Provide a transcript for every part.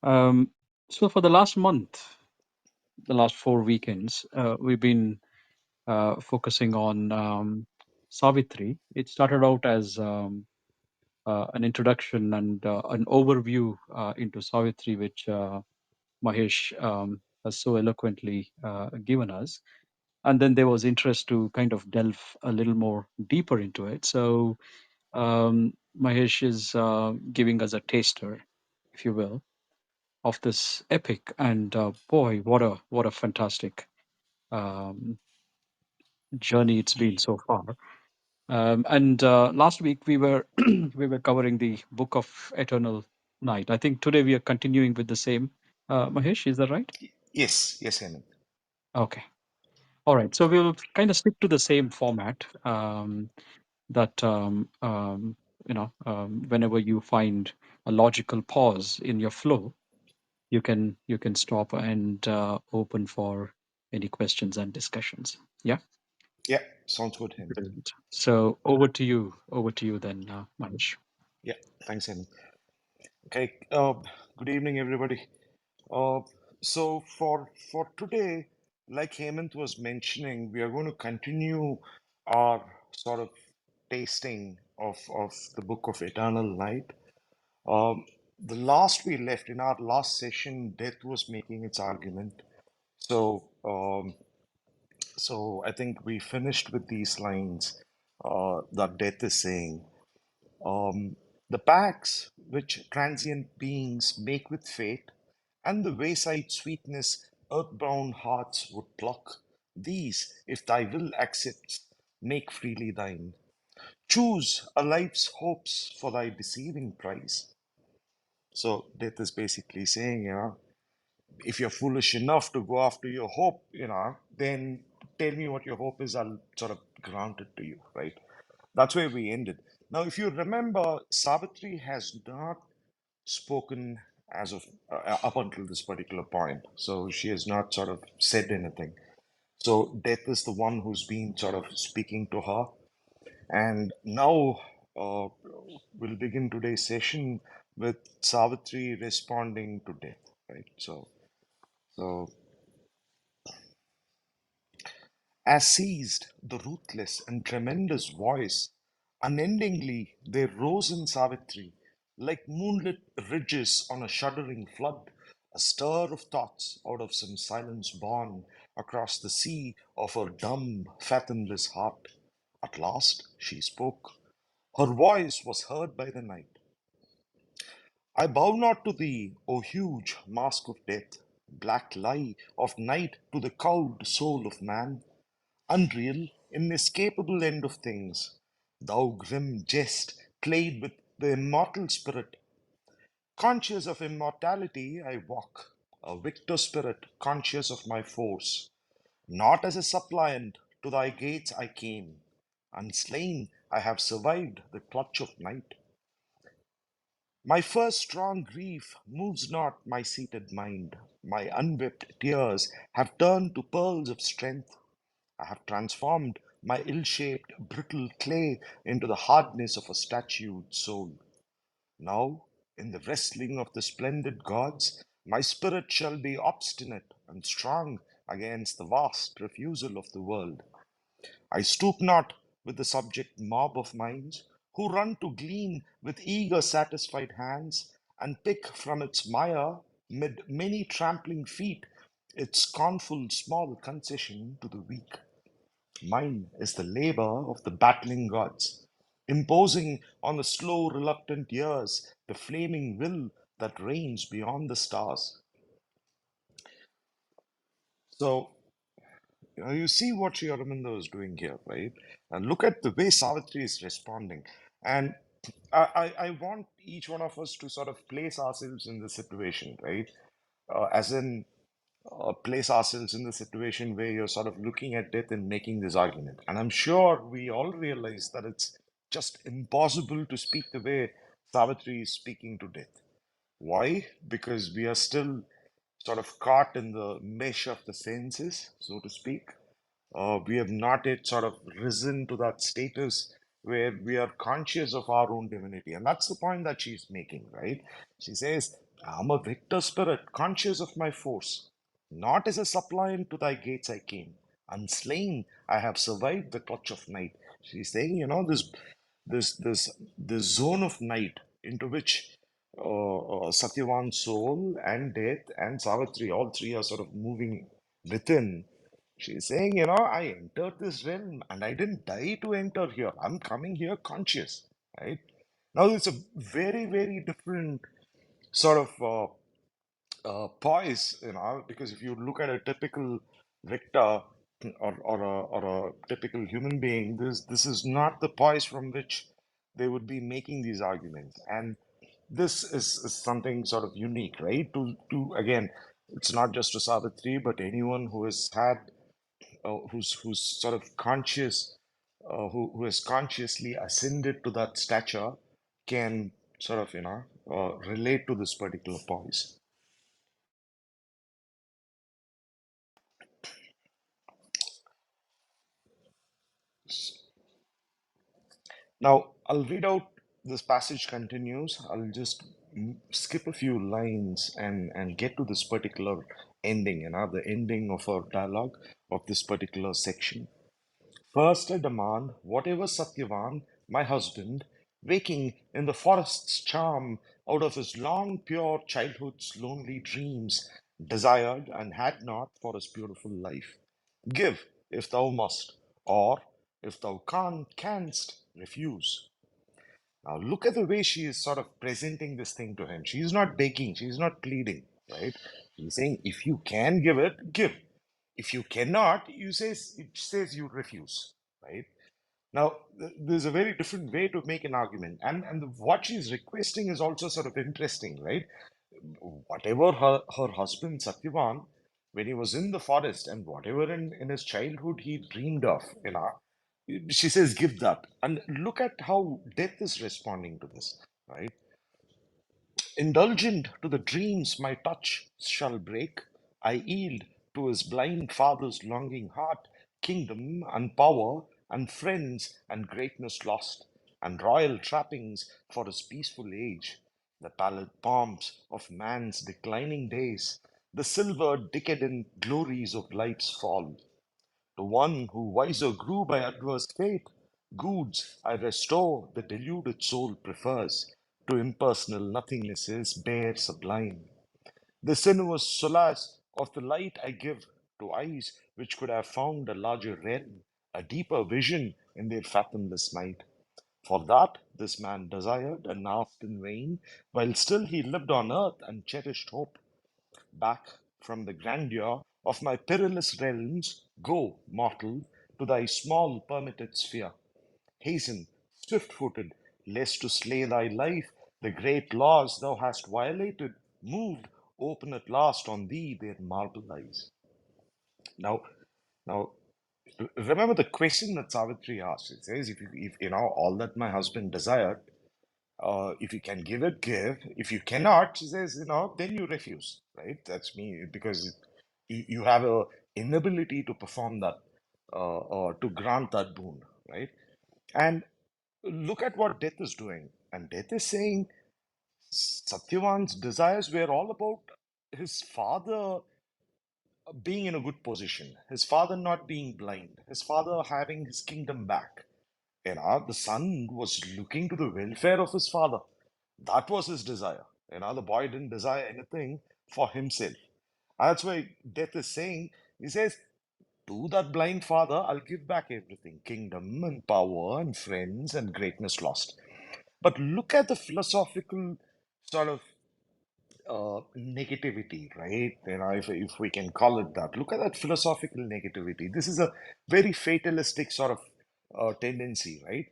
Um, so for the last month, the last 4 weekends, we've been focusing on Savitri. It started out as an introduction and an overview into Savitri, which Mahesh has so eloquently given us. And then there was interest to kind of delve a little more deeper into it. So Mahesh is giving us a taster, if you will, of this epic. And boy, what a fantastic um, journey it's been so far. And last week we were we were covering the Book of Eternal Night. I think today we are continuing with the same. Mahesh, is that right? Yes, yes, Hemant. Okay. All right. So we'll kind of stick to the same format. That whenever you find a logical pause in your flow, you can stop and open for any questions and discussions. Yeah. Yeah, sounds good, Hemant. Brilliant. So over to you then, Manish. Yeah, thanks, Hemant. Okay, good evening, everybody. Uh, so for today, like Hemant was mentioning, we are going to continue our sort of tasting of the Book of Eternal Light. Um, the last we left in our last session, death was making its argument. So, so I think we finished with these lines that death is saying. The pacts which transient beings make with fate, and the wayside sweetness earthbound hearts would pluck, these, if thy will accepts, make freely thine. Choose a life's hopes for thy deceiving prize. So death is basically saying, if you're foolish enough to go after your hope, then tell me what your hope is, I'll sort of grant it to you, right? That's where we ended. Now, if you remember, Savitri has not spoken as of up until this particular point. So she has not sort of said anything. So Death is the one who's been sort of speaking to her. And now we'll begin today's session with Savitri responding to Death, right? So as seized the ruthless and tremendous voice, unendingly there rose in Savitri, like moonlit ridges on a shuddering flood, a stir of thoughts out of some silence born across the sea of her dumb, fathomless heart. At last she spoke. Her voice was heard by the night. I bow not to thee, O huge mask of death, black lie of night to the cowed soul of man. Unreal, inescapable end of things, thou grim jest played with the immortal spirit. Conscious of immortality, I walk, a victor spirit, conscious of my force. Not as a suppliant to thy gates I came. Unslain, I have survived the clutch of night. My first strong grief moves not my seated mind. My unwept tears have turned to pearls of strength. I have transformed my ill shaped, brittle clay into the hardness of a statued soul. Now, in the wrestling of the splendid gods, my spirit shall be obstinate and strong against the vast refusal of the world. I stoop not with the subject mob of minds who run to glean with eager, satisfied hands and pick from its mire, mid many trampling feet, its scornful small concession to the weak. Mine is the labor of the battling gods, imposing on the slow, reluctant years the flaming will that reigns beyond the stars. So, you see what Sri Aurobindo is doing here, right? And look at the way Savitri is responding. And I want each one of us to sort of place ourselves in the situation, right? As in, place ourselves in the situation where you're sort of looking at death and making this argument. And I'm sure we all realize that it's just impossible to speak the way Savitri is speaking to death. Why? Because we are still sort of caught in the mesh of the senses, so to speak. We have not yet sort of risen to that status where we are conscious of our own divinity. And that's the point that she's making, right? She says, I'm a victor spirit, conscious of my force. Not as a suppliant to thy gates I came. Unslain, I have survived the clutch of night. She's saying, this zone of night into which Satyavan's soul and death and Savitri, all three are sort of moving within. She's saying, I entered this realm and I didn't die to enter here. I'm coming here conscious, right? Now, it's a very, very different sort of poise, because if you look at a typical victor or a typical human being, this is not the poise from which they would be making these arguments. And this is something sort of unique, right? To again, it's not just to Savitri, but anyone who has had who's sort of conscious, who has consciously ascended to that stature, can sort of relate to this particular poise. Now, I'll read out this passage continues. I'll just skip a few lines and get to this particular ending, the ending of our dialogue of this particular section. First, I demand whatever Satyavan, my husband, waking in the forest's charm out of his long, pure childhood's lonely dreams, desired and had not for his beautiful life. Give, if thou must, or if thou canst, refuse. Now, look at the way she is sort of presenting this thing to him. She is not begging, she is not pleading, right? She's saying, if you can give it, give. If you cannot, it says you refuse, right? Now, there's a very different way to make an argument, and what she's requesting is also sort of interesting, right? Whatever her husband Satyavan, when he was in the forest, and whatever in his childhood he dreamed of, she says, give that. And look at how death is responding to this, right? Indulgent to the dreams my touch shall break, I yield to his blind father's longing heart, kingdom and power and friends and greatness lost, and royal trappings for his peaceful age, the pallid pomps of man's declining days, the silver decadent glories of life's fall. To one who wiser grew by adverse fate, goods I restore the deluded soul prefers to impersonal nothingness's bare sublime. The sinuous solace of the light I give to eyes which could have found a larger realm, a deeper vision in their fathomless night. For that this man desired and asked in vain, while still he lived on earth and cherished hope. Back from the grandeur of my perilous realms, go, mortal, to thy small permitted sphere. Hasten, swift footed, lest to slay thy life, the great laws thou hast violated, moved, open at last on thee their marble eyes. Now, now, remember the question that Savitri asked. It says, if all that my husband desired, if you can give it, give. If you cannot, she says, then you refuse, right? That's me because you have a inability to perform that, or to grant that boon, right? And look at what death is doing. And death is saying Satyavan's desires were all about his father being in a good position, his father not being blind, his father having his kingdom back. The son was looking to the welfare of his father. That was his desire. The boy didn't desire anything for himself. That's why death is saying, he says, to that blind father, I'll give back everything, kingdom and power and friends and greatness lost. But look at the philosophical sort of negativity, right? If we can call it that. Look at that philosophical negativity. This is a very fatalistic sort of tendency, right?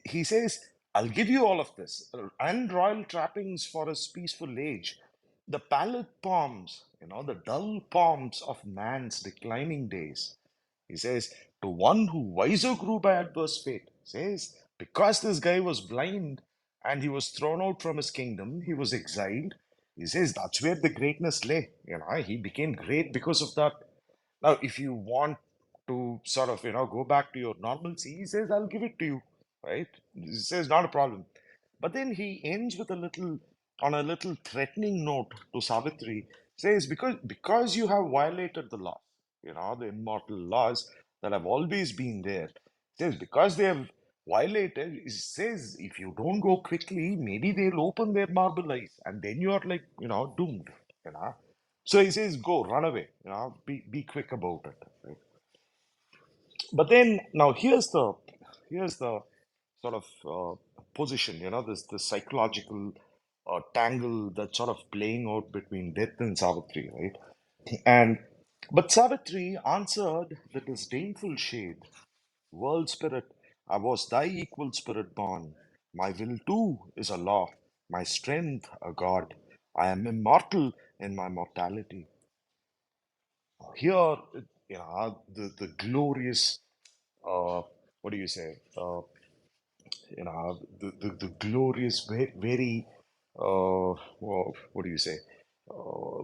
He says, I'll give you all of this and royal trappings for his peaceful age. The pallid palms, the dull palms of man's declining days. He says, to one who wiser grew by adverse fate, says, because this guy was blind and he was thrown out from his kingdom, he was exiled. He says that's where the greatness lay. He became great because of that. Now, if you want to sort of, go back to your normalcy, he says, I'll give it to you, right? He says, not a problem. But then he ends with a little on a little threatening note to Savitri, says, because you have violated the law, the immortal laws that have always been there. Says because they have violated, it says if you don't go quickly, maybe they'll open their marble eyes, and then you are like, doomed. You know. So he says, go, run away, be quick about it. Right? But then now here's the sort of position, this psychological tangle that's sort of playing out between Death and Savitri, right? And but Savitri answered the disdainful shade, world spirit, I was thy equal spirit born. My will too is a law, my strength a god. I am immortal in my mortality. Here, the glorious, what do you say? The glorious, very what do you say?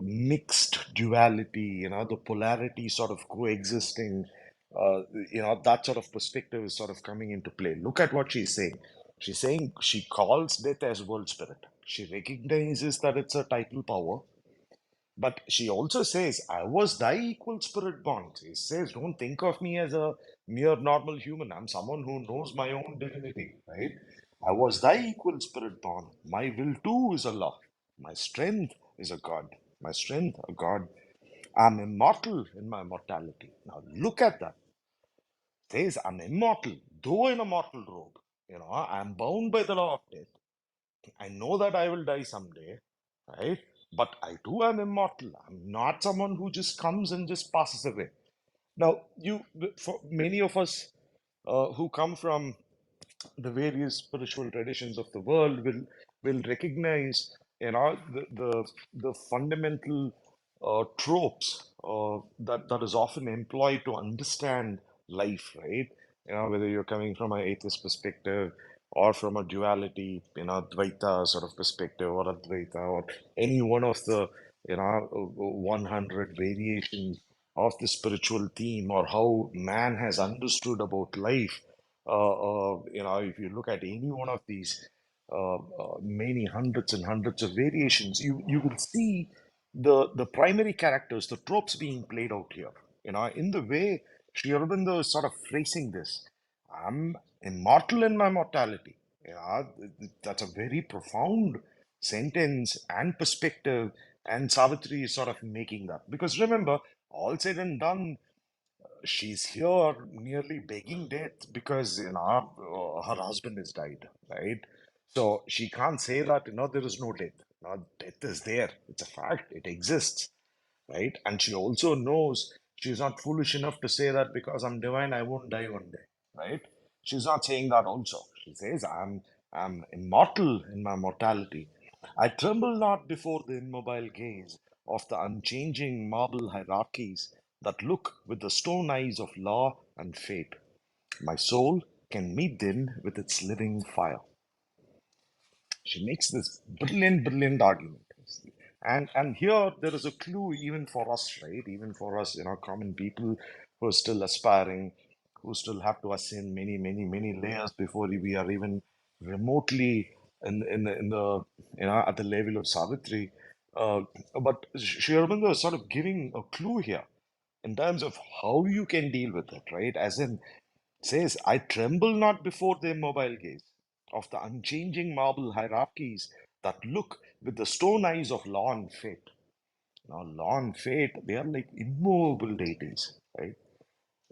Mixed duality, the polarity sort of coexisting. That sort of perspective is sort of coming into play. Look at what she's saying. She's saying she calls death as world spirit. She recognizes that it's a title power, but she also says, I was thy equal spirit born. She says, don't think of me as a mere normal human. I'm someone who knows my own divinity, right? I was thy equal spirit born. My will too is a law. My strength is a God. My strength, a God. I'm immortal in my mortality. Now look at that. Says, I'm immortal, though in a mortal robe. I'm bound by the law of death. I know that I will die someday, right? But I too am immortal. I'm not someone who just comes and just passes away. Now, for many of us who come from the various spiritual traditions of the world will recognize the fundamental tropes that is often employed to understand life, right? Whether you're coming from an atheist perspective or from a duality, Dvaita sort of perspective, or Advaita, or any one of the 100 variations of the spiritual theme, or how man has understood about life. If you look at any one of these many hundreds and hundreds of variations, you will see the primary characters, the tropes being played out here. In the way Sri Aurobindo is sort of phrasing this, I'm immortal in my mortality. That's a very profound sentence and perspective, and Savitri is sort of making that. Because remember, all said and done, she's here nearly begging death because her husband has died, right? So she can't say that there is no death. Death is there. It's a fact. It exists, right? And she also knows she's not foolish enough to say that because I'm divine, I won't die one day, right? She's not saying that also. She says, I'm immortal in my mortality. I tremble not before the immobile gaze of the unchanging marble hierarchies that look with the stone eyes of law and fate. My soul can meet them with its living fire. She makes this brilliant, brilliant argument. And here there is a clue even for us, right? Even for us, common people who are still aspiring, who still have to ascend many, many, many layers before we are even remotely in the at the level of Savitri. Uh, but Sri Aurobindo is sort of giving a clue here in terms of how you can deal with it, right? As in, says, I tremble not before their mobile gaze of the unchanging marble hierarchies that look with the stone eyes of law and fate. Now, law and fate, they are like immovable deities, right?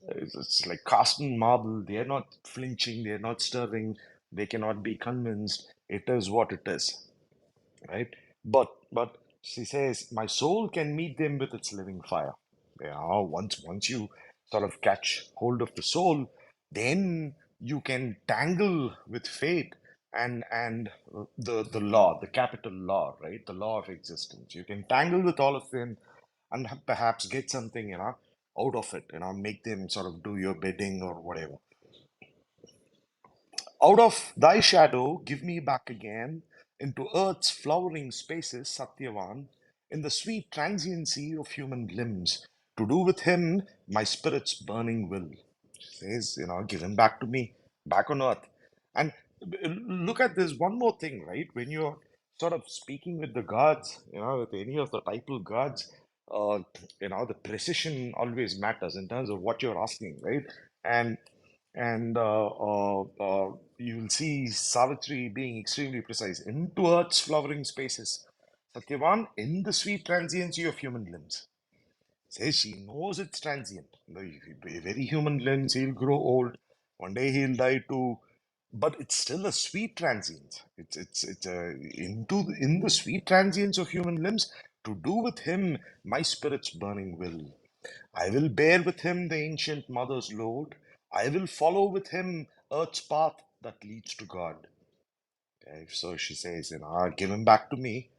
It's like cast in marble. They are not flinching, they are not stirring, they cannot be convinced. It is what it is, right? But she says, my soul can meet them with its living fire. Once you sort of catch hold of the soul, then you can tangle with fate and the law, the capital law, right? The law of existence. You can tangle with all of them and perhaps get something, out of it, make them sort of do your bidding or whatever. Out of thy shadow, give me back again into earth's flowering spaces, Satyavan, in the sweet transiency of human limbs, to do with him my spirit's burning will. Says, give him back to me, back on earth. And look at this one more thing, right? When you're sort of speaking with the gods, with any of the typal gods, uh, the precision always matters in terms of what you're asking, right? And you will see Savitri being extremely precise. Into Earth's flowering spaces, Satyavan, in the sweet transiency of human limbs. Says she knows it's transient. The very human limbs, he'll grow old. One day he'll die too. But it's still a sweet transience. In the sweet transience of human limbs, to do with him my spirit's burning will. I will bear with him the ancient mother's load. I will follow with him earth's path that leads to God. Okay, so she says, give him back to me,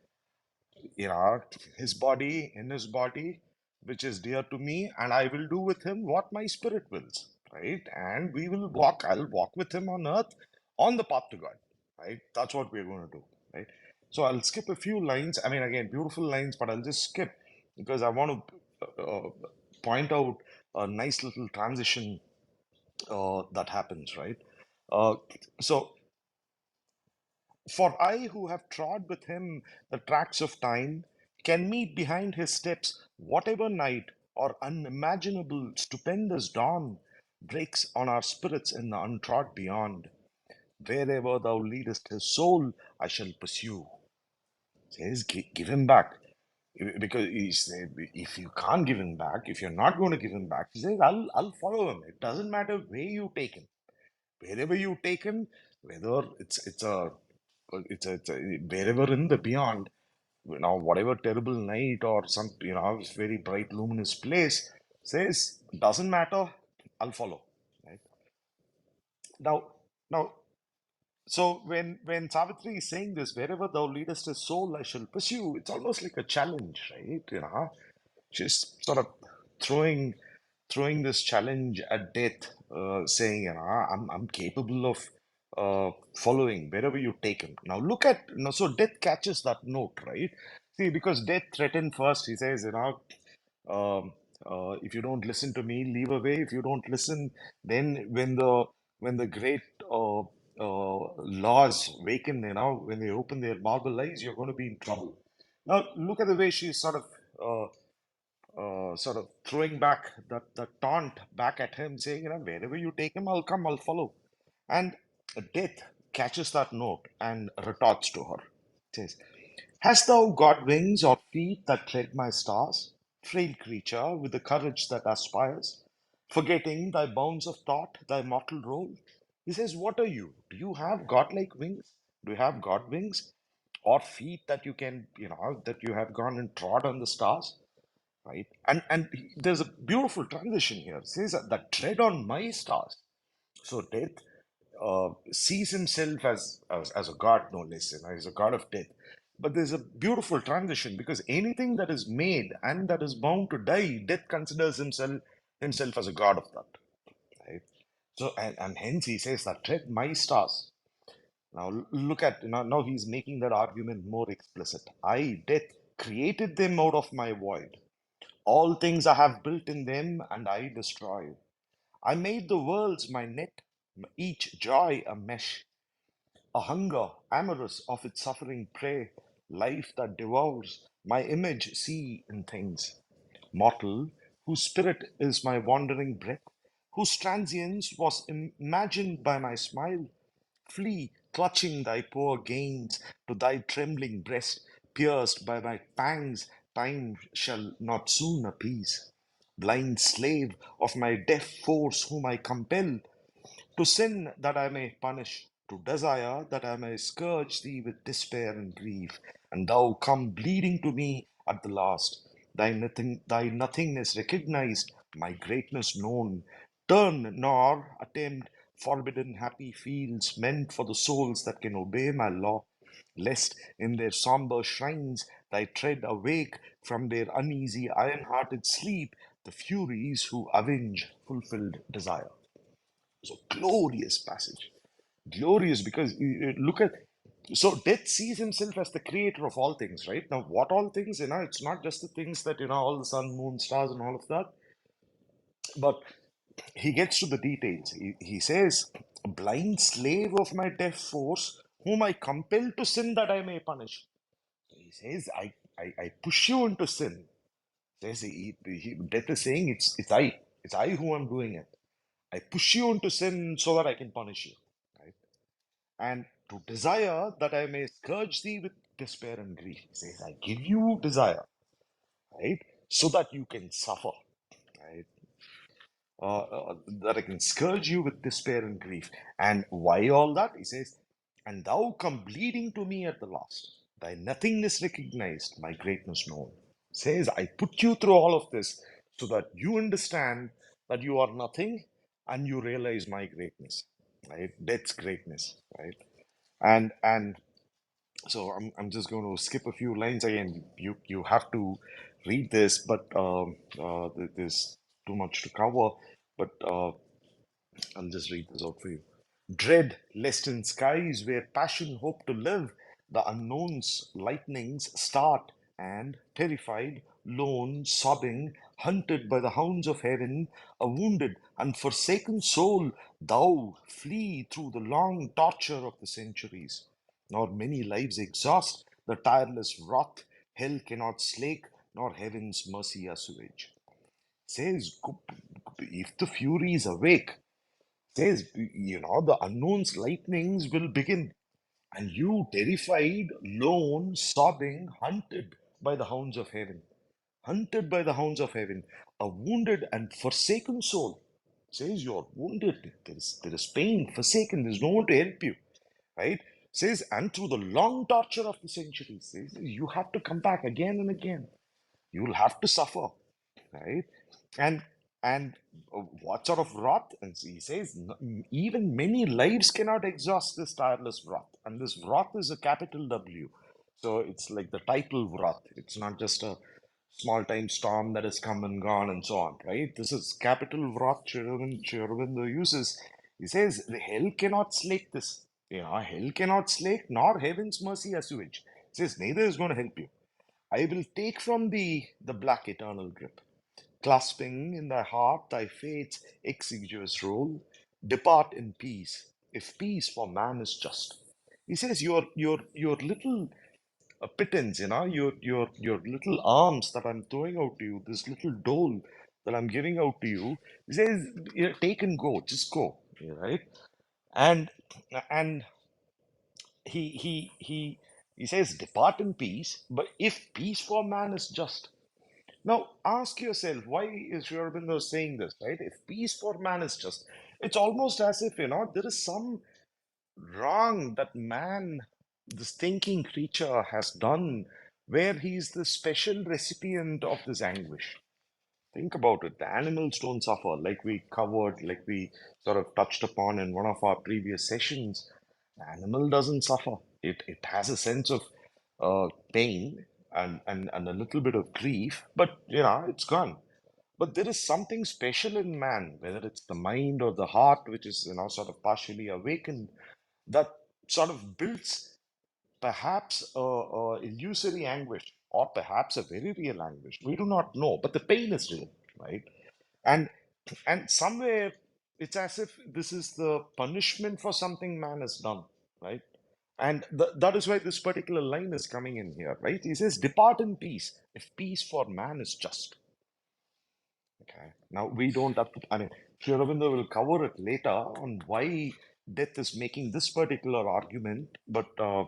you know, his body in his body, which is dear to me, and I will do with him what my spirit wills, right? And I'll walk with him on earth on the path to God, right? That's what we're going to do, right? So I'll skip a few lines. I mean, again, beautiful lines, but I'll just skip because I want to point out a nice little transition that happens, right? Uh, so for I who have trod with him the tracks of time can meet behind his steps whatever night or unimaginable stupendous dawn breaks on our spirits in the untrod beyond. Wherever thou leadest his soul, I shall pursue. Says, give him back. Because he said, if you can't give him back, if you're not going to give him back, he says, I'll follow him. It doesn't matter where you take him. Wherever you take him, whether it's a wherever in the beyond, whatever terrible night or some very bright luminous place, says doesn't matter, I'll follow, right? Now, so when Savitri is saying this, wherever thou leadest his soul I shall pursue, it's almost like a challenge, right? She's sort of throwing throwing this challenge at death, saying, I'm capable of following wherever you take him. Now look at, so death catches that note, right? See, because death threatened first. He says, um, if you don't listen to me, leave away. If you don't listen, then when the great laws waken, when they open their marble eyes, you're going to be in trouble. Now look at the way she's sort of throwing back that taunt back at him, saying, wherever you take him, I'll come, I'll follow. And death catches that note and retorts to her. Says, hast thou got wings or feet that tread my stars? Frail creature with the courage that aspires, forgetting thy bounds of thought, thy mortal role. He says, what are you? Do you have godlike wings? Do you have god wings? Or feet that you can, that you have gone and trod on the stars? Right? And there's a beautiful transition here. It says that tread on my stars. So death sees himself as a god, no less, he's a god of death. But there's a beautiful transition because anything that is made and that is bound to die, death considers himself as a god of that. Right? So and hence he says that tread my stars. Now look at now he's making that argument more explicit. I, death, created them out of my void. All things I have built in them, and I destroy. I made the worlds my net, each joy a mesh, a hunger amorous of its suffering prey, life that devours, my image see in things. Mortal, whose spirit is my wandering breath, whose transience was imagined by my smile, flee, clutching thy poor gains to thy trembling breast, pierced by my pangs, time shall not soon appease. Blind slave of my deaf force, whom I compel to sin that I may punish, to desire that I may scourge thee with despair and grief, and thou come bleeding to me at the last. Thy nothingness recognized, my greatness known. Turn nor attempt forbidden happy fields meant for the souls that can obey my law, lest in their somber shrines thy tread awake from their uneasy iron-hearted sleep the furies who avenge fulfilled desire. So glorious passage. Glorious because look at, so death sees himself as the creator of all things, right? Now, what all things, it's not just the things that, all the sun, moon, stars, and all of that, but he gets to the details. He says, blind slave of my deaf force, whom I compel to sin that I may punish. So he says, I push you into sin. Says death is saying it's I who am doing it. I push you into sin so that I can punish you, right? And to desire that I may scourge thee with despair and grief. He says, I give you desire, right? So that you can suffer, right? That I can scourge you with despair and grief. And why all that? He says, and thou come bleeding to me at the last. Thy nothingness recognized, my greatness known. Says, I put you through all of this so that you understand that you are nothing and you realize my greatness, right? Death's greatness, right? And so I'm just going to skip a few lines again. You have to read this, but there's too much to cover. But I'll just read this out for you. Dread lest in skies where passion hoped to live, the unknown's lightnings start, and terrified, lone, sobbing, hunted by the hounds of heaven, a wounded and forsaken soul, thou flee through the long torture of the centuries. Nor many lives exhaust the tireless wrath hell cannot slake, nor heaven's mercy assuage. Says, if the fury is awake, says, the unknown's lightnings will begin, and you, terrified, lone, sobbing, hunted by the hounds of heaven, hunted by the hounds of heaven, a wounded and forsaken soul. Says you're wounded, there is pain, forsaken, there's no one to help you, right? Says, and through the long torture of the centuries, says you have to come back again and again. You'll have to suffer, right? And and what sort of wrath? And he says, even many lives cannot exhaust this tireless wrath, and this wrath is a capital W. So it's like the title wrath. It's not just a small time storm that has come and gone and so on, right? This is capital wrath. Shrivindu uses. He says the hell cannot slake this. Hell cannot slake, nor heaven's mercy assuage. He says neither is going to help you. I will take from thee the black eternal grip, clasping in thy heart thy fate's exiguous role. Depart in peace, if peace for man is just. He says, your little pittance, your little alms that I'm throwing out to you, this little dole that I'm giving out to you. He says, take and go, just go, right? And and he says, depart in peace, but if peace for man is just. Now, ask yourself, why is Sri Aurobindo saying this, right? If peace for man is just, it's almost as if, there is some wrong that man, this thinking creature, has done where he's the special recipient of this anguish. Think about it. The animals don't suffer, like we covered, like we sort of touched upon in one of our previous sessions. The animal doesn't suffer. It has a sense of pain and a little bit of grief, but it's gone. But there is something special in man, whether it's the mind or the heart, which is sort of partially awakened, that sort of builds perhaps a illusory anguish, or perhaps a very real anguish. We do not know, but the pain is real, right? And and somewhere it's as if this is the punishment for something man has done, right? And that is why this particular line is coming in here, right? He says, "Depart in peace, if peace for man is just." Okay. Now we don't have to. I mean, Sri Aurobindo will cover it later on why death is making this particular argument, but uh,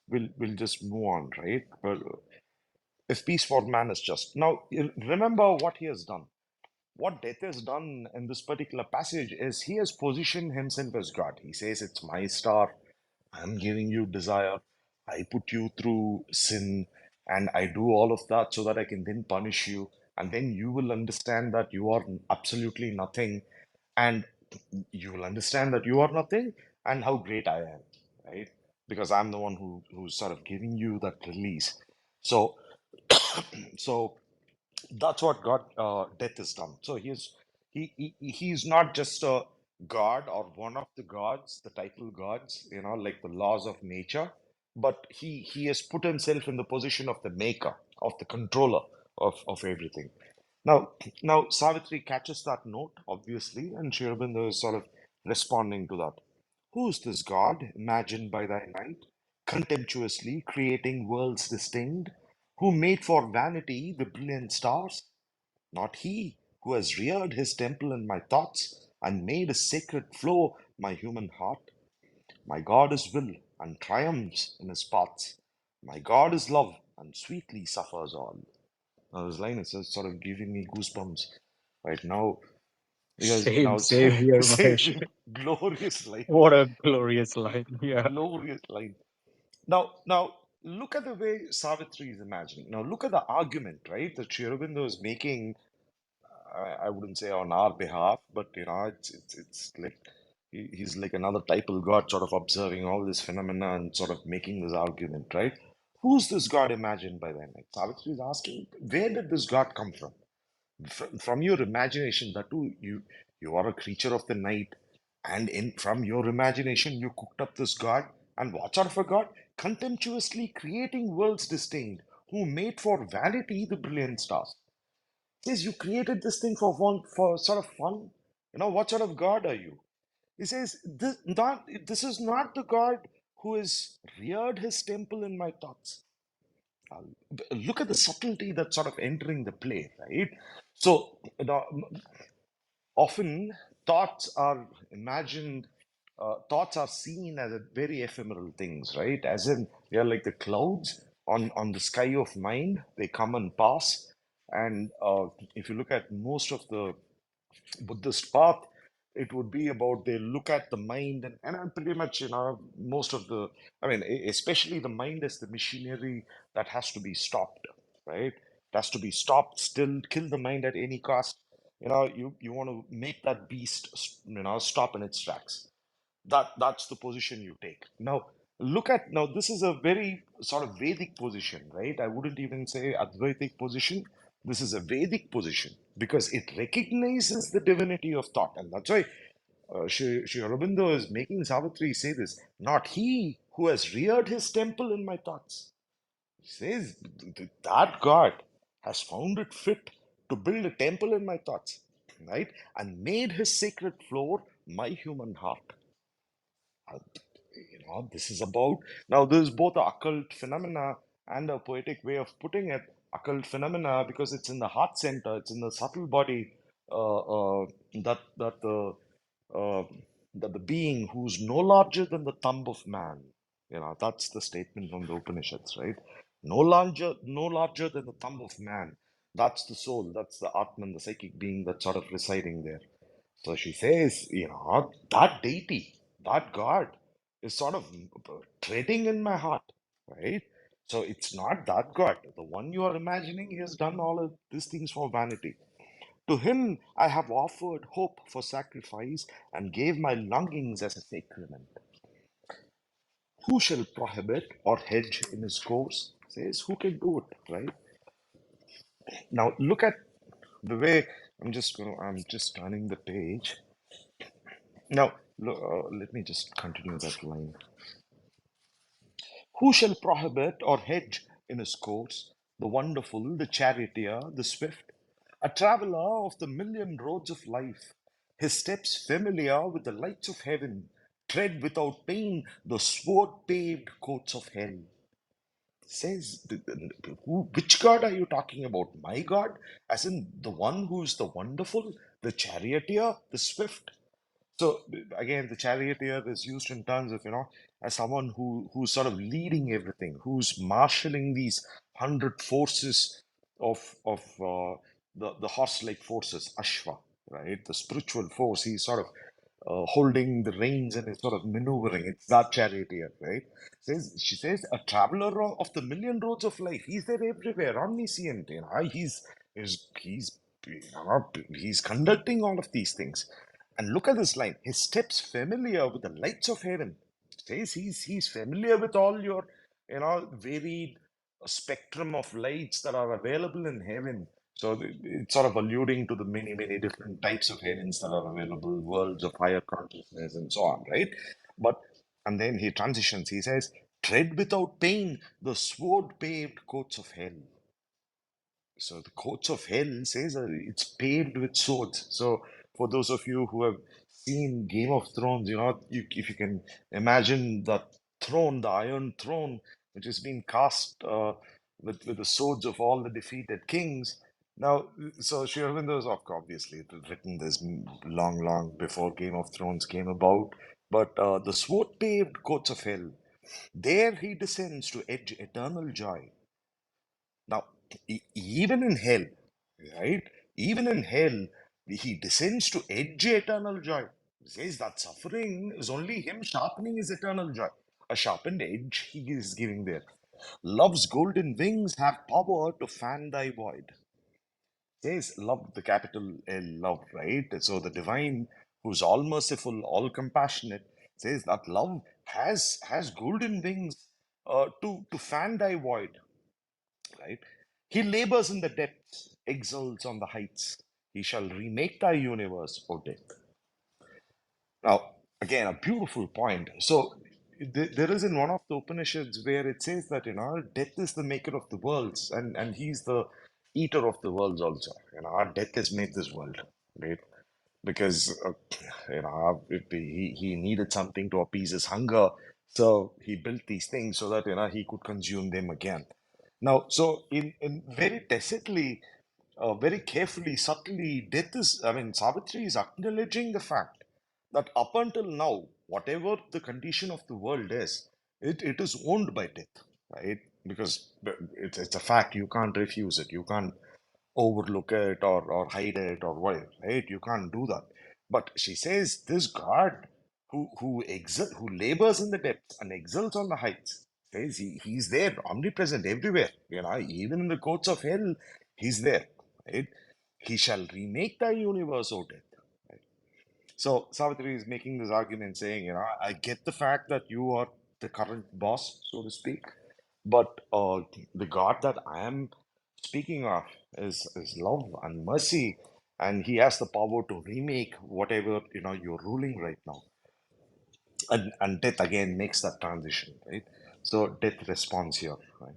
we'll just move on, right? But if peace for man is just. Now, remember what he has done. What death has done in this particular passage is he has positioned himself as God. He says, it's my star. I'm giving you desire. I put you through sin, and I do all of that so that I can then punish you. And then you will understand that you are absolutely nothing. And you will understand that you are nothing and how great I am, right? Because I'm the one who's sort of giving you that release. So, so that's what God death has done. So he's not just a god or one of the gods, the title gods, like the laws of nature, but he has put himself in the position of the maker, of the controller of everything. Now now Savitri catches that note, obviously, and Shri Aurobindo is sort of responding to that. Who's this God, imagined by thy night, contemptuously creating worlds distinct, who made for vanity the brilliant stars? Not he who has reared his temple in my thoughts and made a sacred flow my human heart. My God is will and triumphs in his paths. My God is love and sweetly suffers all. Now, this line is just sort of giving me goosebumps right now because Same, now same here, Mahesh. say glorious line, What a glorious line. Yeah. glorious line. Now look at the way Savitri is imagining. Now look at the argument, right? That Sri Aurobindo is making. I wouldn't say on our behalf, but it's like he's like another typal god, sort of observing all this phenomena and sort of making this argument, right? Who's this god imagined by them? Like Savitri is asking, where did this god come from? From your imagination, that too, you are a creature of the night, and in from your imagination you cooked up this god. And what sort of a god? Contemptuously creating worlds distinct, who made for vanity the brilliant stars. Says you created this thing for fun, for sort of fun. What sort of God are you? He says this is not the God who has reared his temple in my thoughts. Uh, Look at the subtlety that's sort of entering the play, right? So often thoughts are imagined, thoughts are seen as a very ephemeral things, right? As in they are like the clouds on the sky of mind. They come and pass. And if you look at most of the Buddhist path, it would be about they look at the mind, and pretty much, most of the, I mean, especially the mind is the machinery that has to be stopped, right? It has to be stopped, still kill the mind at any cost. You want to make that beast, stop in its tracks. That's the position you take. Now this is a very sort of Vedic position, right? I wouldn't even say Advaitic position. This is a Vedic position because it recognizes the divinity of thought, and that's why Sri Aurobindo is making Savitri say this. Not he who has reared his temple in my thoughts. He says that God has found it fit to build a temple in my thoughts, right? And made his sacred floor my human heart. Uh, this is about, now this is both a occult phenomena and a poetic way of putting it. Occult phenomena because it's in the heart center, it's in the subtle body, uh, uh, that that the uh, that the being who's no larger than the thumb of man. That's the statement from the Upanishads, right? No larger than the thumb of man. That's the soul, that's the Atman, the psychic being that's sort of residing there. So she says, that deity, that God is sort of treading in my heart, right? So it's not that God. The one you are imagining, he has done all of these things for vanity. To him I have offered hope for sacrifice and gave my longings as a sacrament. Who shall prohibit or hedge in his course? Says, who can do it, right? Now look at the way I'm just turning the page. Now, let me just continue that line. Who shall prohibit or hedge in his course? The wonderful, the charioteer, the swift, a traveler of the million roads of life, his steps familiar with the lights of heaven, tread without pain the sword paved courts of hell. Says, which God are you talking about? My God? As in the one who is the wonderful, the charioteer, the swift. So again, the charioteer is used in terms of, as someone who's sort of leading everything, who's marshaling these 100 forces of the horse-like forces, Ashva, right? The spiritual force. He's sort of holding the reins and is sort of maneuvering. It's that charioteer, right? She says, a traveler of the million roads of life. He's there everywhere, omniscient. He's conducting all of these things. And look at this line. His steps familiar with the lights of heaven. Says he's familiar with all your varied spectrum of lights that are available in heaven. So it's sort of alluding to the many different types of heavens that are available, worlds of higher consciousness and so on, right? But and then he transitions. He says, "Tread without pain the sword-paved courts of hell." So the courts of hell says it's paved with swords. So for those of you who have seen Game of Thrones, if you can imagine the throne, the Iron Throne, which has been cast with the swords of all the defeated kings. Now, so Sri Aurobindo is obviously written this long, long before Game of Thrones came about. But the sword-paved courts of hell, there he descends to edge eternal joy. Now, even in hell, right? Even in hell, he descends to edge eternal joy. He says that suffering is only him sharpening his eternal joy. A sharpened edge he is giving there. Love's golden wings have power to fan thy void. Says love, the capital L, love, right? So the divine, who's all merciful, all compassionate, says that love has golden wings to fan thy void, right? He labors in the depths, exults on the heights. He shall remake thy universe, O death. Now, again, a beautiful point. So, there is in one of the Upanishads where it says that, death is the maker of the worlds, and he's the eater of the worlds also. Our death has made this world, right? Because, he needed something to appease his hunger, so he built these things so that, he could consume them again. Now, so in very tacitly, very carefully, subtly, Savitri is acknowledging the fact that up until now, whatever the condition of the world is, it is owned by death, right? Because it's a fact, you can't refuse it, you can't overlook it or hide it or whatever, right? You can't do that. But she says this God who labors in the depths and exalts on the heights, says he's there, omnipresent everywhere. Even in the courts of hell, he's there, right? He shall remake thy universe, O death. Right? So Savitri is making this argument saying, I get the fact that you are the current boss, so to speak, but the God that I am speaking of is love and mercy, and He has the power to remake whatever you're ruling right now. And death again makes that transition, right? So death responds here, right?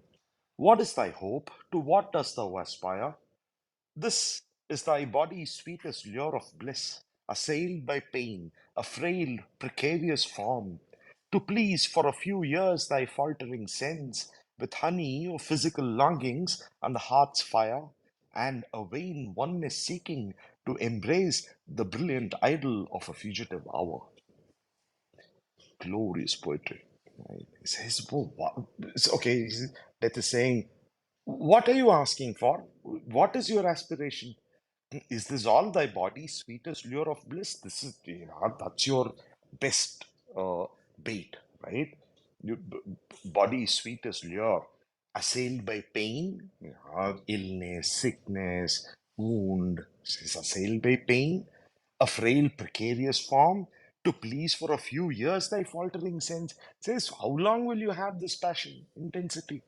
What is thy hope? To what dost thou aspire? This is thy body's sweetest lure of bliss, assailed by pain, a frail, precarious form, to please for a few years thy faltering sense with honey of physical longings and the heart's fire, and a vain oneness seeking to embrace the brilliant idol of a fugitive hour. Glorious poetry. Right? He says, "Whoa, okay, that is saying, what are you asking for? What is your aspiration? Is this all thy body's sweetest lure of bliss? This is, that's your best bait, right? Your body's sweetest lure, assailed by pain, illness, sickness, wound, is assailed by pain, a frail, precarious form, to please for a few years thy faltering sense. Says, how long will you have this passion, intensity?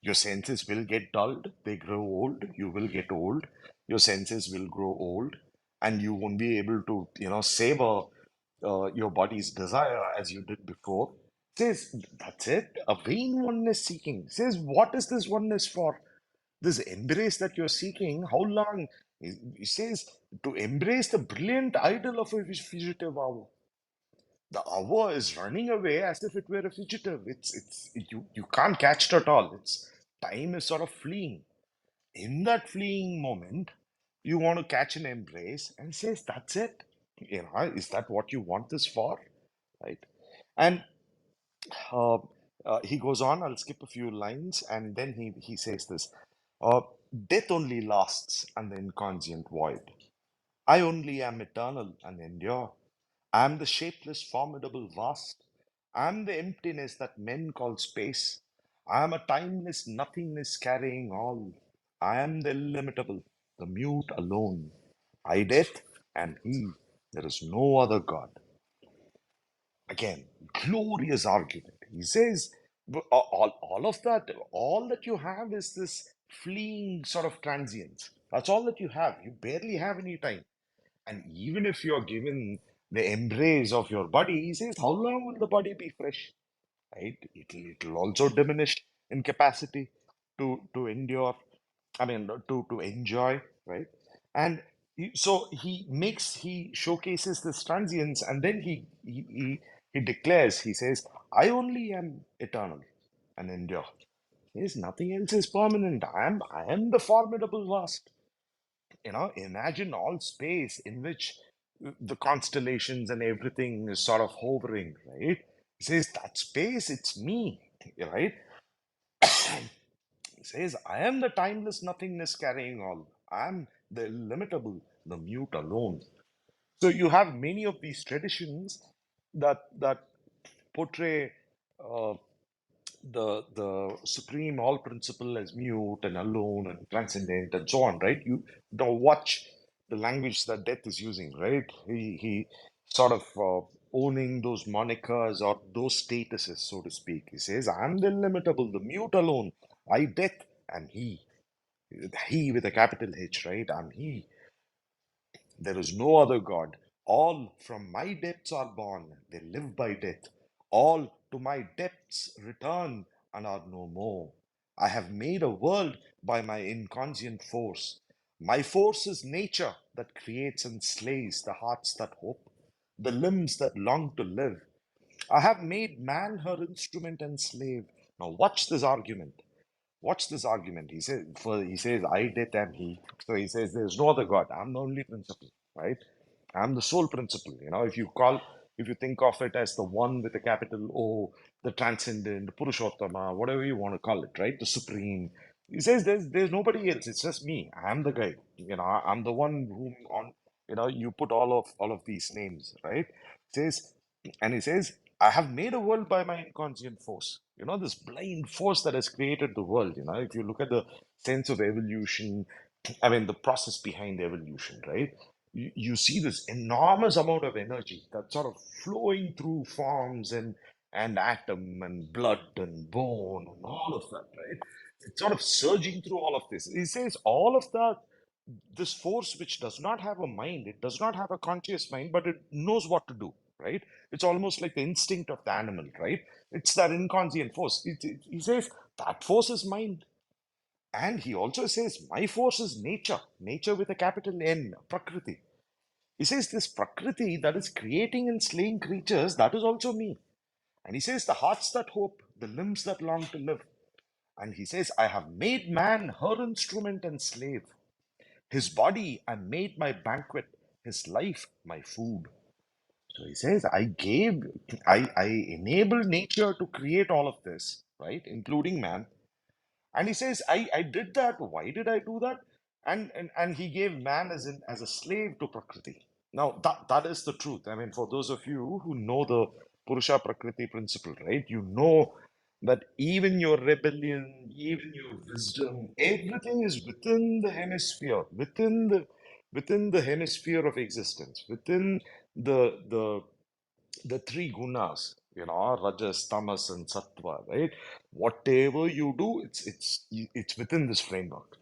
Your senses will get dulled, they grow old, you will get old, your senses will grow old, and you won't be able to, savor your body's desire as you did before. Says, that's it, a vain oneness seeking. Says, what is this oneness for? This embrace that you're seeking, how long? He says, to embrace the brilliant idol of a fugitive hour. The hour is running away as if it were a fugitive. You can't catch it at all. It's time is sort of fleeing. In that fleeing moment, you want to catch an embrace and says, that's it. Is that what you want this for? Right? And uh, he goes on, I'll skip a few lines, and then he says this. Uh, Death only lasts and the inconscient void. I only am eternal and endure. I am the shapeless, formidable vast. I am the emptiness that men call space. I am a timeless nothingness carrying all. I am the illimitable, the mute alone. I death and he. There is no other God. Again, glorious argument. He says, all of that, all that you have is this fleeing sort of transience. That's all that you have. You barely have any time. And even if you're given the embrace of your body, he says, how long will the body be fresh? Right? It'll also diminish in capacity to endure, to enjoy, right? And So he showcases this transience, and then he declares, he says, I only am eternal and endure. He says nothing else is permanent. I am the formidable vast. Imagine all space in which the constellations and everything is sort of hovering, right? He says that space, it's me, right? He says, I am the timeless nothingness carrying all. I am the illimitable, the mute alone. So you have many of these traditions that portray uh, the supreme all principle as mute and alone and transcendent and so on, right? You now watch the language that Death is using, right? He sort of owning those monikers or those statuses, so to speak. He says, "I'm the illimitable, the mute alone. I Death am He." He with a capital H, right? I'm He. There is no other God. All from my depths are born, they live by death. All to my depths return and are no more. I have made a world by my inconscient force. My force is nature that creates and slays the hearts that hope, the limbs that long to live. I have made man her instrument and slave. Now, watch this argument. Watch this argument. He says, I did am he. So he says, there's no other God. I'm the only principle, right? I'm the sole principle. If you think of it as the one with a capital O, the transcendent, Purushottama, whatever you want to call it, right? The supreme. He says there's nobody else. It's just me. I'm the guy. I'm the one whom on you put all of these names, right? Says and he says, I have made a world by my inconscient force. This blind force that has created the world. If you look at the sense of evolution, I mean, the process behind evolution, right? You see this enormous amount of energy that's sort of flowing through forms and atom and blood and bone and all of that, right? It's sort of surging through all of this. He says all of that, this force which does not have a mind, it does not have a conscious mind, but it knows what to do, right? It's almost like the instinct of the animal, right? It's that inconscient force. He says that force is mind. And he also says, my force is nature, nature with a capital N, Prakriti. He says, this Prakriti that is creating and slaying creatures, that is also me. And he says, the hearts that hope, the limbs that long to live. And he says, I have made man her instrument and slave. His body I made my banquet, his life my food. So he says, I enabled nature to create all of this, right? Including man. And he says, I did that. Why did I do that? And he gave man as a slave to Prakriti. Now that is the truth. I mean, for those of you who know the Purusha Prakriti principle, right? You know that even your rebellion, even your wisdom, everything is within the hemisphere, within the hemisphere of existence, within the the three gunas, rajas, tamas, and sattva, right? Whatever you do, it's within this framework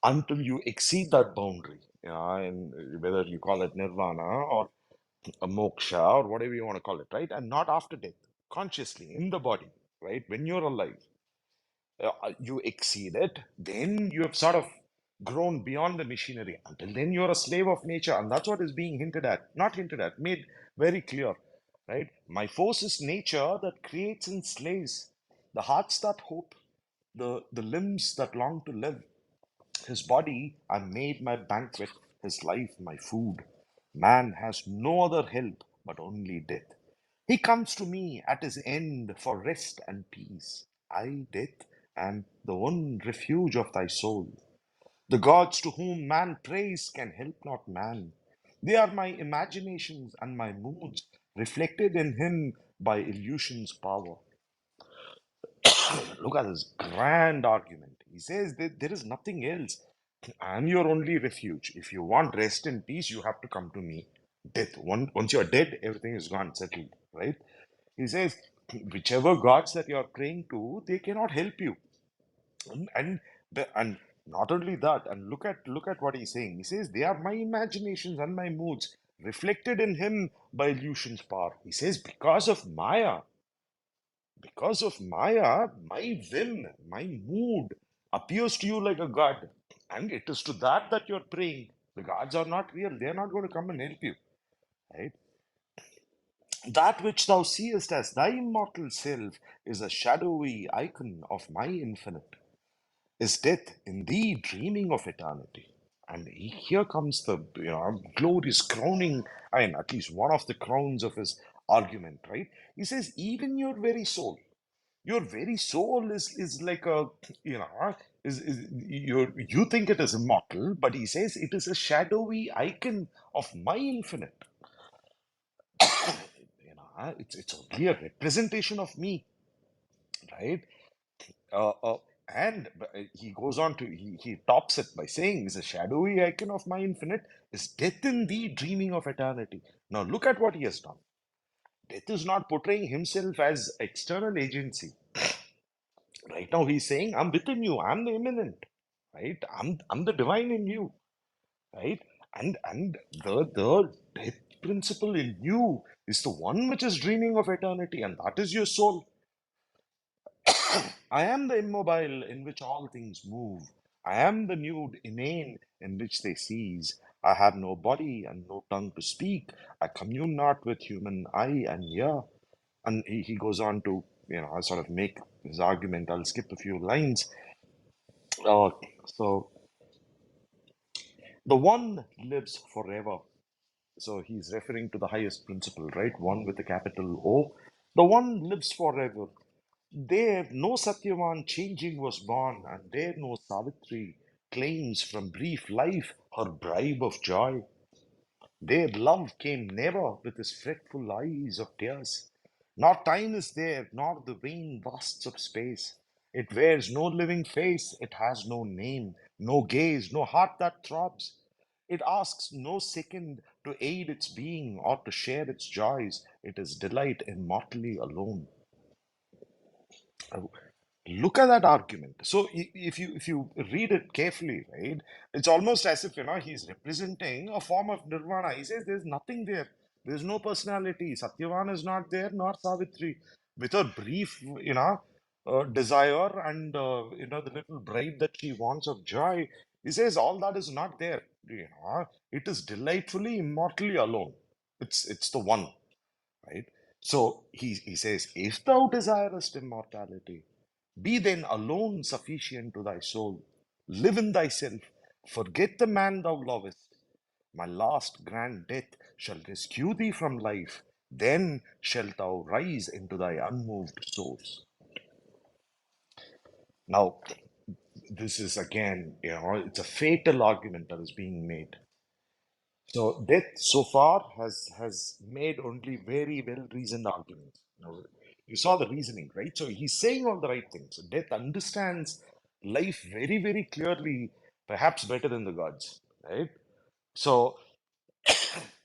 until you exceed that boundary. And whether you call it nirvana or a moksha or whatever you want to call it, right? And not after death, consciously in the body, right? When you're alive, you exceed it, then you have sort of grown beyond the machinery. Until then, you're a slave of nature, and that's what is being hinted at, not hinted at, made very clear, right? My force is nature that creates and slays the hearts that hope, the limbs that long to live. His body I made my banquet, his life my food. Man has no other help but only death. He comes to me at his end for rest and peace. I, death, am the one refuge of thy soul. The gods to whom man prays can help not man. They are my imaginations and my moods, reflected in him by illusion's power. Look at this grand argument. He says that there is nothing else. I'm your only refuge. If you want rest and peace, you have to come to me. Death. Once you're dead, everything is gone, settled, right? He says, whichever gods that you're praying to, they cannot help you. And not only that, and look at what he's saying. He says, they are my imaginations and my moods, reflected in him by illusion's power. He says, because of Maya, my whim, my mood appears to you like a god. And it is to that you're praying. The gods are not real. They're not going to come and help you, right? That which thou seest as thy immortal self is a shadowy icon of my infinite. Is death in thee dreaming of eternity? And here comes the glorious crowning, I mean, at least one of the crowns of his argument, right? He says, even your very soul is like a, you know, you think it is immortal, but he says it is a shadowy icon of my infinite. It's only a representation of me, right? Uh, uh, and he goes on to he tops it by saying, "Is a shadowy icon of my infinite is death in thee, dreaming of eternity." Now look at what he has done. Death is not portraying himself as external agency. Right now he's saying, "I'm within you. I'm the immanent. Right? I'm the divine in you. Right? And the death principle in you is the one which is dreaming of eternity, and that is your soul. I am the immobile in which all things move. I am the nude inane in which they cease. I have no body and no tongue to speak. I commune not with human eye and ear." And he goes on to, sort of make his argument. I'll skip a few lines. Uh, so the one lives forever. So he's referring to the highest principle, right? One with a capital O. The one lives forever. There no Satyavan changing was born, and there no Savitri claims from brief life her bribe of joy. There love came never with his fretful eyes of tears. Nor time is there, nor the vain vasts of space. It wears no living face, it has no name, no gaze, no heart that throbs. It asks no second to aid its being or to share its joys. It is delight immortally alone. Look at that argument. So if you read it carefully, right, it's almost as if he's representing a form of nirvana. He says there's nothing there. There's no personality. Satyavan is not there, nor Savitri. With her brief, desire and the little bribe that she wants of joy, he says all that is not there. It is delightfully, immortally alone. It's the one, right? So he says, if thou desirest immortality, be then alone sufficient to thy soul. Live in thyself, forget the man thou lovest. My last grand death shall rescue thee from life. Then shalt thou rise into thy unmoved source. Now, this is again, it's a fatal argument that is being made. So death so far has made only very well reasoned arguments. Now, you saw the reasoning, right? So he's saying all the right things. So death understands life very, very clearly, perhaps better than the gods, right? So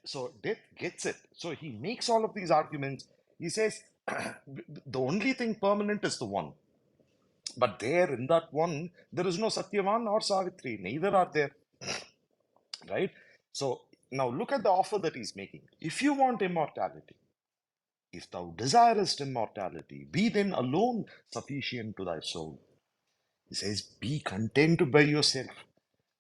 so death gets it. So he makes all of these arguments. He says the only thing permanent is the one. But there in that one, there is no Satyavan or Savitri. Neither are there, right? So now look at the offer that he's making. If you want immortality, if thou desirest immortality, be then alone sufficient to thy soul. He says, be content by yourself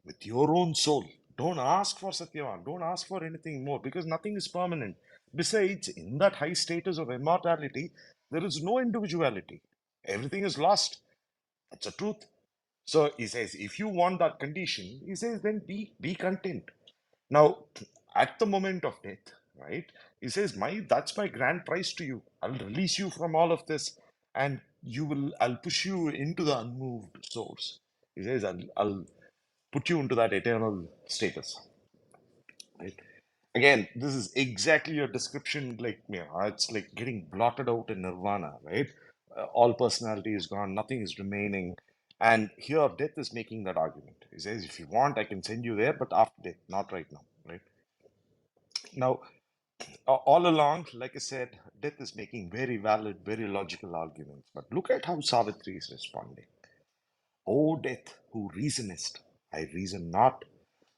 with your own soul. Don't ask for Satyavan. Don't ask for anything more because nothing is permanent. Besides, in that high status of immortality, there is no individuality. Everything is lost. That's the truth. So he says, if you want that condition, he says, then be content. Now, at the moment of death, right? He says, that's my grand prize to you. I'll release you from all of this, and I'll push you into the unmoved source. He says, I'll put you into that eternal status. Right? Again, this is exactly your description, like it's like getting blotted out in nirvana, right? All personality is gone, nothing is remaining. And here, death is making that argument. He says, if you want, I can send you there, but after death, not right now, right? Now, all along, like I said, death is making very valid, very logical arguments. But look at how Savitri is responding. O death, who reasonest, I reason not.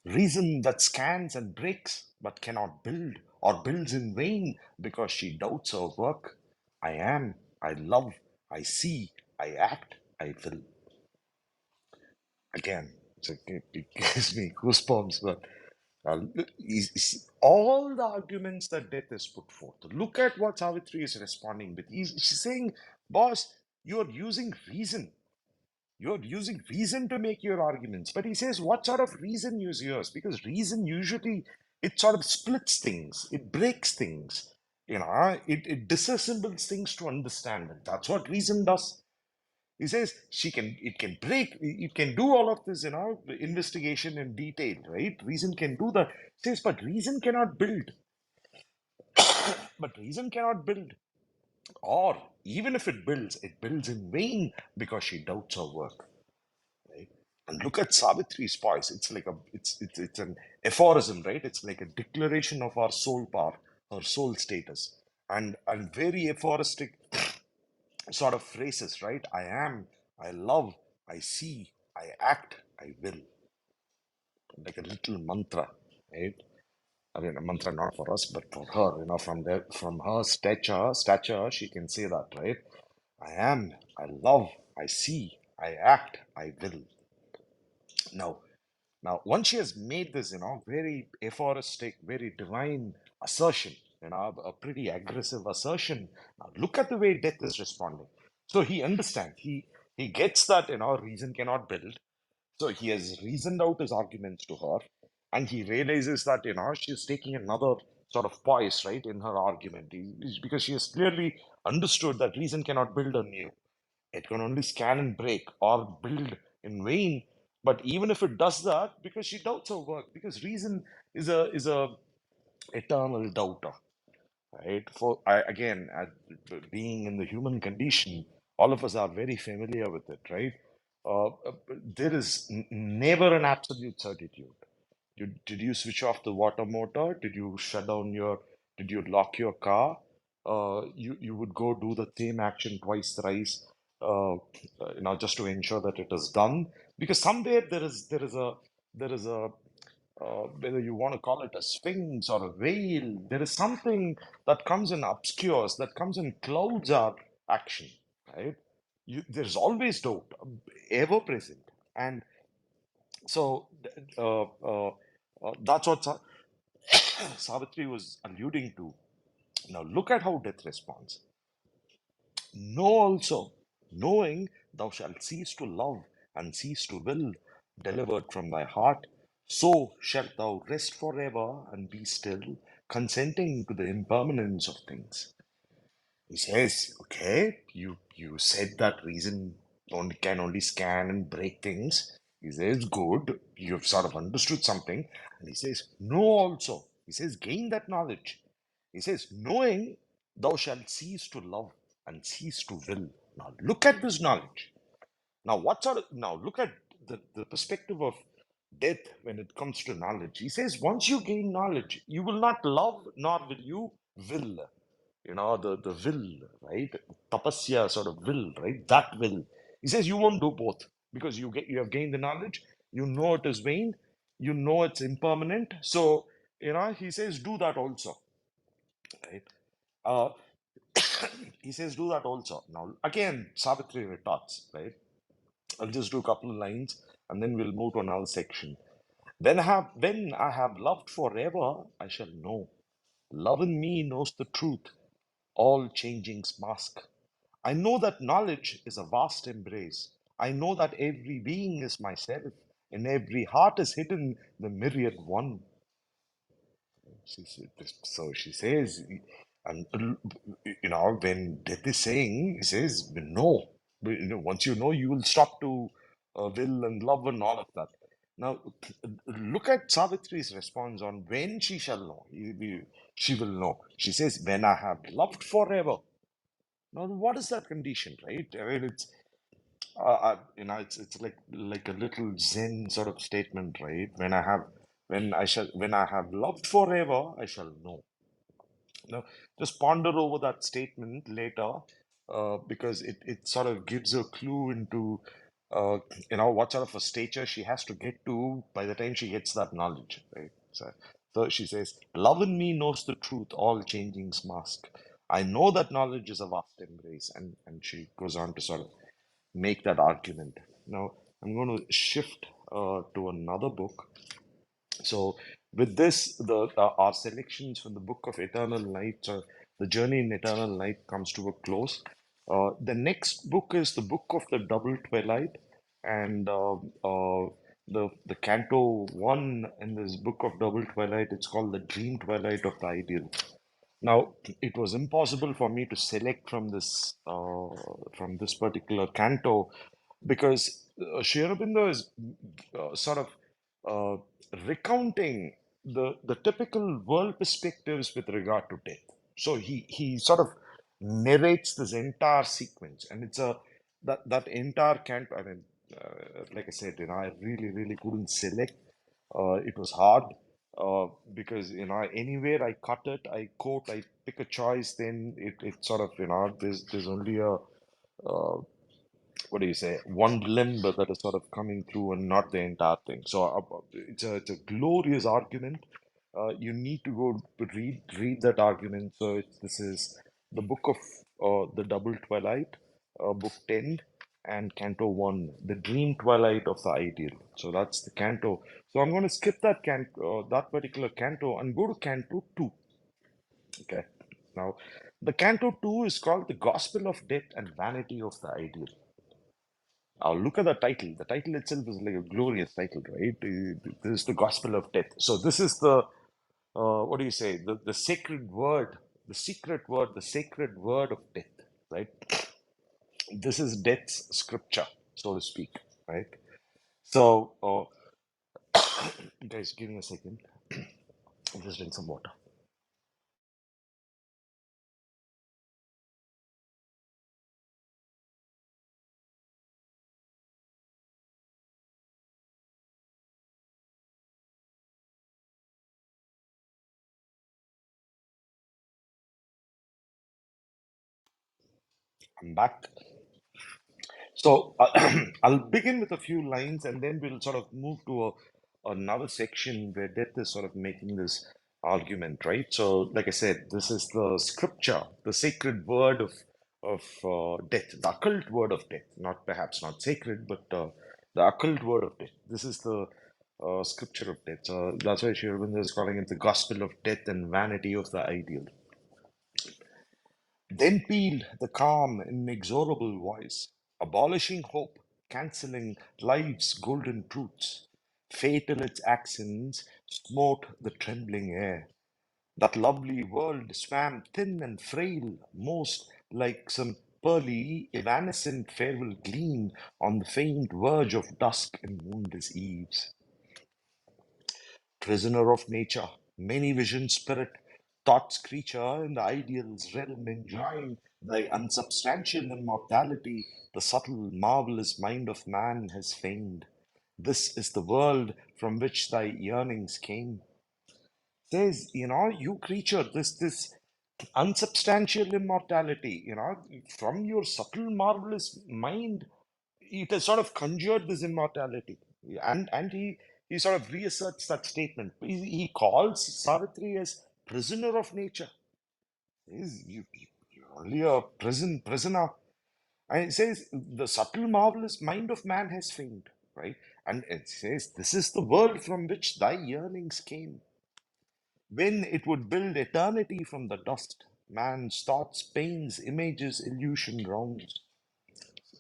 Reason that scans and breaks, but cannot build, or builds in vain because she doubts her work. I am, I love, I see, I act, I will. Again, it gives me goosebumps, but All the arguments that death has put forth. Look at what Savitri is responding with. She's saying, boss, you're using reason. You're using reason to make your arguments. But he says, what sort of reason is yours? Because reason usually, it sort of splits things, it breaks things, it disassembles things to understand. And that's what reason does. He says it can break, it can do all of this, investigation in detail, right? Reason can do that. He says, but reason cannot build. But reason cannot build. Or even if it builds in vain because she doubts her work. Right? And look at Savitri's poise. It's like it's an aphorism, right? It's like a declaration of our soul power, her soul status, and very aphoristic sort of phrases, right? I am, I love, I see, I act, I will, like a little mantra, right? I mean, a mantra not for us, but for her. From her stature, she can say that, right? I am, I love, I see, I act, I will. Now, once she has made this, very aphoristic, very divine assertion, a pretty aggressive assertion. Now, look at the way death is responding. So he understands. He gets that, reason cannot build. So he has reasoned out his arguments to her, and he realizes that, she's taking another sort of poise, right, in her argument. Because she has clearly understood that reason cannot build anew. It can only scan and break or build in vain. But even if it does that, because she doubts her work, because reason is a eternal doubter, right? Again, being in the human condition, all of us are very familiar with it, right? There is never an absolute certitude. Did you switch off the water motor? Did you shut down did you lock your car? You would go do the same action twice, thrice, just to ensure that it is done. Because somewhere there is a whether you want to call it a sphinx or a veil, there is something that comes and obscures, that comes and clouds our action, right? There's always doubt, ever present. And so that's what Savitri was alluding to. Now look at how death responds. Know also, knowing thou shalt cease to love and cease to will, delivered from thy heart, so shalt thou rest forever and be still, consenting to the impermanence of things. He says, okay, you said that reason can only scan and break things. He says, good, you've sort of understood something. And he says, know also. He says, gain that knowledge. He says, knowing thou shalt cease to love and cease to will. Now look at this knowledge. Now look at the perspective of death when it comes to knowledge. He says, once you gain knowledge, you will not love nor will you will. The will, right? Tapasya sort of will, right? That will. He says you won't do both because you have gained the knowledge, you know it is vain, you know it's impermanent. So, he says do that also, right? Uh, he says do that also. Now, again, Savitri retorts, right? I'll just do a couple of lines and then we'll move to another section. When I have loved forever, I shall know. Love in me knows the truth, all changing's mask. I know that knowledge is a vast embrace. I know that every being is myself, in every heart is hidden the myriad one. So she says, and when death is saying, he says, no. Once you know, you will stop to will and love and all of that. Now, look at Savitri's response on when she shall know. She will know. She says, when I have loved forever. Now, what is that condition, right? I mean, it's like a little Zen sort of statement, right? When I have loved forever, I shall know. Now, just ponder over that statement later, because it sort of gives a clue into, what sort of a stature she has to get to by the time she gets that knowledge, right? So she says, "Love in me knows the truth, all changing's mask. I know that knowledge is a vast embrace," and she goes on to sort of make that argument. Now, I'm going to shift to another book. So With this, our selections from the Book of Eternal Night, the Journey in Eternal Night, comes to a close. The next book is the Book of the Double Twilight, and the Canto One in this Book of Double Twilight. It's called the Dream Twilight of the Ideal. Now, it was impossible for me to select from this particular canto because Sri Aurobindo is sort of uh, recounting the typical world perspectives with regard to death. So he sort of narrates this entire sequence, and it's a that entire canto. I mean, like I said, I really couldn't select. It was hard because anywhere I cut it, I quote, I pick a choice, then it sort of there's only a what do you say, one limb that is sort of coming through and not the entire thing. So it's a glorious argument. You need to go read that argument. So this is the book of the Double Twilight, book 10 and Canto 1, the Dream Twilight of the Ideal. So that's the canto. So I'm going to skip that particular canto and go to Canto 2. Okay. Now, the Canto 2 is called The Gospel of Death and Vanity of the Ideal. Look at the title. The title itself is like a glorious title, right? This is the gospel of death. So this is what do you say? The sacred word, the secret word, the sacred word of death, right? This is death's scripture, so to speak, right? So, guys, give me a second. I'll just drink some water. I'm back. So I'll begin with a few lines and then we'll sort of move to another section where death is sort of making this argument, right? So, like I said, this is the scripture, the sacred word of death, the occult word of death, not perhaps not sacred, but the occult word of death. This is the scripture of death. So that's why Sri Aurobindo is calling it the gospel of death and vanity of the ideal. Then pealed the calm, inexorable voice, abolishing hope, cancelling life's golden truths. Fatal its accents smote the trembling air. That lovely world swam thin and frail, most like some pearly, evanescent farewell gleam on the faint verge of dusk and moonless eves. Prisoner of nature, many visioned spirit, thought's creature in the ideal's realm, enjoying thy unsubstantial immortality, the subtle, marvelous mind of man has feigned. This is the world from which thy yearnings came. Says, you creature, this unsubstantial immortality, from your subtle, marvelous mind, it has sort of conjured this immortality, and he sort of reasserts that statement. He calls Savitri as prisoner of nature. You're only a prisoner, and it says the subtle marvelous mind of man has failed, right? And it says this is the world from which thy yearnings came. When it would build eternity from the dust, man's thoughts, pains, images, illusion, wrongs.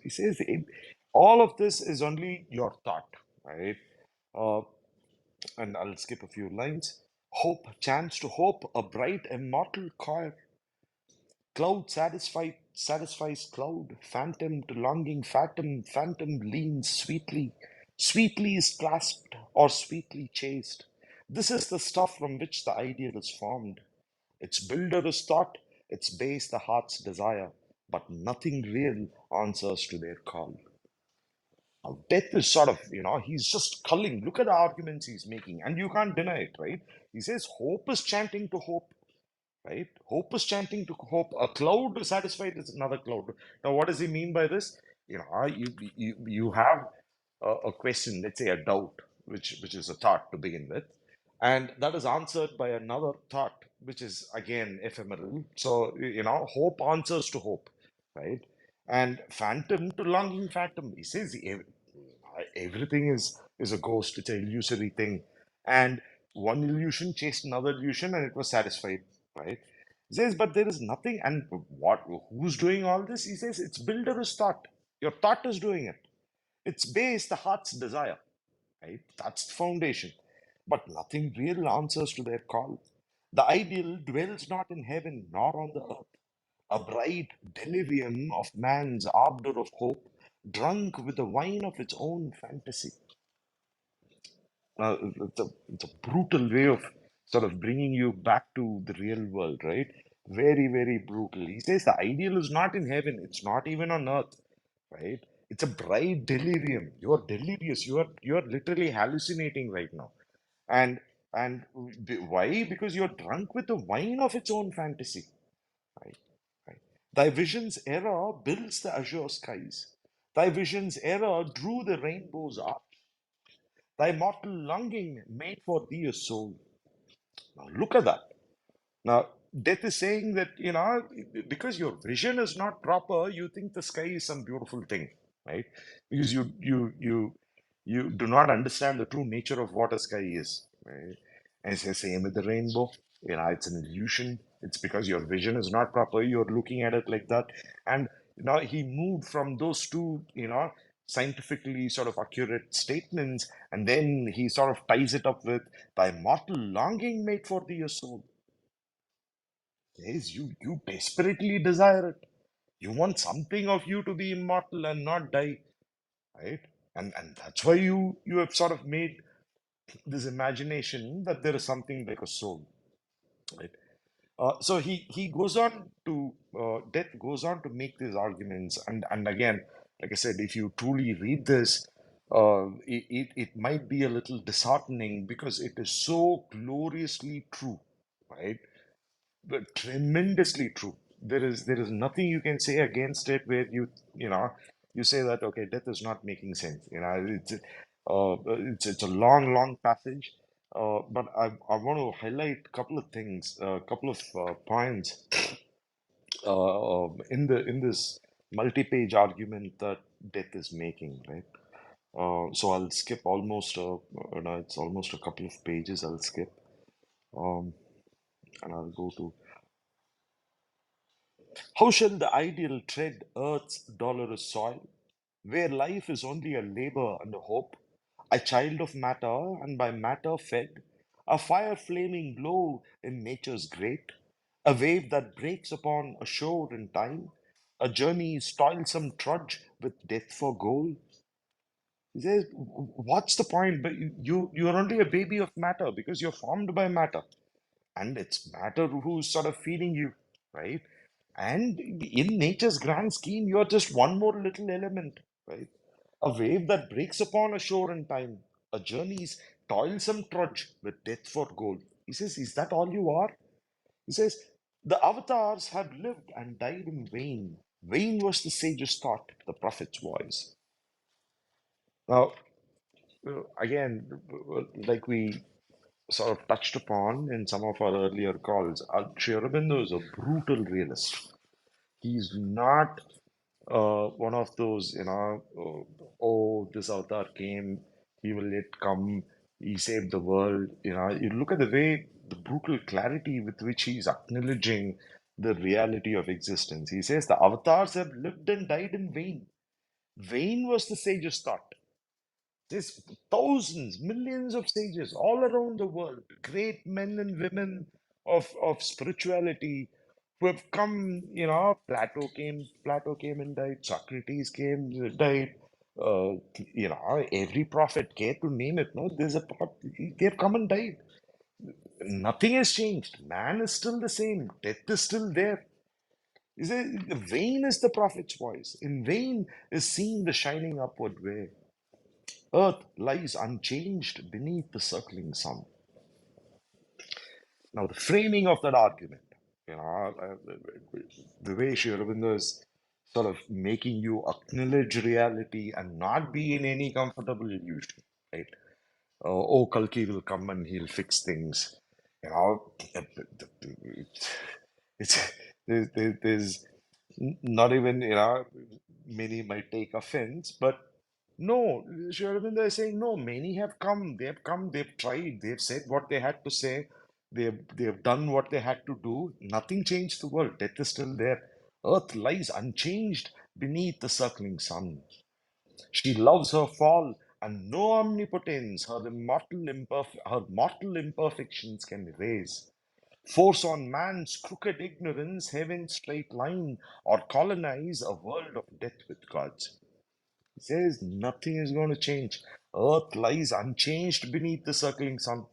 He says all of this is only your thought, right? Uh, and I'll skip a few lines. Hope, chance to hope, a bright immortal choir. Cloud satisfies cloud. Phantom to longing phantom, phantom leans sweetly. Sweetly is clasped or sweetly chased. This is the stuff from which the ideal is formed. Its builder is thought, its base the heart's desire, but nothing real answers to their call. Now, death is sort of, he's just culling. Look at the arguments he's making, and you can't deny it, right? He says, hope is chanting to hope, right? Hope is chanting to hope. A cloud satisfied is another cloud. Now, what does he mean by this? You have a question, let's say a doubt, which is a thought to begin with, and that is answered by another thought, which is again ephemeral. So hope answers to hope, right? And phantom to longing phantom. He says everything is a ghost. It's an illusory thing, and One illusion chased another illusion and it was satisfied, right? He says, but there is nothing. And what? Who's doing all this? He says, it's builder's thought. Your thought is doing it. Its base, the heart's desire, right? That's the foundation. But nothing real answers to their call. The ideal dwells not in heaven nor on the earth. A bright delirium of man's ardor of hope, drunk with the wine of its own fantasy. It's a brutal way of sort of bringing you back to the real world, right? Very, very brutal. He says the ideal is not in heaven, it's not even on earth, right? It's a bright delirium. You're delirious. You're literally hallucinating right now. And why? Because you're drunk with the wine of its own fantasy, right? Right. Thy vision's error builds the azure skies. Thy vision's error drew the rainbow's arch. Thy mortal longing made for thee a soul. Now look at that. Now, death is saying that, because your vision is not proper, you think the sky is some beautiful thing, right? Because you do not understand the true nature of what a sky is, right? And it's the same with the rainbow. It's an illusion. It's because your vision is not proper. You're looking at it like that. And, he moved from those two, scientifically sort of accurate statements, and then he sort of ties it up with thy mortal longing made for thee a soul. Yes, you desperately desire it. You want something of you to be immortal and not die, right? And that's why you have sort of made this imagination that there is something like a soul, right? So he goes on to Death goes on to make these arguments, and again, like I said, if you truly read this, it might be a little disheartening because it is so gloriously true, right? But tremendously true. There is nothing you can say against it where you say that okay, death is not making sense. It's a long passage, but I want to highlight a couple of things, a couple of points in this multi-page argument that death is making, right? So I'll skip almost it's almost a couple of pages. I'll skip um, and I'll go to how shall the ideal tread earth's dolorous soil, where life is only a labor and a hope, a child of matter and by matter fed, a fire flaming low in nature's grate, a wave that breaks upon a shore in time, a journey's toilsome trudge with death for goal? He says, what's the point? But you're only a baby of matter because you're formed by matter, and it's matter who's sort of feeding you, right? And in nature's grand scheme, you're just one more little element, right? A wave that breaks upon a shore in time, a journey's toilsome trudge with death for goal. He says, is that all you are? He says, the avatars have lived and died in vain. Vain was the sage's thought, the prophet's voice. Now, again, like we sort of touched upon in some of our earlier calls, Sri Aurobindo is a brutal realist. He's not one of those, oh, this avatar came, he will yet come, he saved the world. You look at the way, the brutal clarity with which he's acknowledging the reality of existence. He says the avatars have lived and died in vain. Vain was the sage's thought. There's thousands, millions of sages all around the world, great men and women of spirituality who have come, Plato came and died, Socrates came, died, every prophet, care to name it, no, they've come and died. Nothing has changed. Man is still the same. Death is still there. He says, vain is the prophet's voice. In vain is seen the shining upward way. Earth lies unchanged beneath the circling sun. Now, the framing of that argument, the way Sri Aurobindo is sort of making you acknowledge reality and not be in any comfortable illusion, right? Oh, Kalki will come and he'll fix things. You know, it's there's not even many might take offense, but No, Sri Aurobindo is saying, no, many have come, they've tried, they've said what they had to say, they've done what they had to do. Nothing changed the world. Death is still there. Earth lies unchanged beneath the circling sun. She loves her fall, and no omnipotence her mortal imperfections can erase. Force on man's crooked ignorance, heaven's straight line, or colonize a world of death with gods. He says nothing is going to change. Earth lies unchanged beneath the circling sun.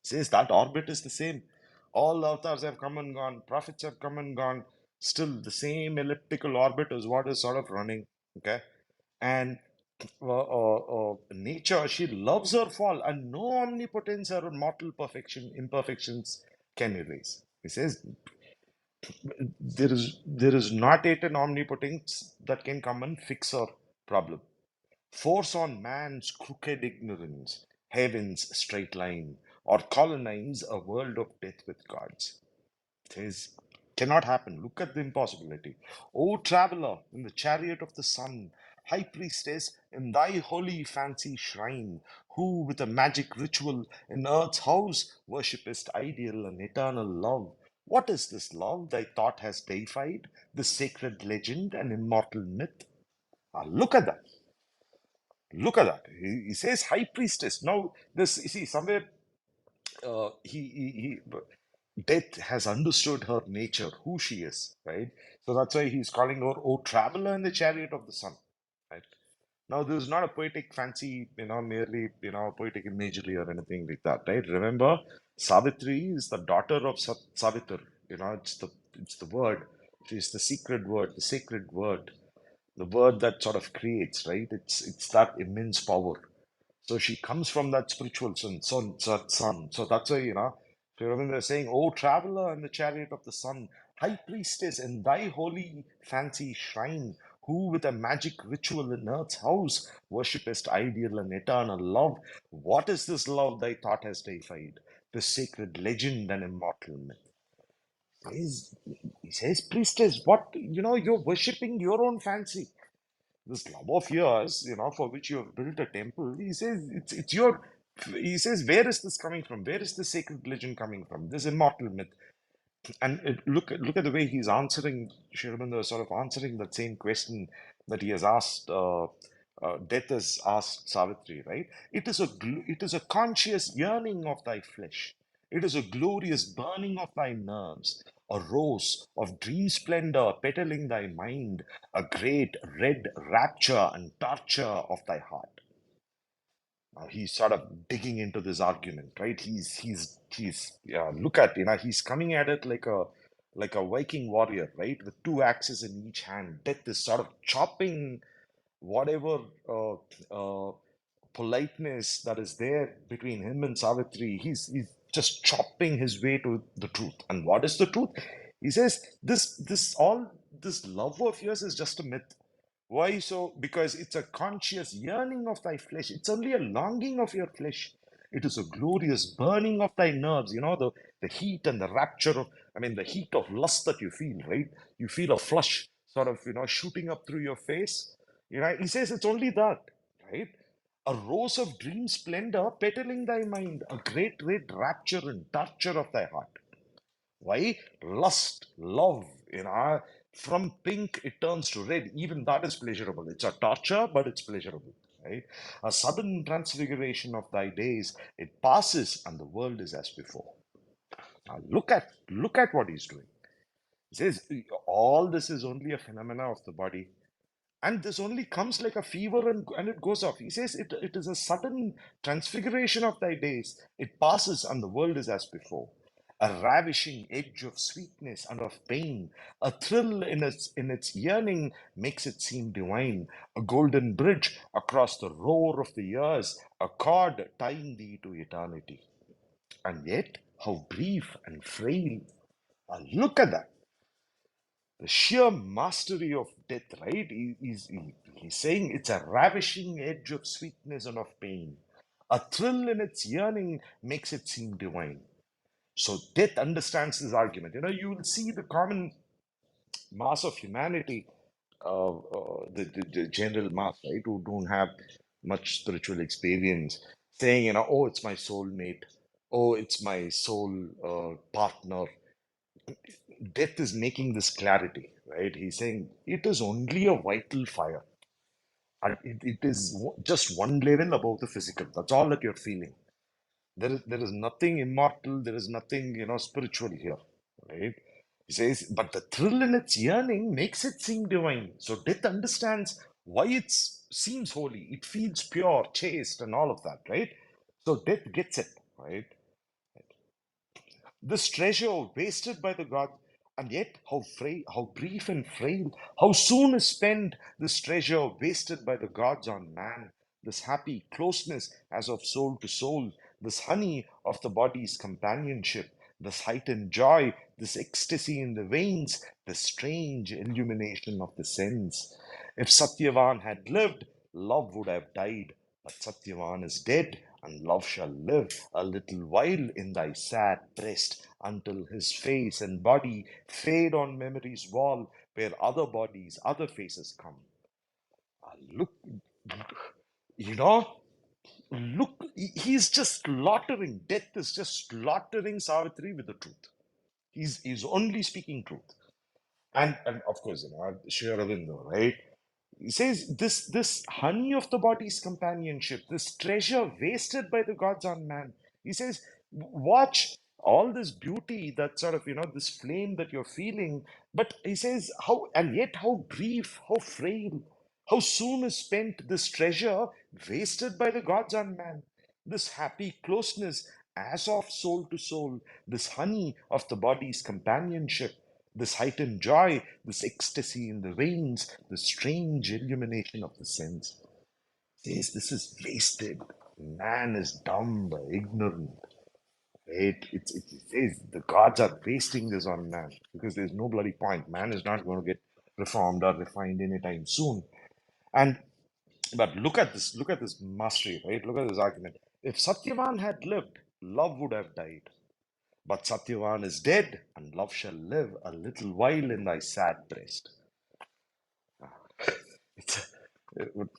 He says that orbit is the same. All avatars have come and gone, prophets have come and gone. Still, the same elliptical orbit is what is sort of running. Okay, and nature, she loves her fall, and no omnipotence or mortal imperfections can erase. He says there is not yet an omnipotence that can come and fix our problem. Force on man's crooked ignorance, heaven's straight line, or colonize a world of death with gods. Says, cannot happen. Look at the impossibility. O traveler in the chariot of the sun, high priestess in thy holy fancy shrine, who with a magic ritual in earth's house worshipest ideal and eternal love. What is this love thy thought has deified, this sacred legend and immortal myth? Ah, look at that. Look at that. He says high priestess. Now, this, you see, somewhere death has understood her nature, who she is, right? So that's why he's calling her, oh, traveler in the chariot of the sun, right? Now, this is not a poetic fancy, merely, poetic imagery or anything like that, right? Remember, Savitri is the daughter of Savitr. It's the word. She's the secret word, the sacred word, the word that sort of creates, right? It's that immense power. So she comes from that spiritual sun. So that's why, they're saying, "Oh, traveler in the chariot of the sun, high priestess in thy holy fancy shrine, who with a magic ritual in earth's house worshipest ideal and eternal love. What is this love thy thought has deified? This sacred legend and immortal myth." He says, priestess, what, you're worshipping your own fancy, this love of yours, for which you have built a temple. He says it's your. He says, where is this coming from? Where is the sacred legend coming from? This immortal myth. And look at the way he's answering. Shirabanda is sort of answering that same question that he has asked. Death has asked Savitri, right? It is a conscious yearning of thy flesh. It is a glorious burning of thy nerves, a rose of dream splendor petaling thy mind, a great red rapture and torture of thy heart. Now he's sort of digging into this argument, right? He's look at, he's coming at it like a Viking warrior, right? With two axes in each hand. Death is sort of chopping whatever politeness that is there between him and Savitri. He's just chopping his way to the truth. And what is the truth? He says this love of yours is just a myth. Why so? Because it's a conscious yearning of thy flesh. It's only a longing of your flesh. It is a glorious burning of thy nerves. The heat and the rapture of, the heat of lust that you feel, right? You feel a flush sort of, shooting up through your face. He says it's only that, right? A rose of dream splendor petaling thy mind, a great red rapture and torture of thy heart. Why? Lust, love, from pink it turns to red. Even that is pleasurable. It's a torture, but it's pleasurable. Right? A sudden transfiguration of thy days, it passes and the world is as before. Now look at what he's doing. He says all this is only a phenomena of the body. And this only comes like a fever and it goes off. He says it is a sudden transfiguration of thy days. It passes and the world is as before. A ravishing edge of sweetness and of pain, a thrill in its yearning makes it seem divine. A golden bridge across the roar of the years, a cord tying thee to eternity. And yet, how brief and frail. Look at that, the sheer mastery of death, right? He's saying it's a ravishing edge of sweetness and of pain. A thrill in its yearning makes it seem divine. So death understands this argument. You will see the common mass of humanity, the general mass, right, who don't have much spiritual experience, saying, oh, it's my soulmate, oh, it's my soul partner. Death is making this clarity, right? He's saying it is only a vital fire. And it is just one level above the physical. That's all that you're feeling. There is nothing immortal, there is nothing, spiritual here, right? He says, but the thrill in its yearning makes it seem divine. So death understands why it seems holy. It feels pure, chaste, and all of that, right? So death gets it, right? This treasure wasted by the god, and yet how frail, how brief and frail, how soon is spent this treasure wasted by the gods on man. This happy closeness as of soul to soul, this honey of the body's companionship, this heightened joy, this ecstasy in the veins, the strange illumination of the sense. If Satyavan had lived, love would have died. But Satyavan is dead, and love shall live a little while in thy sad breast, until his face and body fade on memory's wall, where other bodies, other faces come. Look, you know, look, he's just slaughtering. Death is just slaughtering Savitri with the truth. He's only speaking truth. And of course, Sri Aurobindo, right? He says this honey of the body's companionship, this treasure wasted by the gods on man. He says, watch all this beauty that sort of, this flame that you're feeling. But he says, how and yet how brief, how frail, how soon is spent this treasure wasted by the gods on man. This happy closeness as of soul to soul, this honey of the body's companionship, this heightened joy, this ecstasy in the veins, the strange illumination of the sense. Says this is wasted. Man is dumb, ignorant. Right? It says the gods are wasting this on man because there's no bloody point. Man is not going to get reformed or refined anytime soon. And but look at this mastery, right? Look at this argument. If Satyavan had lived, love would have died. But Satyavan is dead, and love shall live a little while in thy sad breast. It's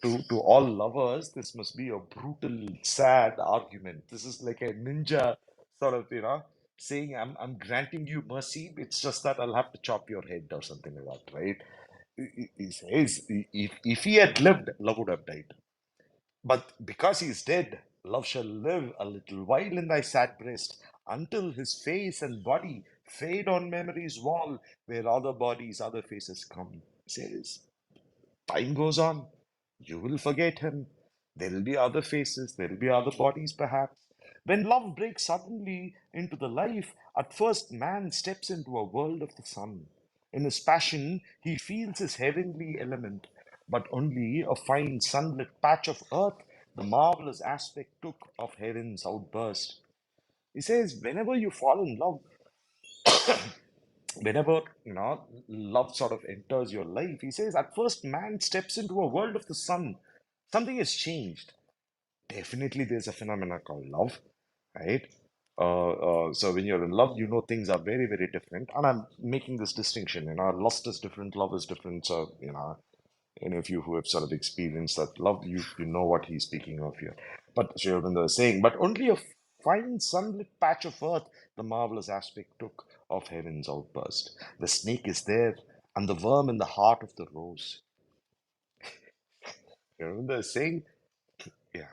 to all lovers, this must be a brutal, sad argument. This is like a ninja sort of, saying, I'm granting you mercy. It's just that I'll have to chop your head or something like that, right? He says, if he had lived, love would have died. But because he is dead, love shall live a little while in thy sad breast, until his face and body fade on memory's wall, where other bodies, other faces come. Says, time goes on, you will forget him. There will be other faces, there will be other bodies perhaps. When love breaks suddenly into the life, at first man steps into a world of the sun. In his passion, he feels his heavenly element, but only a fine sunlit patch of earth, the marvelous aspect took of heaven's outburst. He says, whenever you fall in love, whenever love sort of enters your life, he says at first man steps into a world of the sun. Something has changed. Definitely there's a phenomena called love, right? So when you're in love, things are very, very different, and I'm making this distinction. Lust is different, love is different. So any of you who have sort of experienced that love, you know what he's speaking of here. But Sri Aurobindo is saying, but only a fine sunlit patch of earth, the marvelous aspect took of heaven's outburst. The snake is there, and the worm in the heart of the rose. Sri Aurobindo is saying, yeah,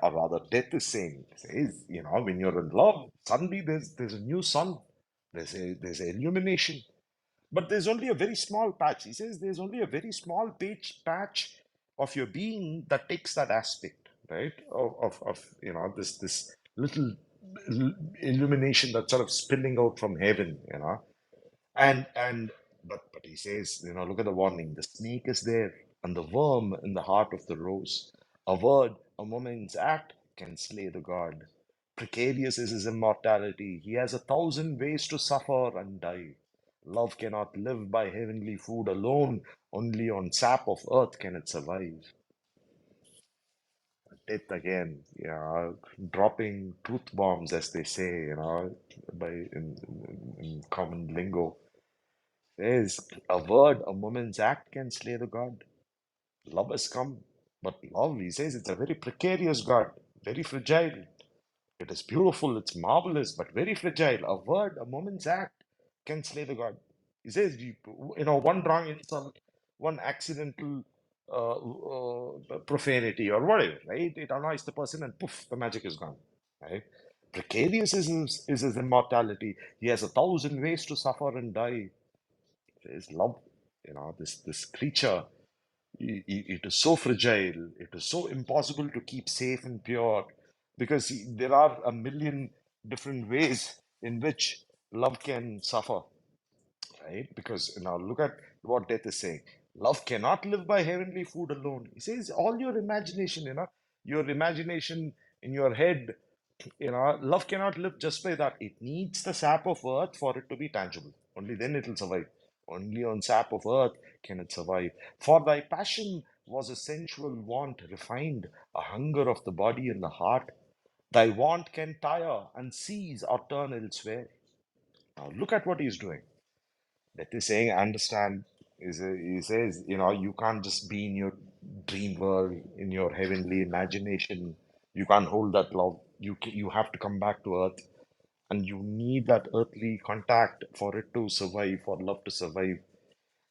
or rather, death is saying, says, when you're in love, suddenly there's a new sun, there's a illumination. But there's only a very small patch. He says there's only a very small patch of your being that takes that aspect, right? Of this little illumination that's sort of spilling out from heaven. And but he says, look at the warning. The snake is there, and the worm in the heart of the rose. A word, a moment's act can slay the god. Precarious is his immortality. He has 1,000 ways to suffer and die. Love cannot live by heavenly food alone. Only on sap of earth can it survive. Death again, dropping truth bombs, as they say, by in common lingo. Says a word, a moment's act can slay the god. Love has come. But love, he says, it's a very precarious God, very fragile. It is beautiful, it's marvelous, but very fragile. A word, a moment's act can slay the God. He says, one wrong insult, one accidental profanity or whatever, right? It annoys the person and poof, the magic is gone, right? Precarious is his immortality. He has 1,000 ways to suffer and die. His love, this creature, it is so fragile, it is so impossible to keep safe and pure because there are a million different ways in which love can suffer, right? Because now look at what death is saying. Love cannot live by heavenly food alone. He says all your imagination, your imagination in your head, love cannot live just by that. It needs the sap of earth for it to be tangible. Only then it will survive. Only on sap of earth can it survive. For thy passion was a sensual want refined, a hunger of the body and the heart. Thy want can tire and cease or turn elsewhere. Now look at what he's doing. That is saying, understand, he says, you can't just be in your dream world, in your heavenly imagination. You can't hold that love. You have to come back to earth, and you need that earthly contact for it to survive, for love to survive.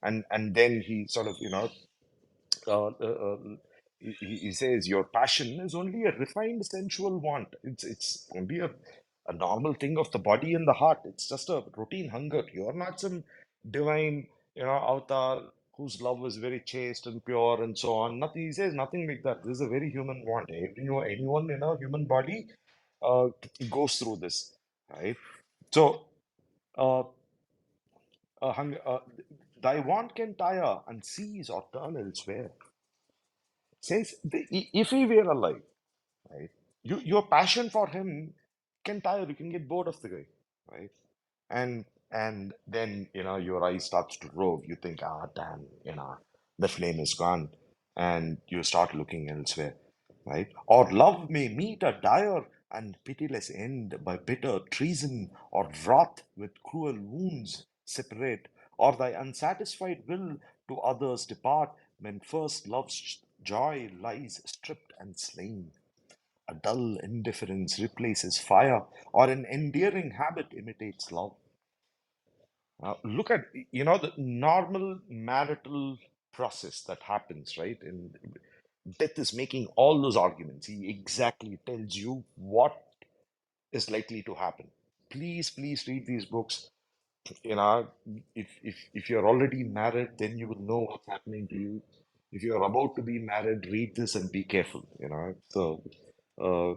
And then he sort of, uh, uh, uh, he says your passion is only a refined sensual want. It's only a normal thing of the body and the heart. It's just a routine hunger. You're not some divine, avatar whose love is very chaste and pure and so on. Nothing. He says nothing like that. This is a very human want. Anyone in a human body uh, goes through this, right? So, uh, thy want can tire and cease or turn elsewhere. Says if he were alive, right? Your passion for him can tire. You can get bored of the guy, right? And then your eye starts to rove. You think, ah, damn, the flame is gone, and you start looking elsewhere, right? Or love may meet a dire and pitiless end by bitter treason or wrath with cruel wounds separate, or thy unsatisfied will to others depart when first love's joy lies stripped and slain. A dull indifference replaces fire, or an endearing habit imitates love. Look at the normal marital process that happens, right? And Death is making all those arguments. He exactly tells you what is likely to happen. Please read these books. You know, if you're already married, then you will know what's happening to you. If you're about to be married, read this and be careful. So uh,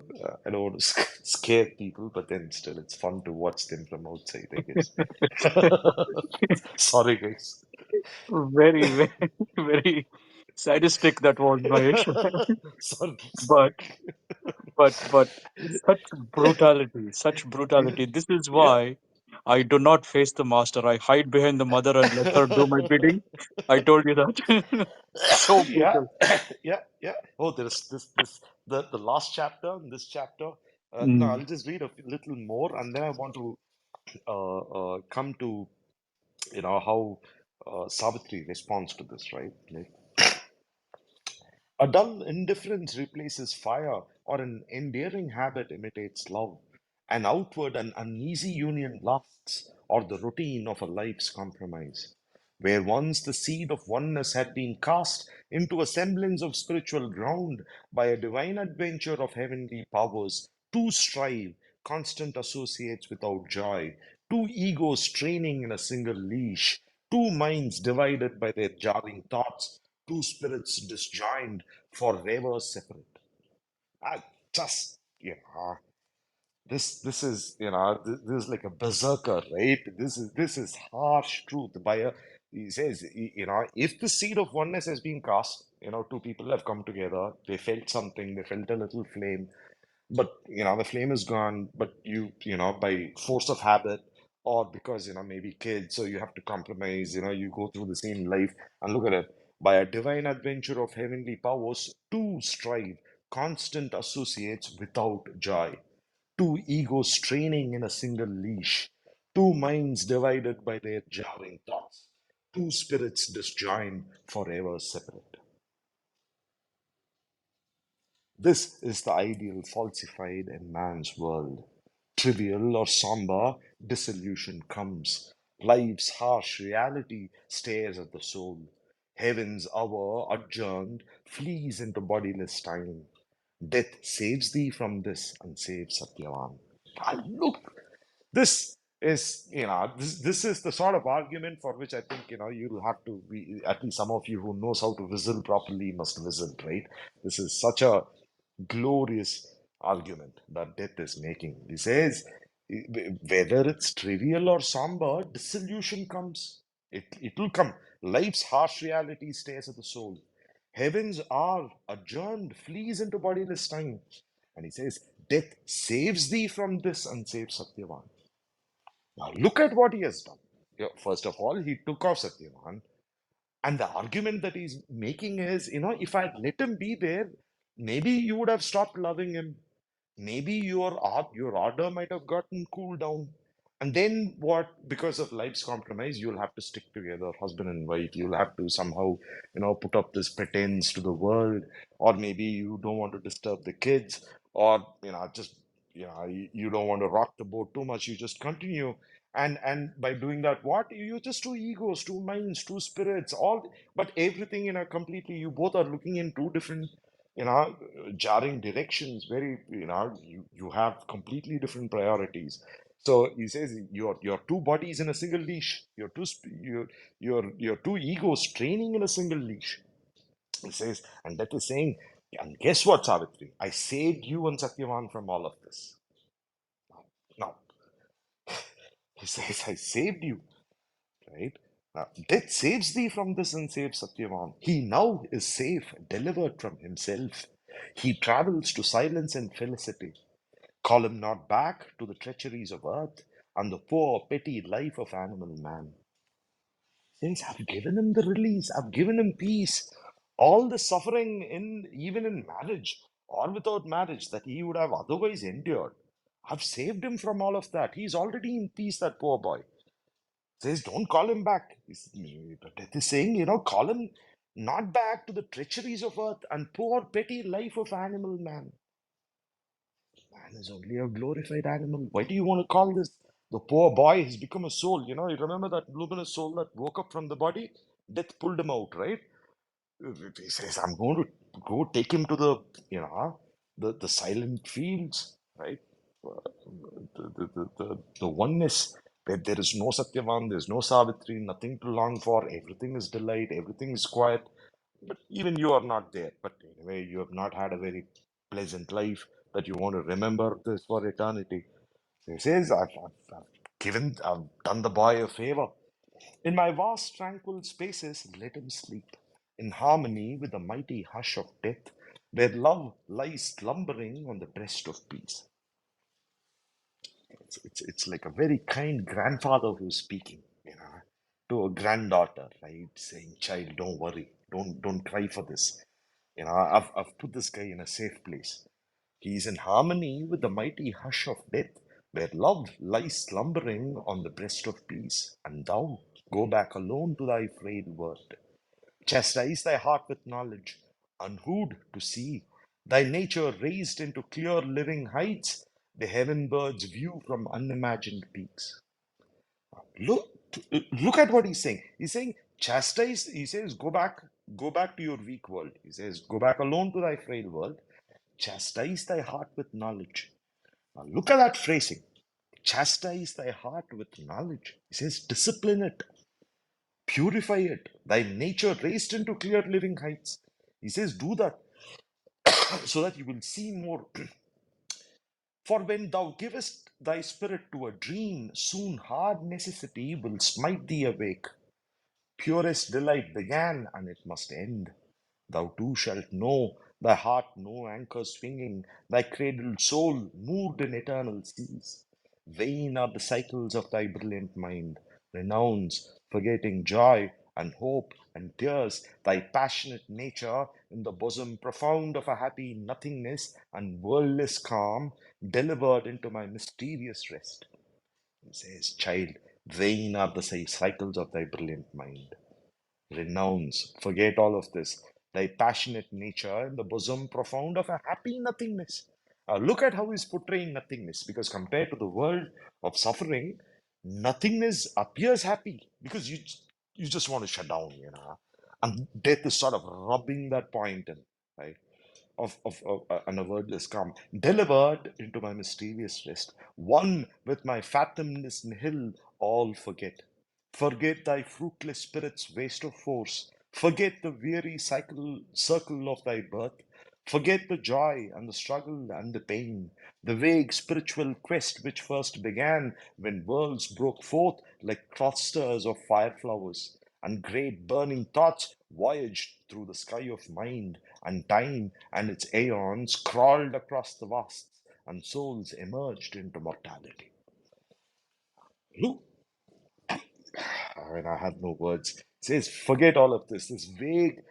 I don't want to scare people, but then still, it's fun to watch them from outside, I guess. Sorry, guys. Very, very, very sadistic that was, Mahesh. Sorry, But sorry. but such brutality. This is Yeah. why I do not face the master. I hide behind the mother and let her do my bidding. I told you that. So Yeah, brutal. yeah. Oh, there's this the last chapter in this chapter. No, Mm. I'll just read a little more, and then I want to come to how Savitri responds to this, right? Like, a dull indifference replaces fire, or an endearing habit imitates love. An outward and uneasy union lasts, or the routine of a life's compromise. Where once the seed of oneness had been cast into a semblance of spiritual ground by a divine adventure of heavenly powers, two strive, constant associates without joy, two egos straining in a single leash, two minds divided by their jarring thoughts, two spirits disjoined, forever separate. I just, this is this is like a berserker, right? This is harsh truth. He says, if the seed of oneness has been cast, two people have come together, they felt something, they felt a little flame, but the flame is gone, but by force of habit, or because maybe kids, so you have to compromise, you go through the same life, and look at it, by a divine adventure of heavenly powers, two strive, constant associates without joy, two egos straining in a single leash, two minds divided by their jarring thoughts, two spirits disjoined, forever separate. This is the ideal falsified in man's world. Trivial or somber, dissolution comes. Life's harsh reality stares at the soul. Heaven's hour, adjourned, flees into bodiless time. Death saves thee from this and saves Satyavan. Ah, look, this this is the sort of argument for which I think you'll have to be, at least some of you who knows how to whistle properly must whistle, right? This is such a glorious argument that death is making. He says, whether it's trivial or somber, dissolution comes. It will come. Life's harsh reality stays at the soul. Heavens are adjourned, flees into bodiless time. And he says, death saves thee from this and saves Satyavan. Now look at what he has done. First of all, he took off Satyavan, and the argument that he's making is, if I'd let him be there, maybe you would have stopped loving him. Maybe your ardor might have gotten cooled down. And then what? Because of life's compromise, you'll have to stick together, husband and wife. You'll have to somehow, put up this pretense to the world, or maybe you don't want to disturb the kids, or just you don't want to rock the boat too much. You just continue, and by doing that, what you're just two egos, two minds, two spirits, all, but everything completely. You both are looking in two different jarring directions, very you have completely different priorities. So he says your two bodies in a single leash, your two egos training in a single leash. He says, and that is saying, and guess what, Savitri, I saved you and Satyavan from all of this. Now he says, I saved you, right? Death saves thee from this and saves Satyavan. He now is safe, delivered from himself. He travels to silence and felicity. Call him not back to the treacheries of earth and the poor, petty life of animal man. Since I've given him the release, I've given him peace. All the suffering even in marriage or without marriage that he would have otherwise endured, I've saved him from all of that. He's already in peace, that poor boy. Says, don't call him back. But it is saying, call him not back to the treacheries of earth and poor, petty life of animal man. Man is only a glorified animal. Why do you want to call this? The poor boy has become a soul. You remember that luminous soul that woke up from the body? Death pulled him out, right? He says, I'm going to go take him to the silent fields, right? The oneness where there is no Satyavan, there's no Savitri, nothing to long for, everything is delight, everything is quiet. But even you are not there. But anyway, you have not had a very pleasant life that you want to remember this for eternity. So he says, I've done the boy a favor. In my vast tranquil spaces, let him sleep, in harmony with the mighty hush of death, where love lies slumbering on the breast of peace. It's like a very kind grandfather who's speaking, to a granddaughter, right? Saying, child, don't worry, don't cry for this. I've put this guy in a safe place. He is in harmony with the mighty hush of death, where love lies slumbering on the breast of peace. And thou go back alone to thy frail world. Chastise thy heart with knowledge, unwooed to see thy nature raised into clear living heights, the heaven birds view from unimagined peaks. Look, look at what he's saying. He's saying, chastise, he says, go back to your weak world. He says, go back alone to thy frail world. Chastise thy heart with knowledge. Now look at that phrasing. Chastise thy heart with knowledge. He says, discipline it, purify it, thy nature raised into clear living heights. He says, do that so that you will see more. For when thou givest thy spirit to a dream, soon hard necessity will smite thee awake. Purest delight began, and it must end. Thou too shalt know, thy heart no anchor swinging, thy cradled soul moored in eternal seas. Vain are the cycles of thy brilliant mind. Renounce, forgetting joy and hope and tears, thy passionate nature in the bosom profound of a happy nothingness and worldless calm, delivered into my mysterious rest. He says, child, vain are the cycles of thy brilliant mind. Renounce, forget all of this. thy passionate nature in the bosom profound of a happy nothingness. Look at how he's portraying nothingness, because compared to the world of suffering, nothingness appears happy because you just want to shut down, and death is sort of rubbing that point in, right? Of and a wordless calm, delivered into my mysterious rest, one with my fathomless nihil, all forget. Forget thy fruitless spirit's waste of force. Forget the weary circle of thy birth. Forget the joy and the struggle and the pain, the vague spiritual quest which first began when worlds broke forth like clusters of fire flowers, and great burning thoughts voyaged through the sky of mind, and time and its aeons crawled across the vasts, and souls emerged into mortality. Look, I mean, I have no words. It says, forget all of this vague,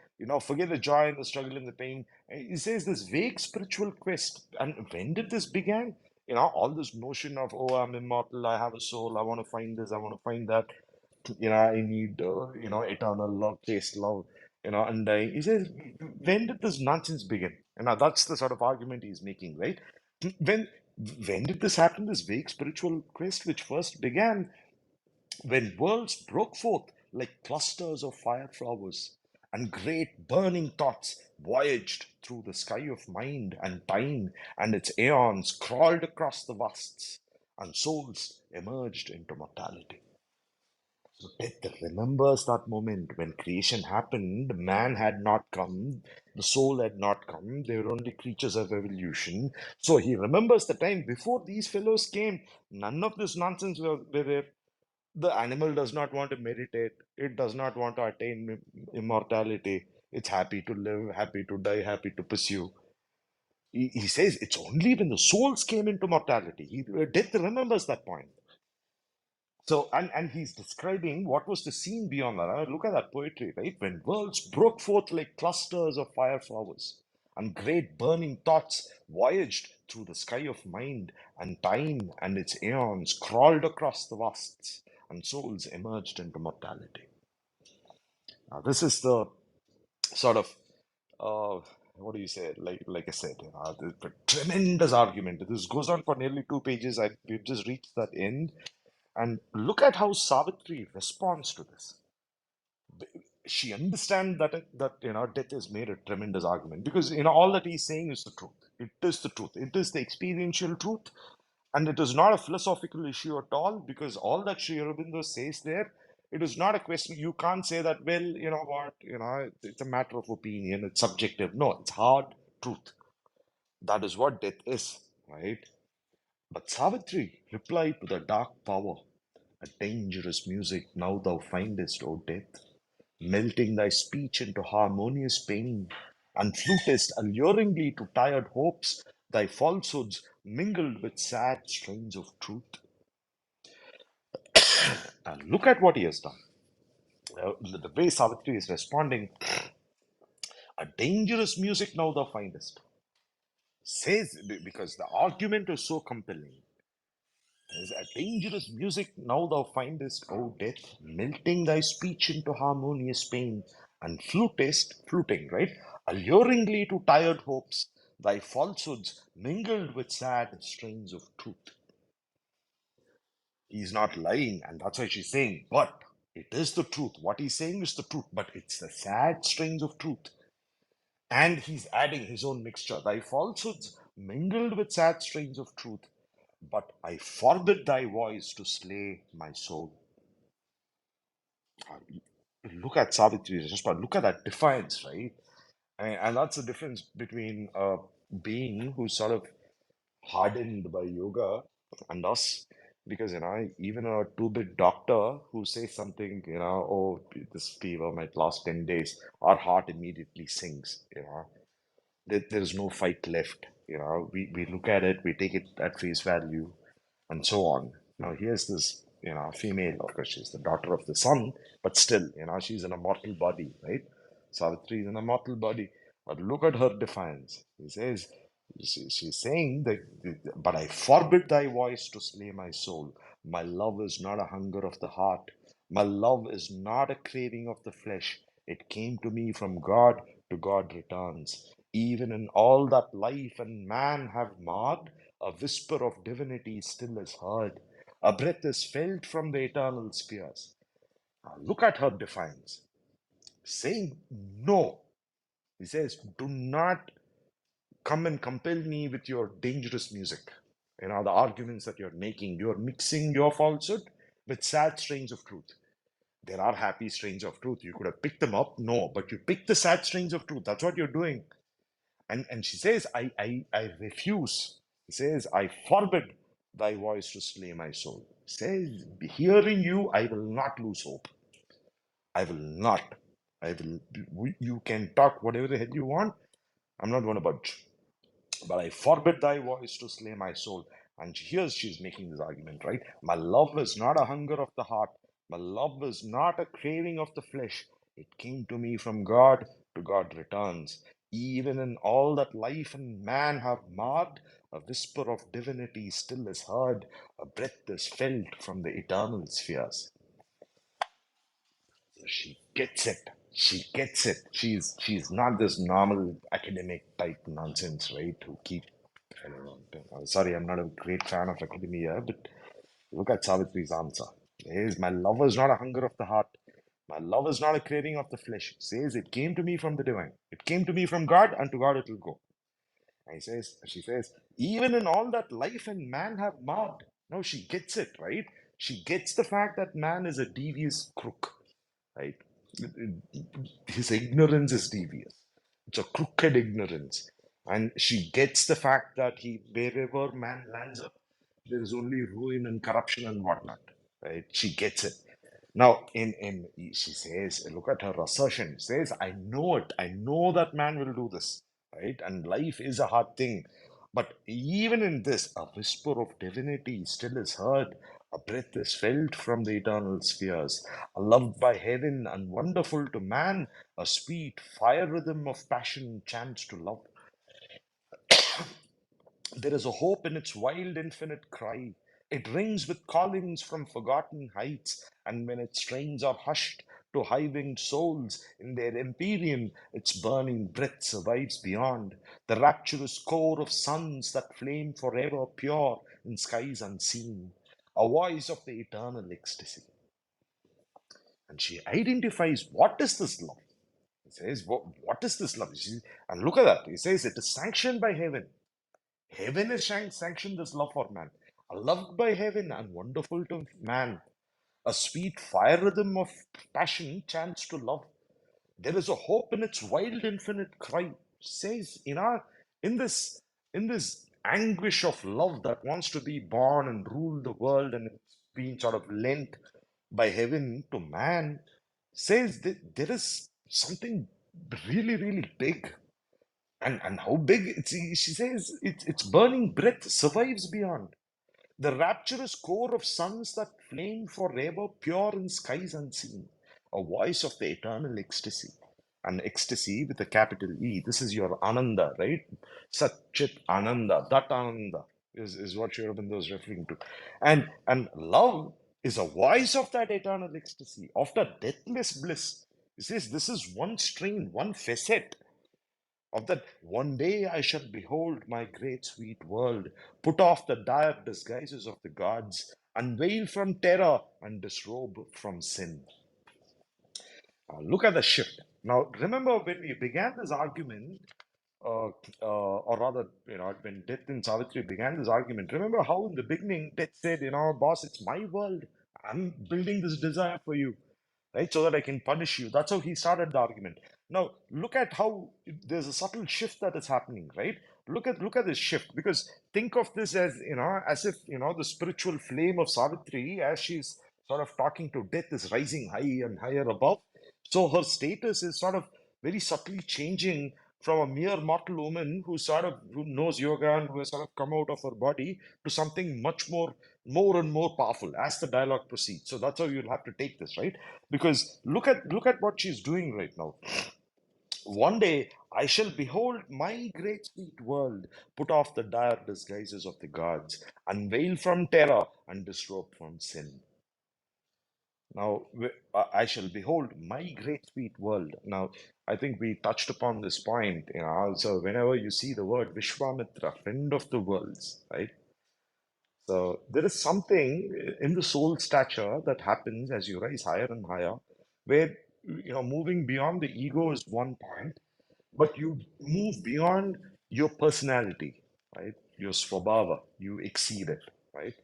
forget the joy and the struggle and the pain. And he says this vague spiritual quest. And when did this begin? All this notion of, oh, I'm immortal, I have a soul, I want to find this, I want to find that. I need, eternal love, taste love, and he says, when did this nonsense begin? That's the sort of argument he's making, right? When, when did this happen, this vague spiritual quest, which first began when worlds broke forth like clusters of fire flowers, and great burning thoughts voyaged through the sky of mind and time, and its aeons crawled across the vasts, and souls emerged into mortality. So death remembers that moment when creation happened, man had not come, the soul had not come, they were only creatures of evolution. So he remembers the time before these fellows came, none of this nonsense were there. The animal does not want to meditate, it does not want to attain immortality. It's happy to live, happy to die, happy to pursue. He says it's only when the souls came into mortality. Death remembers that point. So, and he's describing what was the scene beyond that. Look at that poetry, right? When worlds broke forth like clusters of fire flowers, and great burning thoughts voyaged through the sky of mind, and time and its aeons crawled across the vasts, and souls emerged into mortality. Now, this is the sort of what do you say? Like I said, the tremendous argument. This goes on for nearly 2 pages. We've just reached that end. And look at how Savitri responds to this. She understands that death has made a tremendous argument, because all that he's saying is the truth. It is the truth. It is the experiential truth, and it is not a philosophical issue at all. Because all that Sri Aurobindo says there, it is not a question. You can't say that. Well, you know what? It's a matter of opinion. It's subjective. No, it's hard truth. That is what death is, right? But Savitri replied to the dark power, a dangerous music now thou findest, O death, melting thy speech into harmonious pain, and flutest alluringly to tired hopes thy falsehoods mingled with sad strains of truth. And look at what he has done. The way Savitri is responding, a dangerous music now thou findest, says, because the argument is so compelling. There's a dangerous music now thou findest, O death, melting thy speech into harmonious pain, and fluting, right? Alluringly to tired hopes, thy falsehoods mingled with sad strains of truth. He's not lying, and that's why she's saying, but it is the truth. What he's saying is the truth, but it's the sad strains of truth. And he's adding his own mixture. Thy falsehoods mingled with sad strains of truth, but I forbid thy voice to slay my soul. Uh, Look at Savitri's response. Look at that defiance, right? And that's the difference between a being who's sort of hardened by yoga and us. Because, even a two-bit doctor who says something, oh, this fever might last 10 days, our heart immediately sinks. There's no fight left. We look at it, we take it at face value, and so on. Now, here's this, female, of course, she's the daughter of the sun, but still, she's in a mortal body, right? Savitri is in a mortal body. But look at her defiance. He says, she's saying that, but I forbid thy voice to slay my soul. My love is not a hunger of the heart. My love is not a craving of the flesh. It came to me from God to God returns. Even in all that life and man have marred, a whisper of divinity still is heard. A breath is felt from the eternal spheres. Now look at her defiance, saying no. He says, do not come and compel me with your dangerous music. The arguments that you're making, you're mixing your falsehood with sad strains of truth. There are happy strains of truth. You could have picked them up, no, but you picked the sad strains of truth. That's what you're doing. And she says, I refuse. He says, I forbid thy voice to slay my soul. He says, hearing you, I will not lose hope. I will not. I will. You can talk whatever the hell you want. I'm not going to budge. But I forbid thy voice to slay my soul. And here she's making this argument, right? My love is not a hunger of the heart. My love is not a craving of the flesh. It came to me from God, to God returns. Even in all that life and man have marred, a whisper of divinity still is heard, a breath is felt from the eternal spheres. So she gets it. She gets it. She's not this normal academic type nonsense, right? Who keep I don't know. Sorry, I'm not a great fan of academia, but look at Savitri's answer. It says, my love is not a hunger of the heart. My love is not a craving of the flesh. It says, it came to me from the divine. It came to me from God, and to God it will go. And she says, even in all that life and man have marred. No, she gets it, right? She gets the fact that man is a devious crook, right? His ignorance is devious. It's a crooked ignorance. And she gets the fact that wherever man lands up, there is only ruin and corruption and whatnot. Right? She gets it. Now, in she says, look at her assertion. She says, I know it. I know that man will do this. Right? And life is a hard thing. But even in this, a whisper of divinity still is heard. A breath is felt from the eternal spheres. Loved by heaven and wonderful to man, a sweet fire rhythm of passion chants to love. There is a hope in its wild, infinite cry. It rings with callings from forgotten heights, and when its strains are hushed to high winged souls in their empyrean, its burning breath survives beyond the rapturous core of suns that flame forever pure in skies unseen. A voice of the eternal ecstasy. And she identifies what is this love? He says, what is this love? And look at that. He says, it is sanctioned by heaven. Heaven has sanctioned this love for man. Loved by heaven and wonderful to man. A sweet fire rhythm of passion chants to love. There is a hope in its wild infinite cry. Says in this in this anguish of love that wants to be born and rule the world, and it's being sort of lent by heaven to man, says that there is something really, really big. And how big? She says its burning breath survives beyond the rapturous core of suns that flame forever pure in skies unseen, a voice of the eternal ecstasy. And ecstasy with a capital E. This is your Ananda, right? Satchit Ananda. That Ananda is what Sri Aurobindo is referring to. And love is a voice of that eternal ecstasy, of that deathless bliss. He says this is one strain, one facet of that one day I shall behold my great sweet world, put off the dire disguises of the gods, unveil from terror and disrobe from sin. Look at the shift. Now, remember when we began this argument, or rather, when Death and Savitri began this argument, remember how in the beginning Death said, boss, it's my world. I'm building this desire for you, right? So that I can punish you. That's how he started the argument. Now, look at how there's a subtle shift that is happening, right? Look at this shift, because think of this as if the spiritual flame of Savitri, as she's sort of talking to Death, is rising high and higher above. So her status is sort of very subtly changing from a mere mortal woman who knows yoga and who has sort of come out of her body to something much more and more powerful as the dialogue proceeds. So that's how you'll have to take this, right? Because look at what she's doing right now. One day I shall behold my great sweet world, put off the dire disguises of the gods, unveil from terror and disrobe from sin. Now, I shall behold my great sweet world. Now, I think we touched upon this point. So whenever you see the word Vishwamitra, friend of the worlds, right? So there is something in the soul stature that happens as you rise higher and higher, where moving beyond the ego is one point, but you move beyond your personality, right? Your svabhava, you exceed it, right?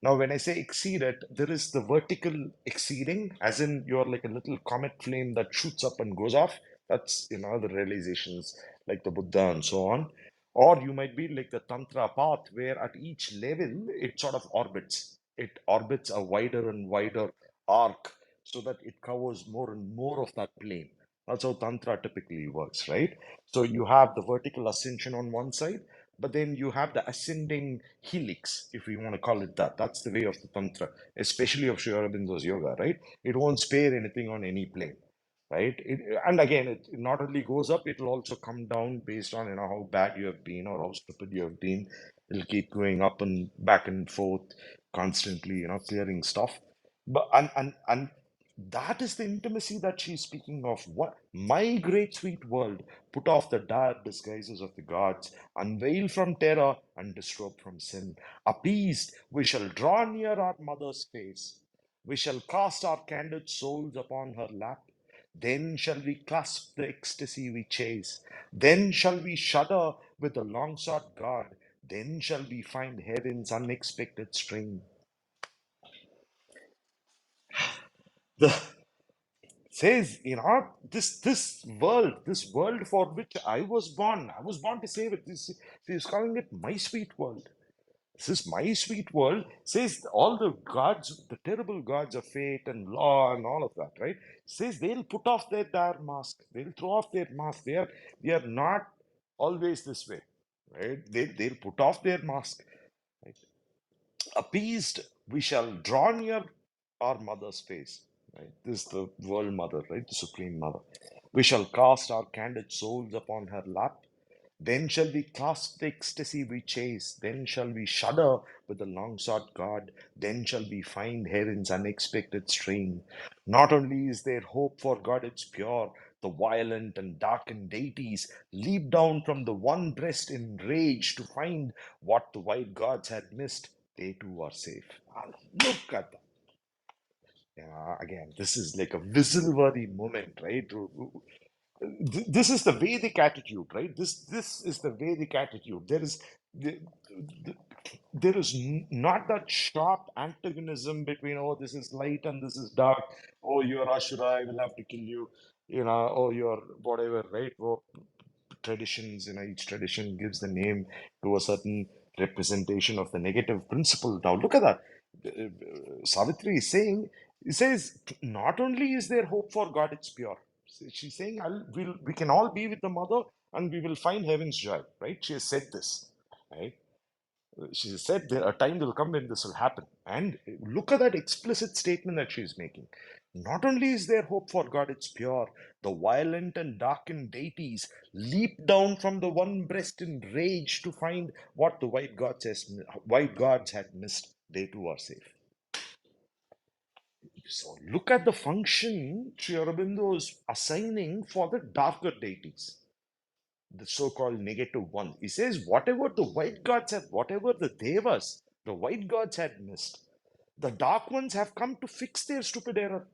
Now, when I say exceed it, there is the vertical exceeding, as in you're like a little comet flame that shoots up and goes off. That's, the realizations like the Buddha and so on. Or you might be like the Tantra path, where at each level it sort of orbits. It orbits a wider and wider arc so that it covers more and more of that plane. That's how Tantra typically works, right? So you have the vertical ascension on one side, but then you have the ascending helix, if we want to call it that. That's the way of the Tantra, especially of Sri Aurobindo's yoga, right? It won't spare anything on any plane, right? And again, it not only goes up, it'll also come down based on how bad you have been or how stupid you have been. It'll keep going up and back and forth constantly, clearing stuff. But and that is the intimacy that she's speaking of. What my great sweet world, put off the dire disguises of the gods, unveil from terror and disrobe from sin. Appeased, we shall draw near our mother's face. We shall cast our candid souls upon her lap. Then shall we clasp the ecstasy we chase. Then shall we shudder with the long sought God. Then shall we find heaven's unexpected string. The says, this world for which I was born to save it. This he's calling it my sweet world. This is my sweet world. Says all the gods, the terrible gods of fate and law and all of that, right? Says they'll put off their dire mask. They'll throw off their mask. They are not always this way, right? They'll put off their mask. Right? Appeased, we shall draw near our mother's face. Right? This is the world mother, right? The supreme mother. We shall cast our candid souls upon her lap. Then shall we clasp the ecstasy we chase. Then shall we shudder with the long sought God. Then shall we find heaven's unexpected strain. Not only is there hope for God, it's pure. The violent and darkened deities leap down from the one breast in rage to find what the white gods had missed. They too are safe. Ah, look at that. Yeah, again, this is like a whistle-worthy moment, right? This is the Vedic attitude, right? This is the Vedic attitude. The- the- there is not that sharp antagonism between, oh, this is light and this is dark. Oh, you're Ashura, I will have to kill you. Oh, you're whatever, right? Oh, traditions, each tradition gives the name to a certain representation of the negative principle. Now, look at that. Savitri is saying, he says, not only is there hope for God, it's pure. She's saying, we can all be with the mother and we will find heaven's joy, right? She has said this, right? She said there a time will come when this will happen. And look at that explicit statement that she's making. Not only is there hope for God, it's pure. The violent and darkened deities leap down from the one breast in rage to find what the white gods had missed. They too are safe. So look at the function Sri Aurobindo is assigning for the darker deities, the so-called negative one. He says, whatever the white gods have, whatever the devas, the white gods had missed, the dark ones have come to fix their stupid error.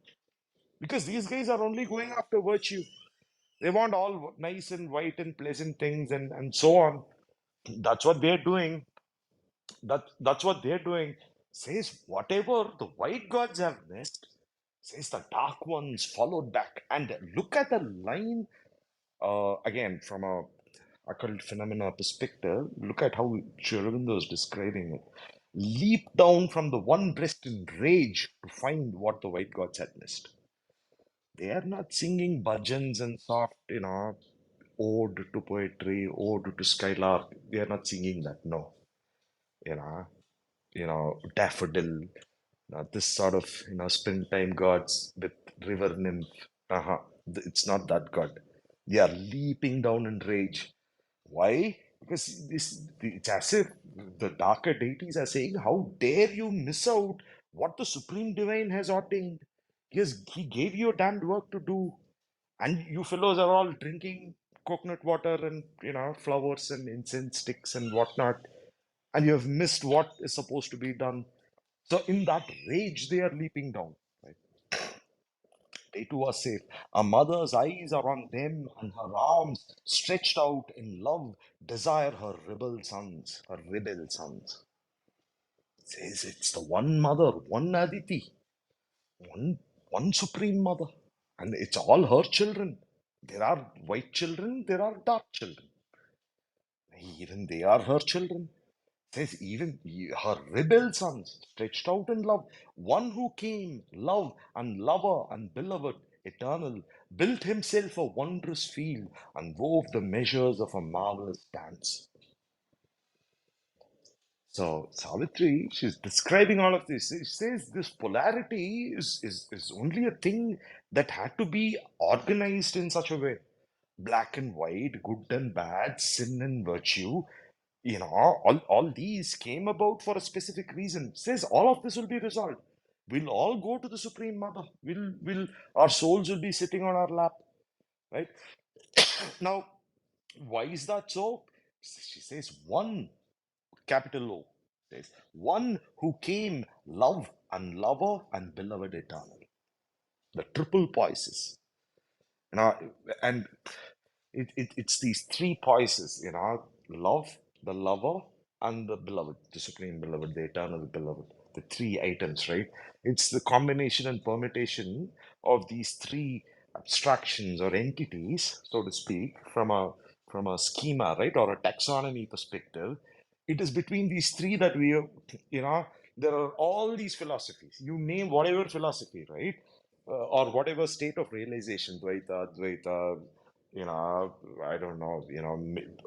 Because these guys are only going after virtue. They want all nice and white and pleasant things and so on. That's what they're doing. That's what they're doing. Says whatever the white gods have missed, says the dark ones followed back. And look at the line again from a occult phenomena perspective. Look at how Sri Aurobindo is describing it. Leap down from the one breast in rage to find what the white gods had missed. They are not singing bhajans and soft, ode to poetry, ode to skylark. They are not singing that. No, you know, daffodil, this sort of, springtime gods with river nymph. It's not that god. They are leaping down in rage. Why? Because it's as if the darker deities are saying, how dare you miss out what the Supreme Divine has ordained? He gave you a damned work to do, and you fellows are all drinking coconut water and flowers and incense sticks and whatnot, and you have missed what is supposed to be done. So in that rage, they are leaping down. Right? They too are safe. A mother's eyes are on them, and her arms, stretched out in love, desire her rebel sons. Her rebel sons. Says it's the one mother, one Aditi, one one supreme mother, and it's all her children. There are white children, there are dark children. Even they are her children. Says even her rebel sons, stretched out in love, one who came, love and lover and beloved, eternal, built himself a wondrous field and wove the measures of a marvelous dance. So Savitri, she's describing all of this. She says this polarity is only a thing that had to be organized in such a way. Black and white, good and bad, sin and virtue. All these came about for a specific reason. Says all of this will be resolved. We'll all go to the Supreme Mother. Will our souls will be sitting on our lap, right? Now, why is that so? She says one, capital O, says one who came, love and lover and beloved eternal. The triple poises. Now, and it's these three poises, love, the lover, and the beloved, the supreme beloved, the eternal beloved, the three items, right? It's the combination and permutation of these three abstractions or entities, so to speak, from a schema, right, or a taxonomy perspective. It is between these three that you know, there are all these philosophies. You name whatever philosophy, right? Or whatever state of realization, Dvaita, Advaita, I don't know,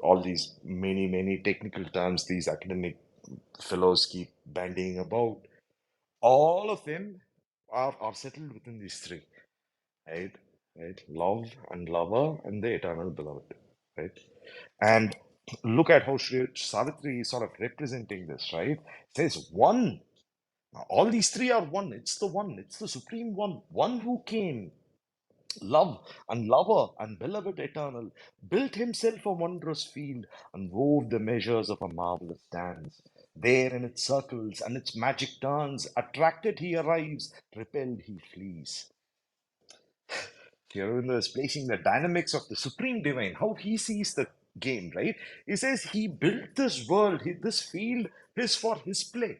all these many technical terms these academic fellows keep bandying about. All of them are settled within these three, right? Right? Love and lover and the eternal beloved, right? And look at how Sri Savitri is sort of representing this, right? Says one. All these three are one. It's the one. It's the supreme one. One who came, love and lover and beloved eternal, built himself a wondrous field and wove the measures of a marvelous dance. There in its circles and its magic turns, attracted he arrives, repelled he flees. Here is placing the dynamics of the supreme divine, how he sees the game, right? He says he built this world, this field is for his play.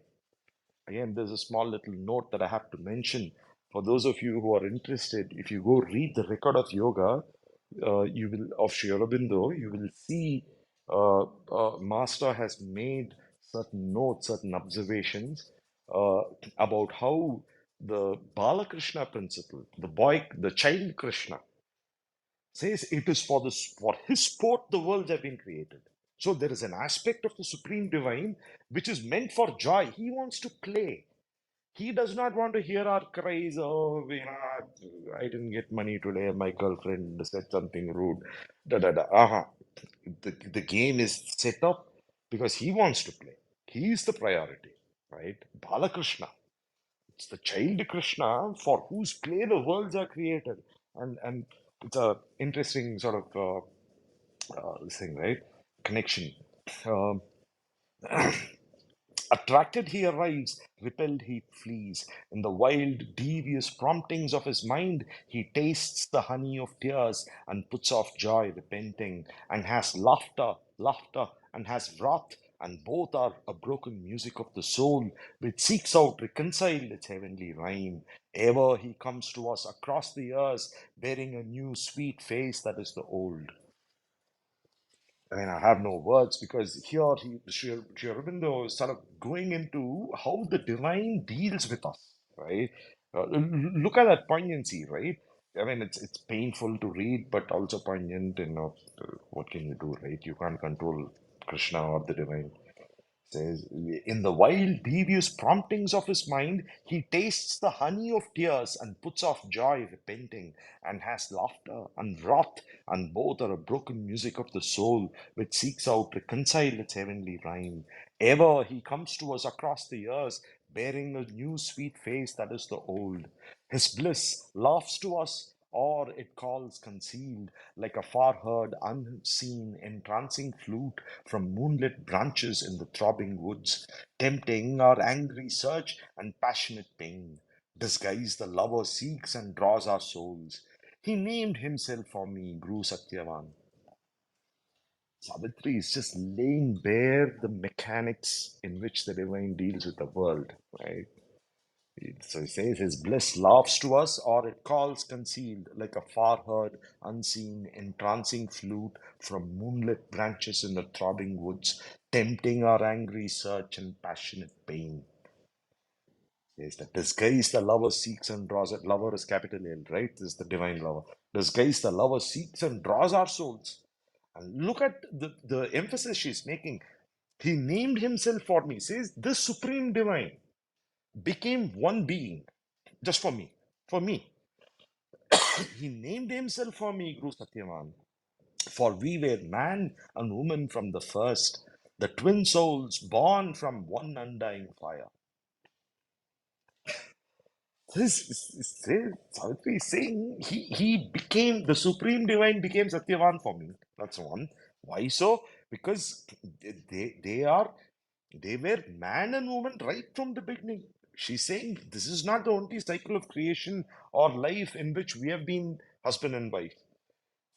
Again, there's a small little note that I have to mention. For those of you who are interested, if you go read the record of yoga, you will of Sri Aurobindo, you will see Master has made certain notes, certain observations uh, about how the Balakrishna principle, the child Krishna, says it is for his sport the worlds have been created. So there is an aspect of the supreme divine which is meant for joy. He wants to play. He does not want to hear our cries. Oh, I didn't get money today. My girlfriend said something rude. Da da da. The game is set up because he wants to play. He is the priority, right? Balakrishna. It's the child Krishna for whose play the worlds are created, and it's a interesting sort of thing, right? Connection. Um, Attracted he arrives, repelled he flees. In the wild, devious promptings of his mind, he tastes the honey of tears and puts off joy, repenting, and has laughter, and has wrath, and both are a broken music of the soul, which seeks out reconciled its heavenly rhyme. Ever he comes to us across the years, bearing a new sweet face that is the old. I mean, I have no words because here Sri Aurobindo is sort of going into how the divine deals with us, right? Look at that poignancy, right? I mean, it's painful to read, but also poignant. What can you do, right? You can't control Krishna or the divine. Says, in the wild, devious promptings of his mind, he tastes the honey of tears and puts off joy, repenting, and has laughter and wrath, and both are a broken music of the soul, which seeks out reconcile its heavenly rhyme. Ever he comes to us across the years, bearing a new sweet face that is the old. His bliss laughs to us, or it calls concealed, like a far heard, unseen, entrancing flute from moonlit branches in the throbbing woods, tempting our angry search and passionate pain. Disguise the lover seeks and draws our souls. He named himself for me, Guru Satyavan. Savitri is just laying bare the mechanics in which the divine deals with the world, right? So he says his bliss laughs to us, or it calls concealed, like a far heard, unseen, entrancing flute from moonlit branches in the throbbing woods, tempting our angry search and passionate pain. Says that disguise the lover seeks and draws it. Lover is capital L, right? This is the divine lover. Disguise the lover seeks and draws our souls. And look at the emphasis she's making. He named himself for me. Says this supreme divine became one being just for me. For me. He named himself for me, Guru Satyavan. For we were man and woman from the first, the twin souls born from one undying fire. Savitri is saying he became the supreme divine became Satyavan for me. That's one. Why so? Because they were man and woman right from the beginning. She's saying this is not the only cycle of creation or life in which we have been husband and wife.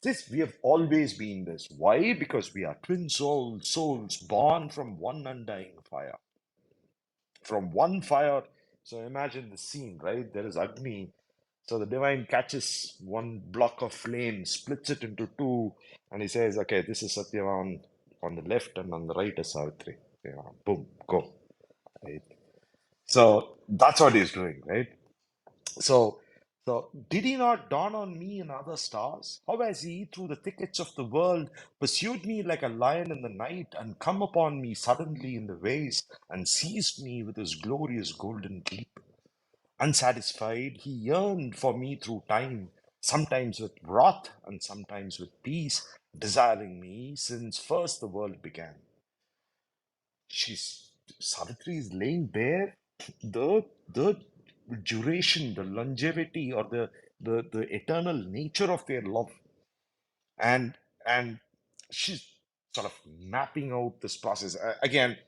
This we have always been this. Why? Because we are twin souls born from one undying fire. From one fire. So imagine the scene, right? There is Agni. So the divine catches one block of flame, splits it into two, and he says, okay, this is Satyavan on the left, and on the right is Savitri. Yeah, boom, go. Right? So that's what he's doing, right? So, so did he not dawn on me in other stars? How has he, through the thickets of the world, pursued me like a lion in the night, and come upon me suddenly in the ways, and seized me with his glorious golden leap? Unsatisfied, he yearned for me through time, sometimes with wrath and sometimes with peace, desiring me since first the world began. She's Savitri is laying bare the duration, the longevity, or the eternal nature of their love, and and she's sort of mapping out this process. Again,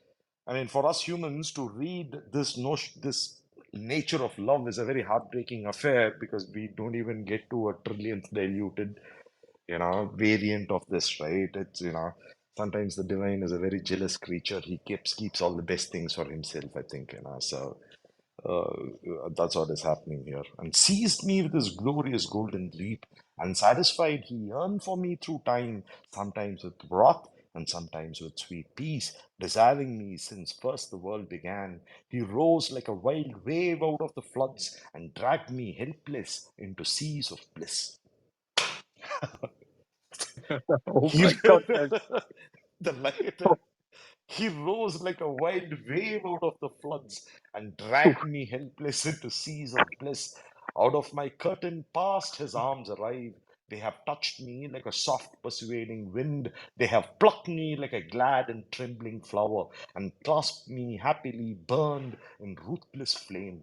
I mean, for us humans to read this notion, this nature of love is a very heartbreaking affair because we don't even get to a trillionth diluted, variant of this, right? It's, sometimes the divine is a very jealous creature. He keeps all the best things for himself, I think, so that's what is happening here. And seized me with his glorious golden leap, and satisfied he yearned for me through time, sometimes with wrath and sometimes with sweet peace, desiring me since first the world began. He rose like a wild wave out of the floods and dragged me helpless into seas of bliss. Oh He, my goodness. the light, he rose like a wild wave out of the floods and dragged me helpless into seas of bliss. Out of my curtain past his arms arrive. They have touched me like a soft, persuading wind. They have plucked me like a glad and trembling flower, and clasped me happily, burned in ruthless flame.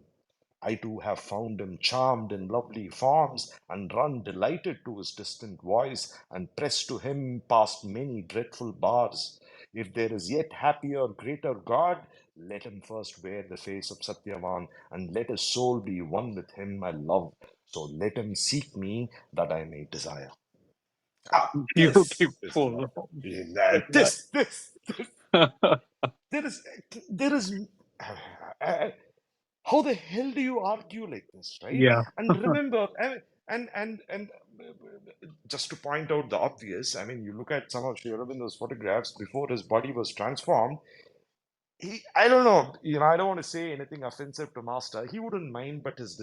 I too have found him charmed in lovely forms, and run delighted to his distant voice, and press to him past many dreadful bars. If there is yet happier, greater God, let him first wear the face of Satyavan, and let his soul be one with him, my love. So let him seek me that I may desire. Ah, this is love. Beautiful. Yeah, there is, there is. How the hell do you argue like this, right? Yeah. And remember, and just to point out the obvious, I mean, you look at some of Sri Aurobindo's photographs before his body was transformed. I don't know, I don't want to say anything offensive to Master. He wouldn't mind, but his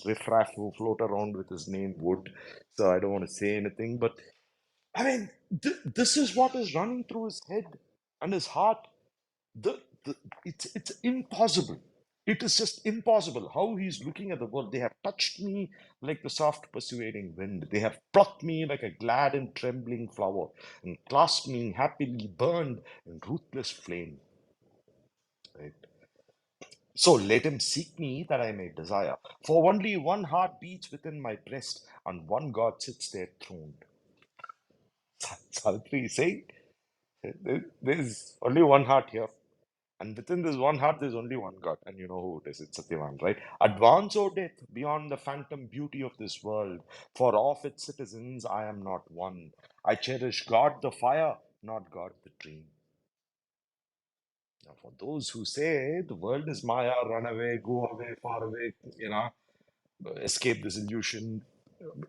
riffraff who float around with his name would. So I don't want to say anything, but I mean, this is what is running through his head and his heart. The it's impossible. It is just impossible how he's looking at the world. They have touched me like the soft persuading wind. They have plucked me like a glad and trembling flower, and clasped me happily, burned in ruthless flame. Right? So let him seek me that I may desire. For only one heart beats within my breast, and one God sits there throned. Savitri is saying, there's only one heart here. And within this one heart, there's only one God. And you know who it is. It's Satyavan, right? Advance, O death, beyond the phantom beauty of this world. For of its citizens, I am not one. I cherish God the fire, not God the dream. Now, for those who say the world is Maya, run away, go away, far away, escape this illusion,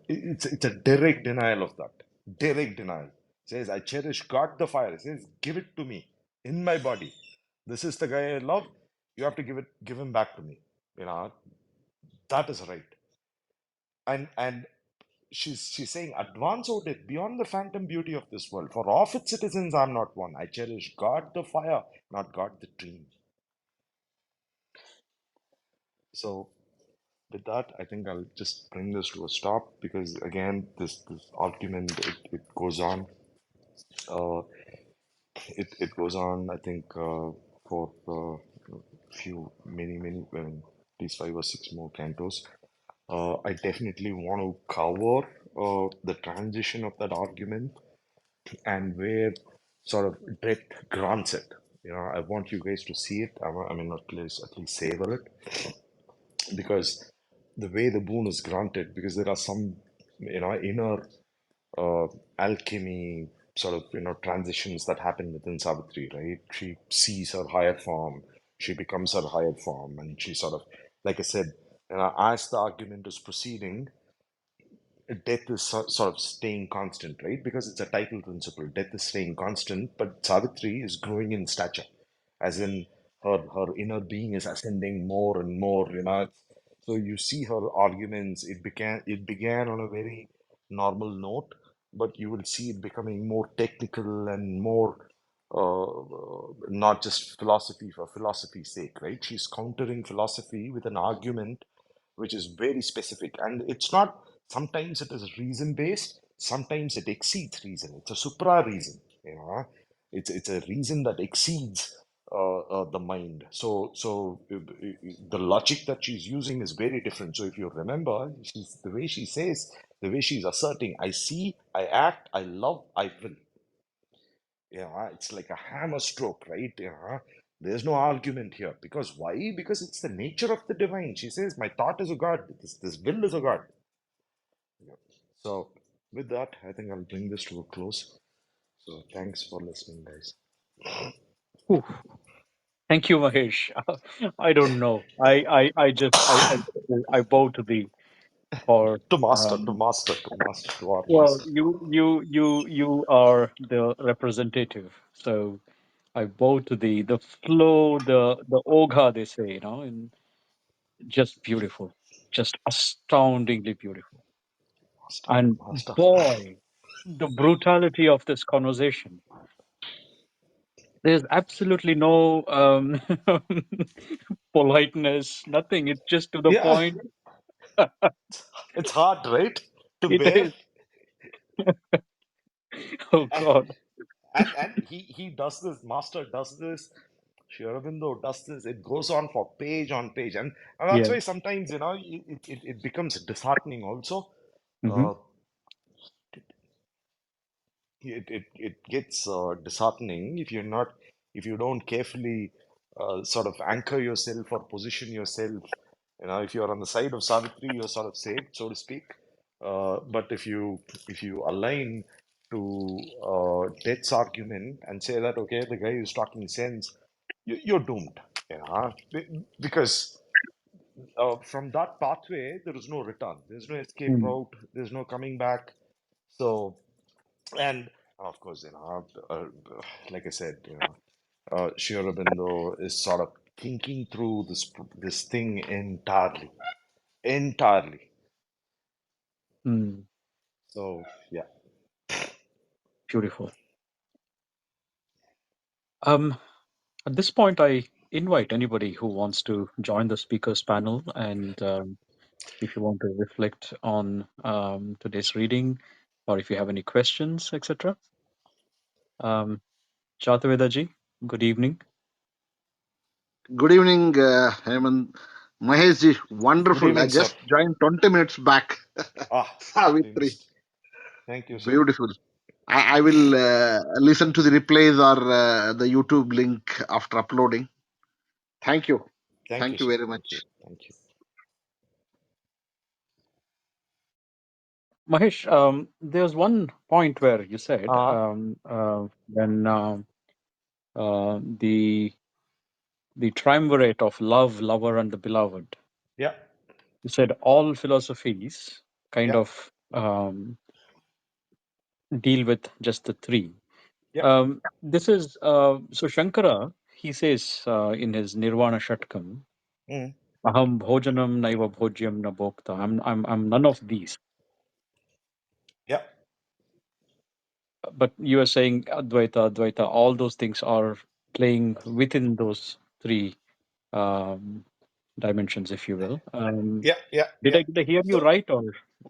it's a direct denial of that. Direct denial. It says, I cherish God the fire. It says, give it to me in my body. This is the guy I love. You have to give him back to me. You know, that is right. And she's saying, advance out it beyond the phantom beauty of this world. For of its citizens, I'm not one. I cherish God the fire, not God the dream. So with that, I think I'll just bring this to a stop because again, this argument it goes on. Uh, it goes on. I think for few many at least 5 or 6 more cantos. I definitely want to cover the transition of that argument and where sort of death grants it. You know, I want you guys to see it. I mean, at least savor it because the way the boon is granted, because there are some, inner uh, alchemy sort of, transitions that happen within Savitri, right? She sees her higher form, she becomes her higher form, and she sort of, like I said, as the argument is proceeding, death is sort of staying constant, right? Because it's a title principle. Death is staying constant, but Savitri is growing in stature, as in her inner being is ascending more and more. So you see her arguments. It began on a very normal note, but you will see it becoming more technical and more not just philosophy for philosophy's sake, right? She's countering philosophy with an argument which is very specific. And it's not, sometimes it is reason based, sometimes it exceeds reason. It's a supra reason, you know. It's a reason that exceeds the mind. So the logic that she's using is very different. So if you remember, the way she says, the way she's asserting, I see, I act, I love, I will. It's like a hammer stroke, right? There's no argument here. Because why? Because it's the nature of the divine. She says, my thought is a God. This will is a God. Yeah. So, with that, I think I'll bring this to a close. So, thanks for listening, guys. Whew. Thank you, Mahesh. I don't know. I bow to thee for To our well, master. you are the representative. So I bow to thee. The flow, the ogha they say, and just beautiful, just astoundingly beautiful. Master, And master. boy, the brutality of this conversation. There's absolutely no politeness, nothing. It's just to the Yeah, point. it's hard, right? To It bear. is. Oh And, God. and he does this, master does this, Sri Aurobindo does this, it goes on page. And that's Yeah. why sometimes, it becomes disheartening also. Hmm. Uh, it gets disheartening if you don't carefully sort of anchor yourself or position yourself. If you're on the side of Savitri, you're sort of saved, so to speak. But if you align to Death's argument and say that okay, the guy is talking sense, you're doomed. Because from that pathway there is no return. There's no escape Mm. route. There's no coming back. So and of course, like I said, Sri Aurobindo is sort of thinking through this thing entirely. Mm. So yeah, Beautiful. Um, at this point, I invite anybody who wants to join the speakers panel, and if you want to reflect on today's reading, or if you have any questions, etc. Um, Chataveda ji, good evening. Good evening, Hemant. Mahesh ji, Good wonderful. I evening, sir. just joined 20 minutes back. Ah, we Savitri, missed. Thank you, sir. beautiful. I will listen to the replays or the YouTube link after uploading. Thank you. Thank you, Thank you sir. very Thank you. much. Thank you. Mahesh, there's one point where you said when the triumvirate of love, lover, and the beloved. Yeah, You said all philosophies kind yeah, of deal with just the three. yeah. This is so Shankara. He says in his Nirvana Shatkam, Mm, "Aham bhojanam naiva bhojyam na bhokta." I'm none of these. yeah, But you are saying Advaita, Advaita. All those things are playing within those three dimensions, if you will. yeah, yeah, Did yeah. I hear you So right, or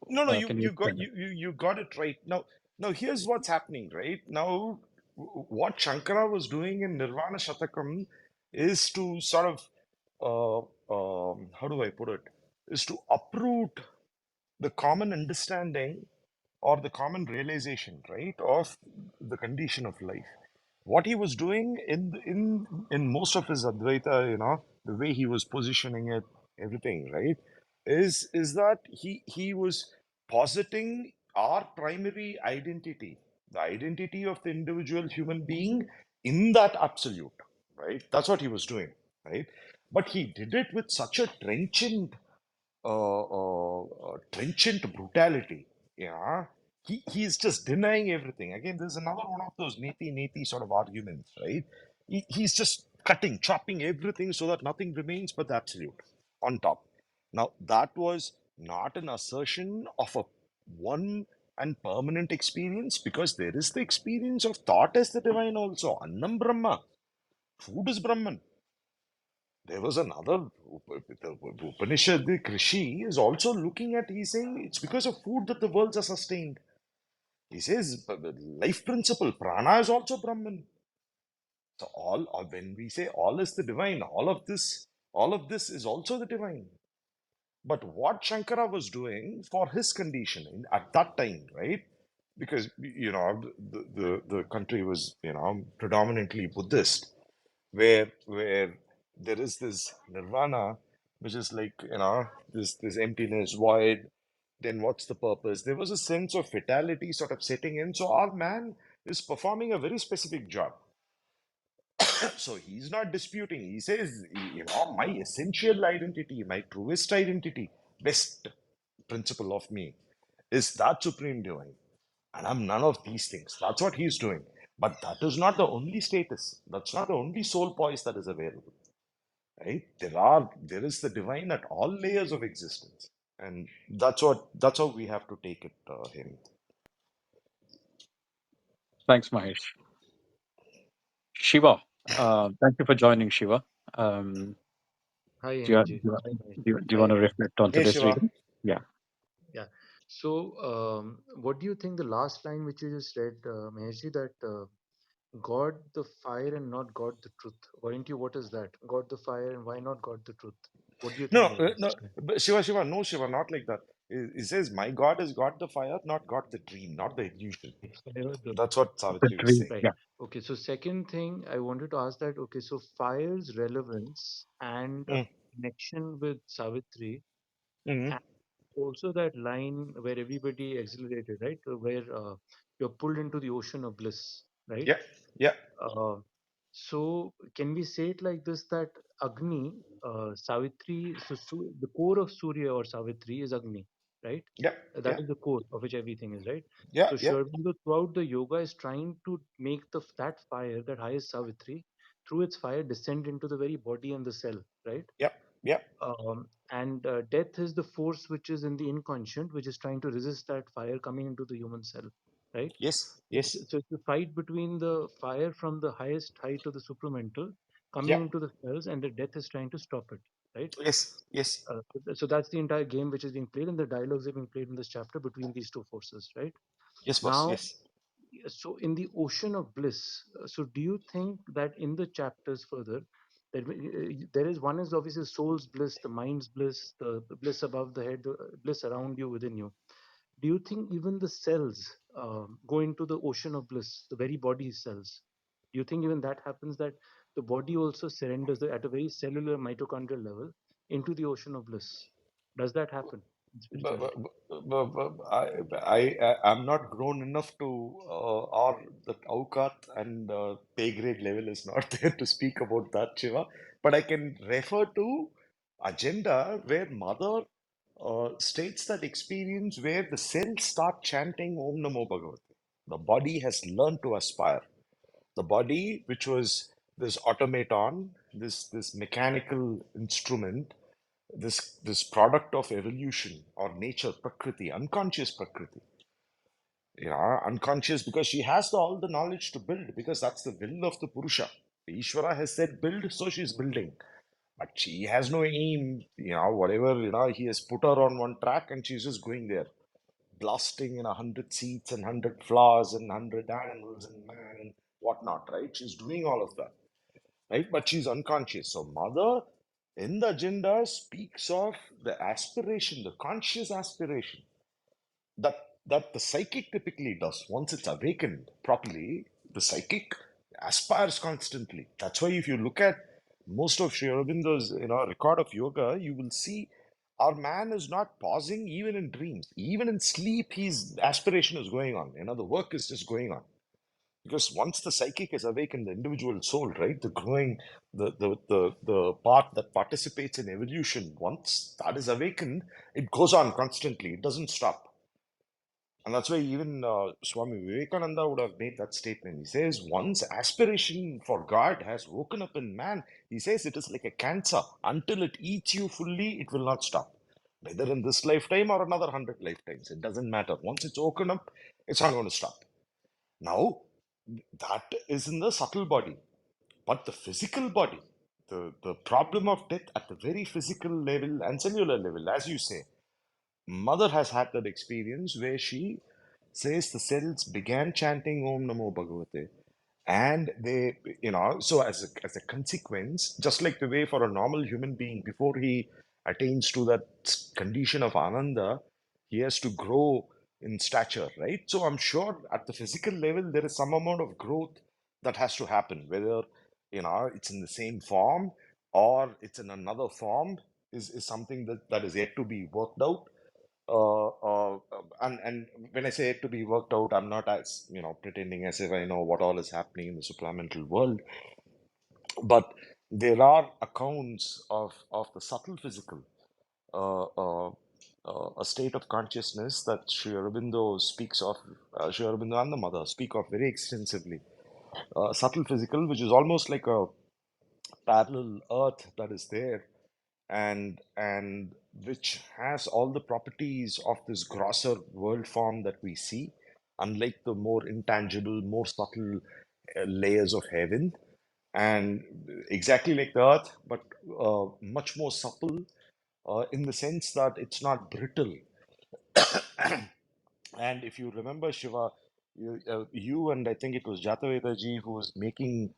no, no, can you you got explain it? you got it right. Now here's what's happening, right? Now what Shankara was doing in Nirvana Shatakam is to sort of how do I put it? Is to uproot the common understanding or the common realization, right, of the condition of life. What he was doing in most of his Advaita, the way he was positioning it, everything, right, is that he was positing our primary identity, the identity of the individual human being in that absolute, right? That's what he was doing, right? But he did it with such a trenchant brutality. Yeah, he's just denying everything. Again, there's another one of those neti sort of arguments, right? He's just cutting, chopping everything so that nothing remains but the absolute on top. Now, that was not an assertion of a one and permanent experience, because there is the experience of thought as the divine also. Annam Brahma, food is Brahman. There was another the Upanishad, the Krishi is also looking at, he's saying it's because of food that the worlds are sustained. He says life principle, prana is also Brahman. So when we say all is the divine, all of this is also the divine. But what Shankara was doing for his condition at that time, right? Because the country was predominantly Buddhist, where there is this nirvana, which is like this emptiness, void. Then what's the purpose? There was a sense of fatality sort of setting in. So our man is performing a very specific job. So he's not disputing. He says, my essential identity, my truest identity, best principle of me is that supreme divine. And I'm none of these things. That's what he's doing. But that is not the only status. That's not the only soul poise that is available. Right? There is the divine at all layers of existence. And that's how we have to take it, him. Thanks, Mahesh. Shiva, thank you for joining, Shiva. Hi, Do you, Angie. Hi, Mahesh. do you want Hi. to reflect on Hey today's Shiva. reading? Yeah. Yeah. So, what do you think the last line which you just read, Maheshji, that God the fire and not God the truth? According to you, what is that? God the fire and why not God the truth? What do you think No, about this? no, but Shiva, no, Shiva, not like that. It says, my God is God the fire, not God the dream, not the illusion. Fire, That's what The Savitri was tree. saying. right. Yeah. Okay. So, second thing I wanted to ask that, okay, so fire's relevance and Mm, connection with Savitri, mm, and also that line where everybody exhilarated, right? Where you're pulled into the ocean of bliss, right? yeah, yeah, Uh, so can we say it like this that Agni, Savitri, the core of Surya or Savitri is Agni, right? yeah, That yeah, is the core of which everything is, right? yeah, So yeah, Sri throughout the yoga is trying to make that fire, that highest Savitri, through its fire descend into the very body and the cell, right? yeah, yeah. And death is the force which is in the inconscient, which is trying to resist that fire coming into the human cell, right? Yes, yes, So it's a fight between the fire from the highest height of the supramental coming yeah, into the cells, and the death is trying to stop it, right? yes, yes, So that's the entire game which is being played, and the dialogues are being played in this chapter between these two forces, right? yes, boss, Now, yes. so in the ocean of bliss, so do you think that in the chapters further, There is one is obviously soul's bliss, the mind's bliss, the bliss above the head, the bliss around you, within you. Do you think even the cells go into the ocean of bliss, the very body cells? Do you think even that happens, that the body also surrenders at a very cellular mitochondrial level into the ocean of bliss? Does that happen in But, but, spirituality? I'm not grown enough to, or the Aukat and pay grade level is not there to speak about that, Shiva. But I can refer to agenda where mother states that experience where the cells start chanting Om Namo Bhagavate. The body has learned to aspire. The body, which was this automaton, this mechanical instrument, this product of evolution or nature, prakriti, unconscious prakriti, unconscious, because she has all the knowledge to build, because that's the will of the purusha. Ishvara has said build, so she's building, but she has no aim. Whatever, he has put her on one track and she's just going there, blasting in 100 seeds and 100 flowers and 100 animals and man and whatnot, right? She's doing all of that, right? But she's unconscious. So mother in the agenda speaks of the aspiration, the conscious aspiration that that the psychic typically does. Once it's awakened properly, the psychic aspires constantly. That's why if you look at most of Sri Aurobindo's record of yoga, you will see our man is not pausing even in dreams. Even in sleep, his aspiration is going on. The work is just going on. Because once the psychic is awakened, the individual soul, right, the growing, the part that participates in evolution, once that is awakened, it goes on constantly. It doesn't stop. And that's why even Swami Vivekananda would have made that statement. He says, once aspiration for God has woken up in man, he says it is like a cancer. Until it eats you fully, it will not stop. Whether in this lifetime or another 100 lifetimes, it doesn't matter. Once it's woken up, it's not going to stop. Now, that is in the subtle body. But the physical body, the problem of death at the very physical level and cellular level, as you say, mother has had that experience where she says the cells began chanting Om Namo Bhagavate. And they, so as a consequence, just like the way for a normal human being, before he attains to that condition of Ananda, he has to grow in stature, right? So I'm sure at the physical level, there is some amount of growth that has to happen, whether, it's in the same form or it's in another form is something that is yet to be worked out. And when I say it to be worked out, I'm not as pretending as if I know what all is happening in the supramental world, but there are accounts of the subtle physical, uh, uh, a state of consciousness that Sri Aurobindo speaks of. Sri Aurobindo and the mother speak of very extensively. Subtle physical, which is almost like a parallel earth that is there, and which has all the properties of this grosser world form that we see, unlike the more intangible, more subtle layers of heaven, and exactly like the earth, but much more supple, in the sense that it's not brittle. And if you remember, Shiva, you and I think it was Jataveda ji who was making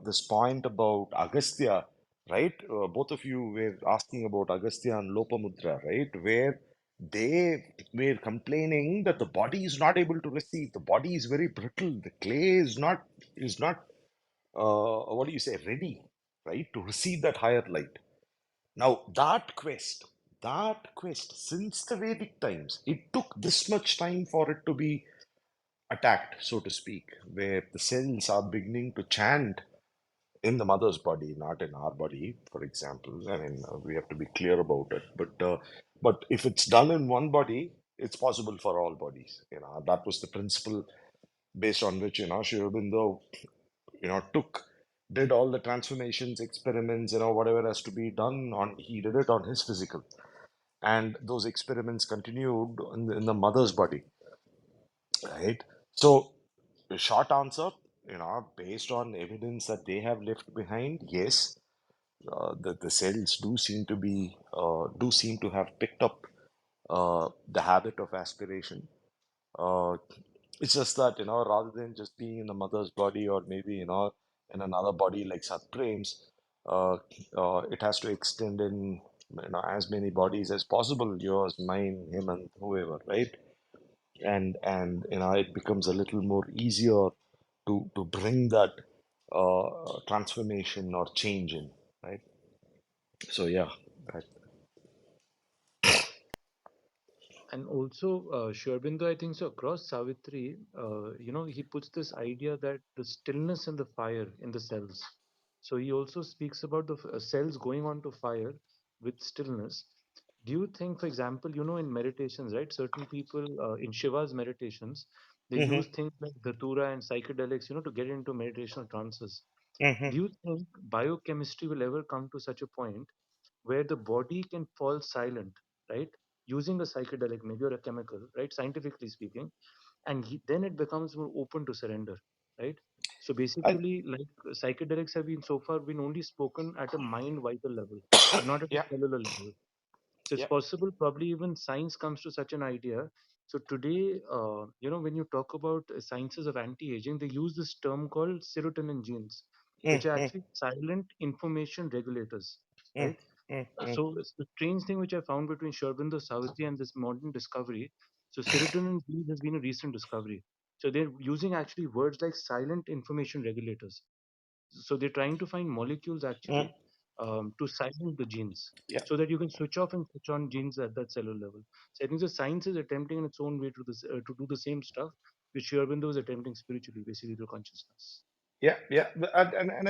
this point about Agastya, right? Both of you were asking about Agastya and Lopamudra, right? Where they were complaining that the body is not able to receive. The body is very brittle. The clay is not what do you say, ready, right, to receive that higher light. Now, that quest, since the Vedic times, it took this much time for it to be attacked, so to speak, where the cells are beginning to chant in the mother's body, not in our body, for example. I mean, we have to be clear about it. But if it's done in one body, it's possible for all bodies. That was the principle based on which, Sri Aurobindo, did all the transformations, experiments, whatever has to be done on, he did it on his physical. And those experiments continued in the mother's body, right? So, the short answer, based on evidence that they have left behind, yes, the cells do seem to have picked up the habit of aspiration. Uh, it's just that, rather than just being in the mother's body or maybe, in another body like Satprem's, uh, it has to extend in as many bodies as possible, yours, mine, him, and whoever, right? And it becomes a little more easier to bring that transformation or change in, right? So yeah, that, And also, Sri Aurobindo, I think so across Savitri, he puts this idea that the stillness and the fire in the cells. So he also speaks about the cells going on to fire with stillness. Do you think, for example, in meditations, right? Certain people in Shiva's meditations, they hmm use things like dhatura and psychedelics, to get into meditational trances. hmm Do you think biochemistry will ever come to such a point where the body can fall silent, right? Using a psychedelic, maybe or a chemical, right? Scientifically speaking, and then it becomes more open to surrender, right? So I, basically, like psychedelics have been so far been only spoken at a mind vital level, but not at a yeah, cellular level. So it's yeah, possible, probably even science comes to such an idea. So today, when you talk about sciences of anti-aging, they use this term called serotonin genes, mm, which are mm, actually silent information regulators, mm, right? mm, mm, So it's the strange thing which I found between Sherbindo Savitri and this modern discovery. So serotonin genes has been a recent discovery. So they're using actually words like silent information regulators. So they're trying to find molecules mm, actually to silence the genes yeah. so that you can switch off and switch on genes at that cellular level. So I think the science is attempting in its own way to do the same stuff which Sherbindo is attempting spiritually, basically through consciousness. Yeah, yeah, and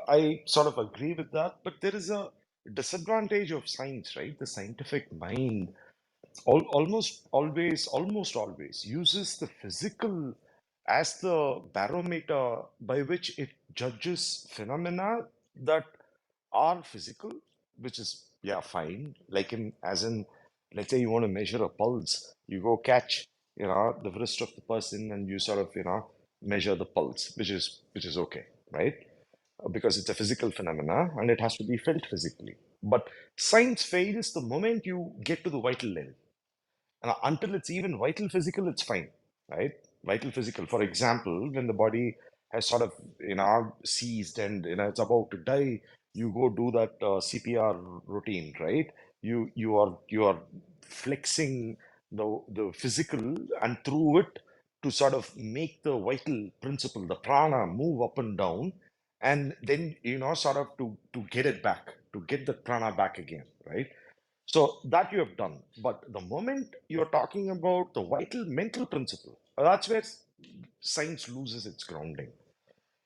I sort of agree with that, but there is a disadvantage of science, right? The scientific mind almost always uses the physical as the barometer by which it judges phenomena that are physical, which is yeah fine. Like as in, let's say you want to measure a pulse, you go catch the wrist of the person and you sort of measure the pulse, which is okay, right? Because it's a physical phenomena and it has to be felt physically. But science fails the moment you get to the vital level. And until it's even vital physical, it's fine, right? Vital physical. For example, when the body has sort of seized and it's about to die, you go do that CPR routine, right? You are flexing the physical and through it to sort of make the vital principle, the prana, move up and down, and then sort of to get it back, to get the prana back again, right? So that you have done. But the moment you're talking about the vital mental principle, that's where science loses its grounding.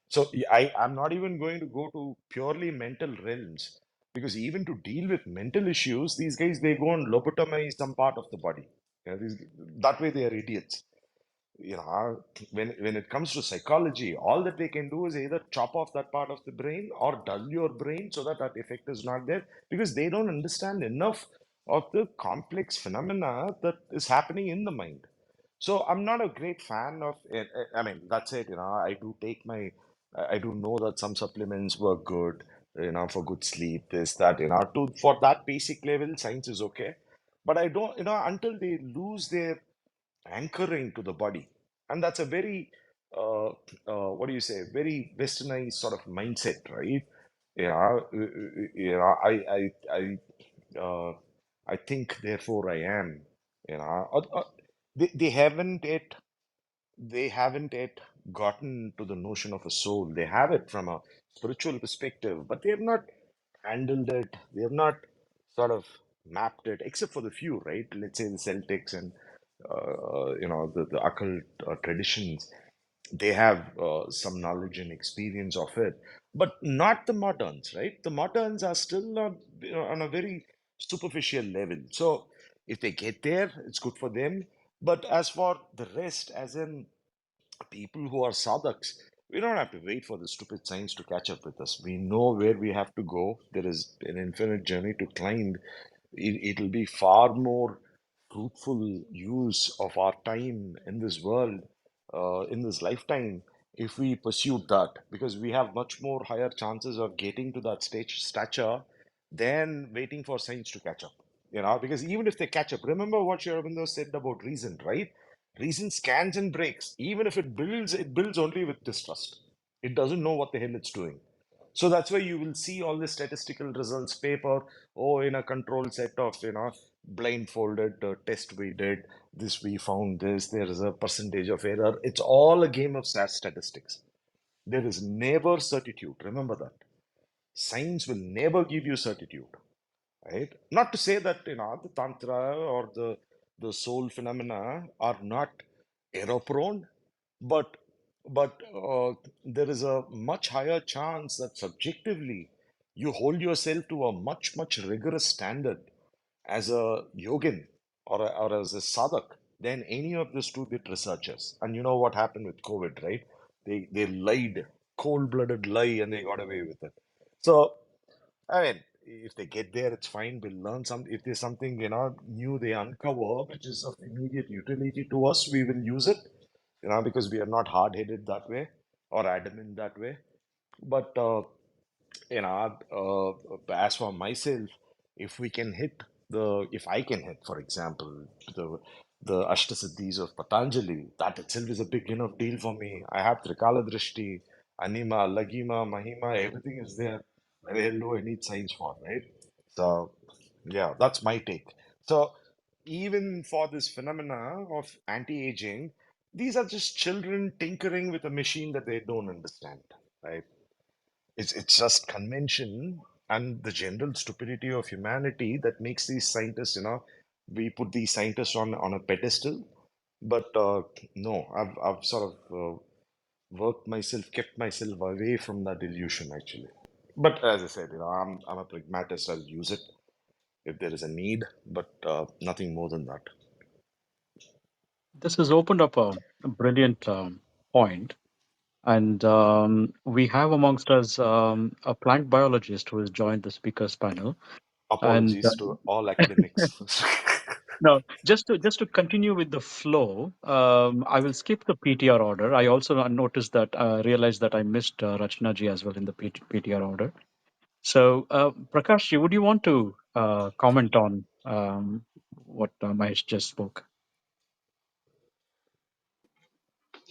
So I'm not even going to go to purely mental realms because even to deal with mental issues, these guys they go and lobotomize some part of the body. That way they are idiots. When it comes to psychology, all that they can do is either chop off that part of the brain or dull your brain so that that effect is not there because they don't understand enough of the complex phenomena that is happening in the mind. So I'm not a great fan of it. I mean, that's it. I do take I do know that some supplements work good, for good sleep, this, that, for that basic level, science is okay. But I don't, until they lose their anchoring to the body. And that's a very, what do you say, very westernized sort of mindset, right? Yeah, I think, therefore I am. They haven't yet gotten to the notion of a soul. They have it from a spiritual perspective, but they have not handled it. They have not sort of mapped it, except for the few, right? Let's say the Celtics and the occult traditions. They have some knowledge and experience of it, but not the moderns, right? The moderns are still on a very superficial level. So if they get there, it's good for them. But as for the rest, as in people who are sadhaks, we don't have to wait for the stupid science to catch up with us. We know where we have to go. There is an infinite journey to climb. It'll be far more fruitful use of our time in this world, in this lifetime, if we pursued that, because we have much more higher chances of getting to that stage stature than waiting for science to catch up. Because even if they catch up, remember what Sri Aurobindo said about reason, right? Reason scans and breaks. Even if it builds only with distrust. It doesn't know what the hell it's doing. So that's why you will see all the statistical results paper, oh, in a controlled set of, blindfolded test we did, this we found this, there is a percentage of error. It's all a game of statistics. There is never certitude. Remember that. Science will never give you certitude, right? Not to say that, the Tantra or the soul phenomena are not error prone, but there is a much higher chance that subjectively you hold yourself to a much rigorous standard as a yogin or as a sadhak than any of the stupid researchers. And you know what happened with COVID, right? They lied, cold-blooded lie, and they got away with it. So I mean, if they get there, it's fine. We'll learn some. If there's something, new they uncover, which is of immediate utility to us, we will use it, because we are not hard-headed that way or adamant that way. But as for myself, if we can hit if I can hit, for example, the Ashtasiddhis of Patanjali, that itself is a big enough deal for me. I have Trikala Drishti, Anima, Lagima, Mahima, everything is there. What the hell do I need science for, right? So, yeah, that's my take. So, even for this phenomena of anti-aging, these are just children tinkering with a machine that they don't understand, right? It's just convention and the general stupidity of humanity that makes these scientists, we put these scientists on a pedestal. But no, I've sort of kept myself away from that illusion actually. But as I said, I'm a pragmatist. I'll use it if there is a need, but nothing more than that. This has opened up a brilliant point, and we have amongst us a plant biologist who has joined the speakers panel. And Apologies to all academics. no, just to continue with the flow, I will skip the PTR order. I also noticed that realized that I missed Rachna ji as well in the PTR order. So, Prakash ji, would you want to comment on what Mahesh just spoke?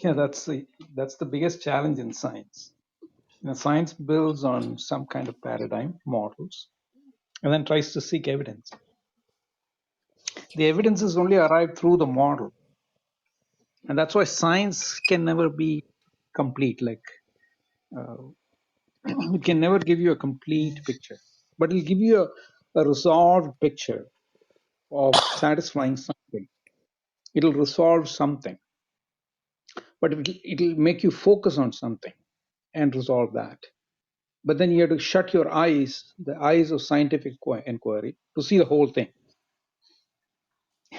Yeah, that's the biggest challenge in science. Science builds on some kind of paradigm models and then tries to seek evidence. The evidence is only arrived through the model, and that's why science can never be complete. Like uh, it can never give you a complete picture, but it'll give you a resolved picture of satisfying something. It'll resolve something, but it'll make you focus on something and resolve that. But then you have to shut your eyes, the eyes of scientific inquiry, to see the whole thing.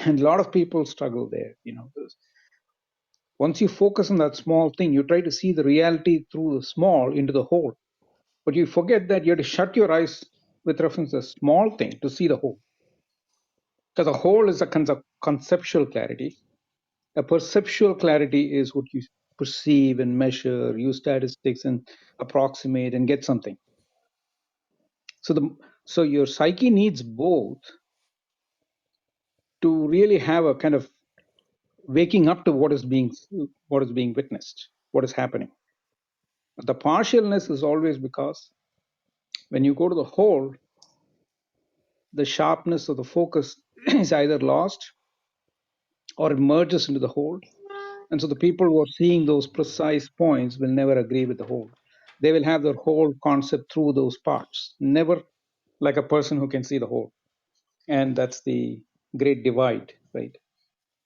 And a lot of people struggle there. Once you focus on that small thing, you try to see the reality through the small into the whole. But you forget that you have to shut your eyes with reference to the small thing to see the whole. Because the whole is a conceptual clarity. A perceptual clarity is what you perceive and measure, use statistics and approximate and get something. So your psyche needs both to really have a kind of waking up to what is being witnessed, what is happening. The partialness is always because when you go to the whole, the sharpness of the focus is either lost or it merges into the whole. And so the people who are seeing those precise points will never agree with the whole. They will have their whole concept through those parts, never like a person who can see the whole. And that's the great divide, right?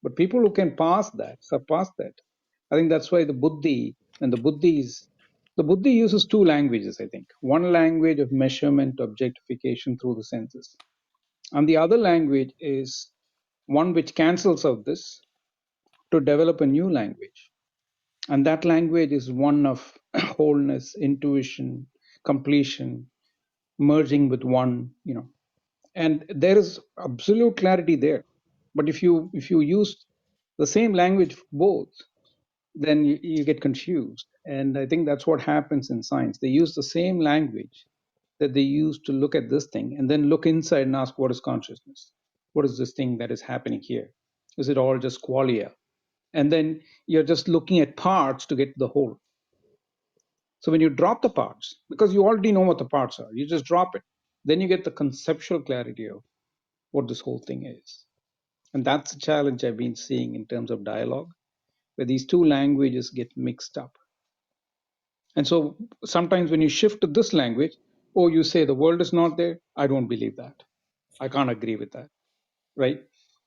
But people who can pass that, surpass that, I think that's why the Buddhi uses two languages, I think. One language of measurement, objectification through the senses. And the other language is one which cancels out this to develop a new language. And that language is one of wholeness, intuition, completion, merging with one. And there is absolute clarity there. But if you use the same language for both, then you get confused. And I think that's what happens in science. They use the same language that they use to look at this thing and then look inside and ask, what is consciousness? What is this thing that is happening here? Is it all just qualia? And then you're just looking at parts to get the whole. So when you drop the parts, because you already know what the parts are, you just drop it. Then you get the conceptual clarity of what this whole thing is. And that's a challenge I've been seeing in terms of dialogue, where these two languages get mixed up. And so sometimes when you shift to this language, oh, you say the world is not there. I don't believe that. I can't agree with that, right?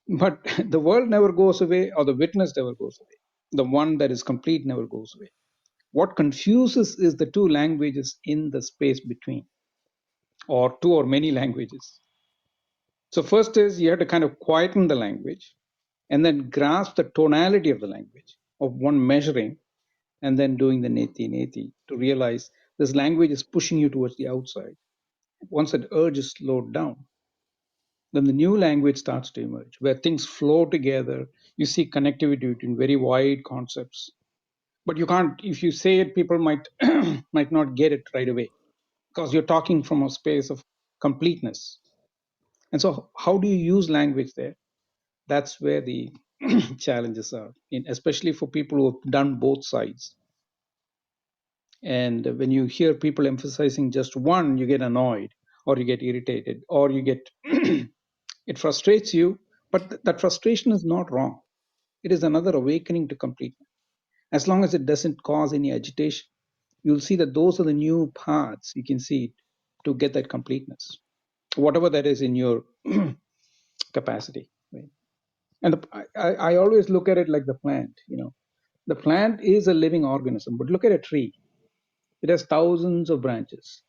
But the world never goes away, or the witness never goes away. The one that is complete never goes away. What confuses is the two languages in the space between, or two or many languages. So first is you have to kind of quieten the language and then grasp the tonality of the language of one measuring and then doing the neti neti to realize this language is pushing you towards the outside. Once that urge is slowed down, then the new language starts to emerge where things flow together. You see connectivity between very wide concepts, but you can't, if you say it, people might might not get it right away because you're talking from a space of completeness. And so how do you use language there? That's where the challenges are, especially for people who have done both sides. And when you hear people emphasizing just one, you get annoyed or you get irritated or you get it frustrates you. But that frustration is not wrong. It is another awakening to completeness. As long as it doesn't cause any agitation, you'll see that those are the new paths you can see to get that completeness, whatever that is in your capacity. Right? And I always look at it like the plant. The plant is a living organism, but look at a tree. It has thousands of branches,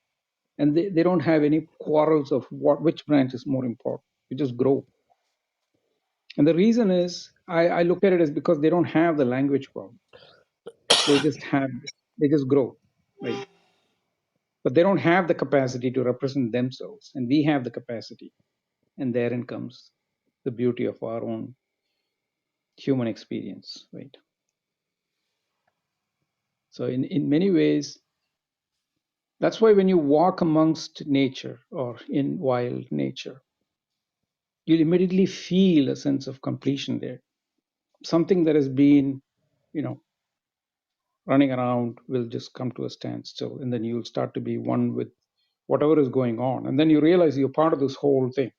and they don't have any quarrels of which branch is more important. They just grow. And the reason is, I look at it as because they don't have the language problem. They just grow, right? But they don't have the capacity to represent themselves, and we have the capacity. And therein comes the beauty of our own human experience, right? So in many ways, that's why when you walk amongst nature or in wild nature, you'll immediately feel a sense of completion there. Something that has been, you know, running around will just come to a standstill, and then you'll start to be one with whatever is going on. And then you realize you're part of this whole thing.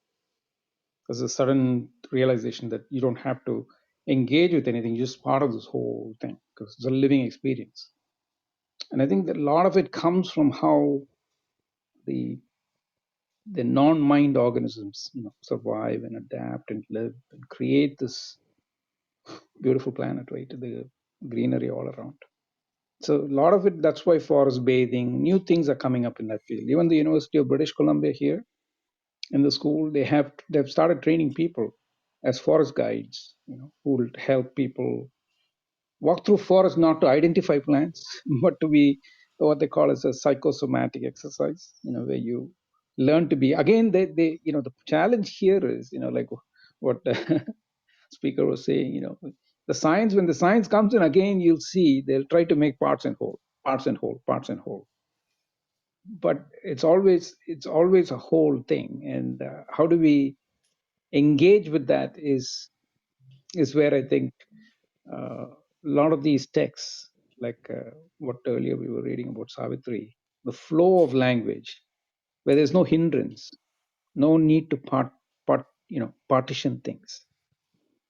There's a sudden realization that you don't have to engage with anything, you're just part of this whole thing because it's a living experience. And I think that a lot of it comes from how the non-mind organisms, survive and adapt and live and create this beautiful planet, right? The greenery all around. So a lot of it, that's why forest bathing, new things are coming up in that field. Even the University of British Columbia here in the school, they've started training people as forest guides, who will help people walk through forest, not to identify plants, but to be what they call as a psychosomatic exercise, where you learn to be, again, the challenge here is, like what the speaker was saying, the science, when the science comes in, again, you'll see they'll try to make parts and whole, parts and whole, parts and whole. But it's always a whole thing. And how do we engage with that is where I think a lot of these texts, like what earlier we were reading about Savitri, the flow of language, where there's no hindrance, no need to partition things,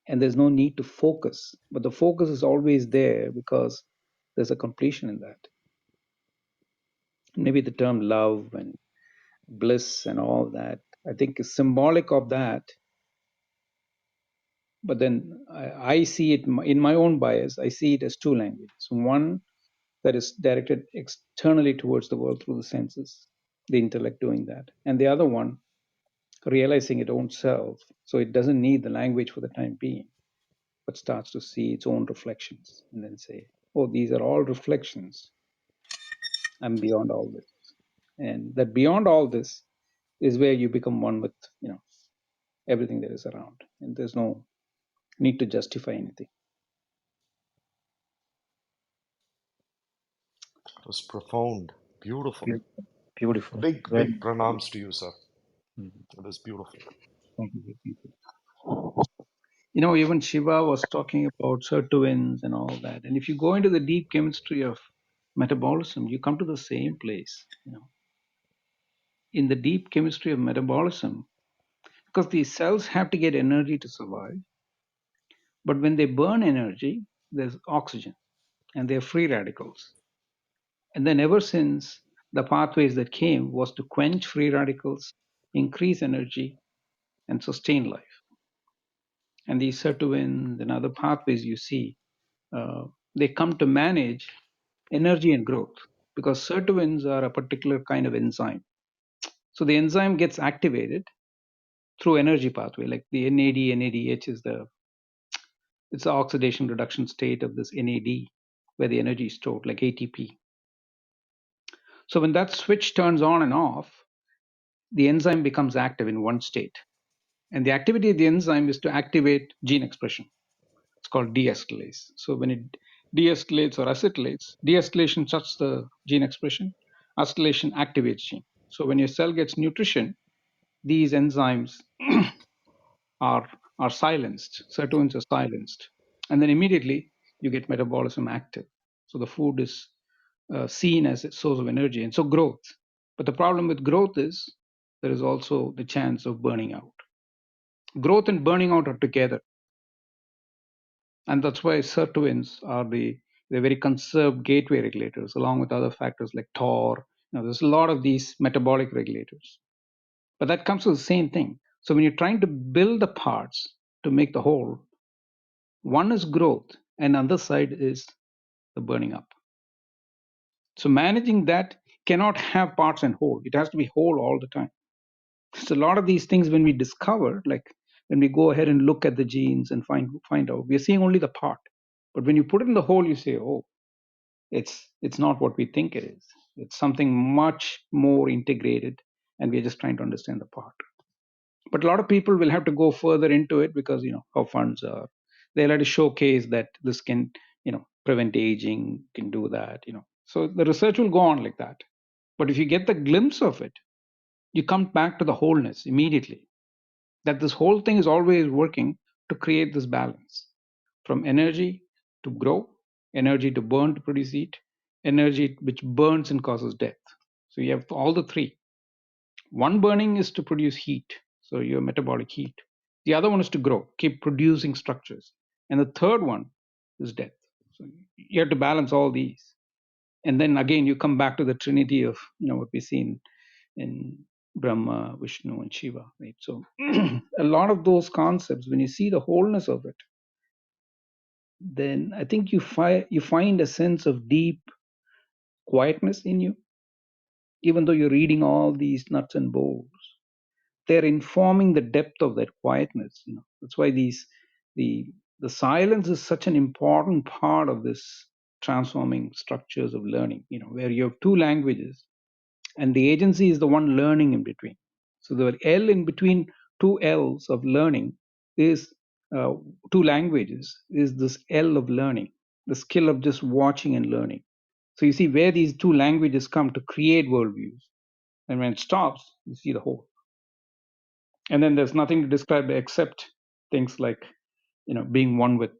and there's no need to focus, but the focus is always there because there's a completion in that. Maybe the term love and bliss and all that, I think, is symbolic of that. But then I see it in my own bias. I see it as two languages. One that is directed externally towards the world through the senses, the intellect doing that, and the other one realizing its own self, so it doesn't need the language for the time being, but starts to see its own reflections and then say, oh, these are all reflections. I'm beyond all this. And that beyond all this is where you become one with, everything that is around. And there's no need to justify anything. It was profound, beautiful. Beau- Beautiful. Big, Very. big pranams to you, sir. Mhm. It was beautiful. Thank you. Thank you. Even Shiva was talking about sirtuins and all that. And if you go into the deep chemistry of metabolism, you come to the same place. In the deep chemistry of metabolism, because these cells have to get energy to survive, but when they burn energy, there's oxygen and they're free radicals. And then ever since, the pathways that came was to quench free radicals, increase energy, and sustain life. And these sirtuins and other pathways you see, uh, they come to manage energy and growth, because sirtuins are a particular kind of enzyme. So the enzyme gets activated through energy pathway, like the NADH is it's the oxidation reduction state of this NAD, where the energy is stored, like ATP. So when that switch turns on and off, the enzyme becomes active in one state. And the activity of the enzyme is to activate gene expression. It's called deescalase. So when it deescalates or acetylates, deescalation shuts the gene expression, acetylation activates gene. So when your cell gets nutrition, these enzymes are silenced, sirtuins are silenced, and then immediately you get metabolism active. So the food is seen as a source of energy, and so growth. But the problem with growth is there is also the chance of burning out. Growth and burning out are together, and that's why sirtuins are they're very conserved gateway regulators, along with other factors like TOR. There's a lot of these metabolic regulators, but that comes to the same thing. So when you're trying to build the parts to make the whole, one is growth, and other side is the burning up. So managing that cannot have parts and whole. It has to be whole all the time. So a lot of these things, when we discover, like when we go ahead and look at the genes and find out, we're seeing only the part. But when you put it in the whole, you say, oh, it's not what we think it is. It's something much more integrated, and we're just trying to understand the part. But a lot of people will have to go further into it because how funds are. They'll have to showcase that this can prevent aging, can do that. So the research will go on like that. But if you get the glimpse of it, you come back to the wholeness immediately, that this whole thing is always working to create this balance, from energy to grow, energy to burn to produce heat, energy which burns and causes death. So you have all the three. One burning is to produce heat, so your metabolic heat. The other one is to grow, keep producing structures. And the third one is death. So you have to balance all these. And then again, you come back to the trinity of what we see in Brahma, Vishnu, and Shiva. Right? So a lot of those concepts, when you see the wholeness of it, then I think you find a sense of deep quietness in you, even though you're reading all these nuts and bolts. They're informing the depth of that quietness. That's why the silence is such an important part of this transforming structures of learning. Where you have two languages, and the agency is the one learning in between. So the L in between two L's of learning is uh, two languages is this L of learning, the skill of just watching and learning. So you see where these two languages come to create worldviews, and when it stops, you see the whole. And then there's nothing to describe except things like being one with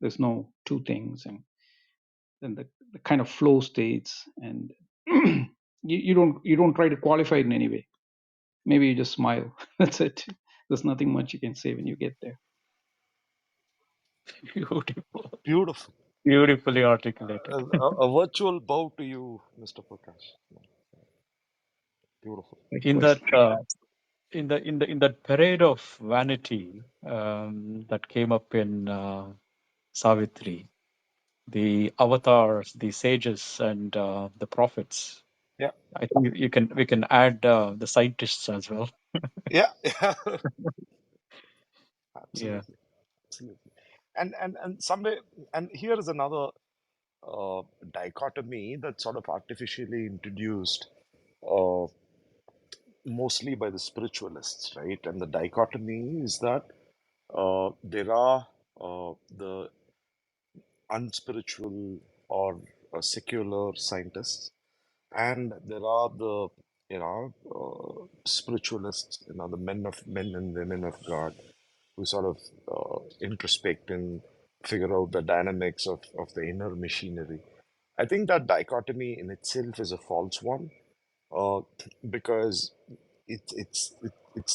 there's no two things, and then the kind of flow states, and you don't try to qualify it in any way. Maybe you just smile. That's it. There's nothing much you can say when you get there. Beautiful. Beautiful. Beautifully articulated. A virtual bow to you, Mr. Prakash. Beautiful. In Likewise. that in that parade of vanity that came up in Savitri, the avatars, the sages, and the prophets. Yeah, I think we can add the scientists as well. yeah, yeah. Yeah. Absolutely, absolutely. And somewhere, and here is another uh, dichotomy that's sort of artificially introduced, uh, mostly by the spiritualists, right? And the dichotomy is that there are the unspiritual or secular scientists, and there are the spiritualists, the men and women of God, who sort of introspect and figure out the dynamics of the inner machinery. I think that dichotomy in itself is a false one, uh, because it's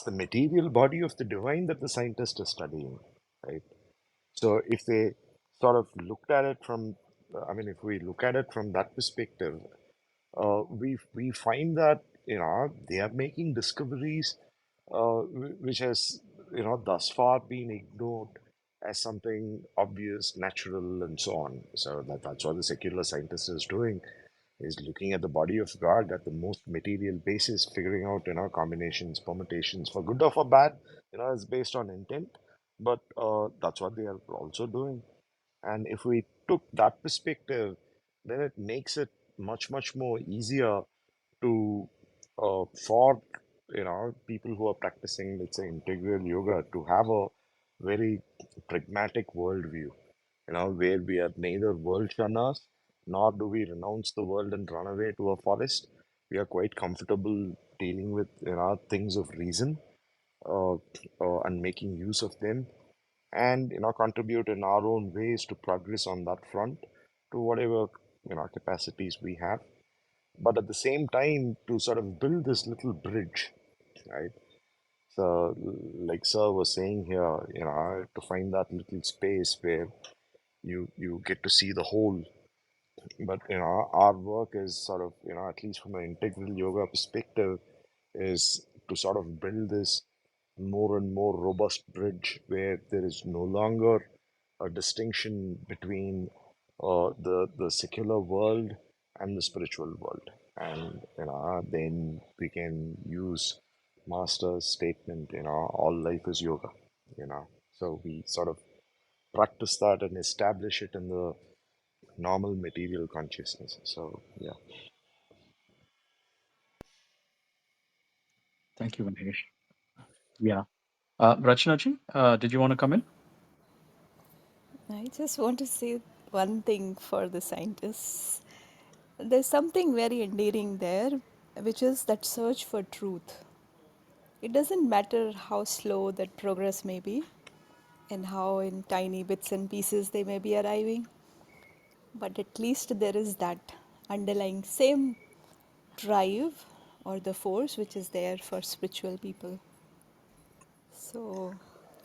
the material body of the divine that the scientist is studying, right? So if they sort of looked at it from, I mean, if we look at it from that perspective, we find that they are making discoveries which has thus far been ignored as something obvious, natural, and so on. So that's what the secular scientist is doing, is looking at the body of God at the most material basis, figuring out combinations, permutations, for good or for bad. It's based on intent, but that's what they are also doing. And if we took that perspective, then it makes it much more easier to for people who are practicing, let's say, integral yoga, to have a very pragmatic worldview, where we are neither world shunners nor do we renounce the world and run away to a forest. We are quite comfortable dealing with things of reason, and making use of them, and contribute in our own ways to progress on that front, to whatever capacities we have. But at the same time, to sort of build this little bridge, right? So, like Sir was saying here, to find that little space where you get to see the whole. But our work is sort of, at least from an integral yoga perspective, is to sort of build this more and more robust bridge where there is no longer a distinction between the secular world and the spiritual world. And then we can use Master's statement, all life is yoga. So we sort of practice that and establish it in the normal material consciousness. So yeah. Thank you, Mahesh. Yeah. Rachnaji, did you want to come in? I just want to say one thing for the scientists. There's something very endearing there, which is that search for truth. It doesn't matter how slow that progress may be and how in tiny bits and pieces they may be arriving, but at least there is that underlying same drive or the force which is there for spiritual people. So,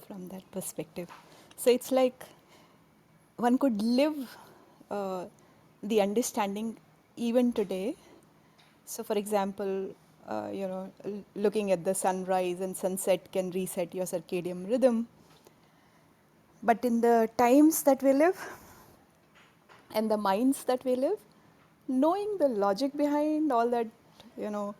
from that perspective, so it's like one could live uh, the understanding even today. So, for example, looking at the sunrise and sunset can reset your circadian rhythm. But in the times that we live and the minds that we live, knowing the logic behind all that, you know,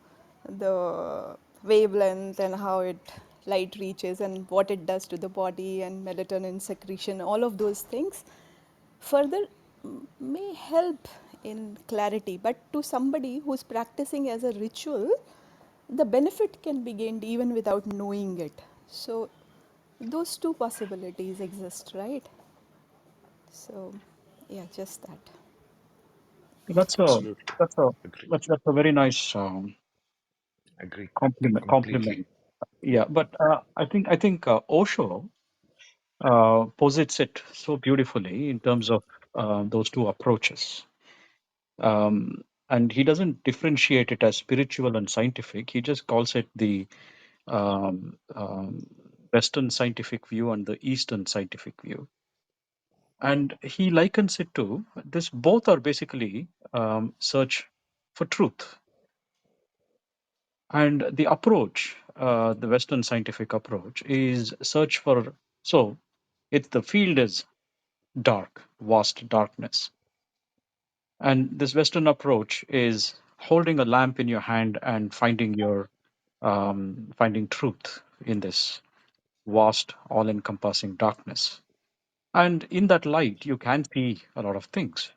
the wavelength and how it light reaches and what it does to the body and melatonin secretion, all of those things further may help in clarity. But to somebody who's practicing as a ritual, the benefit can be gained even without knowing it. So those two possibilities exist, right? So yeah, just that. That's a Absolutely. that's a Agree. that's a very nice Agree. compliment. Completely. Compliment. Yeah. Yeah, but I think Osho posits it so beautifully in terms of those two approaches. And he doesn't differentiate it as spiritual and scientific. He just calls it the um, um, Western scientific view and the Eastern scientific view. And he likens it to this, both are basically search for truth. And the approach, the Western scientific approach, is search for, so it's the field is dark, vast darkness. And this Western approach is holding a lamp in your hand and finding truth in this vast, all-encompassing darkness. And in that light, you can see a lot of things,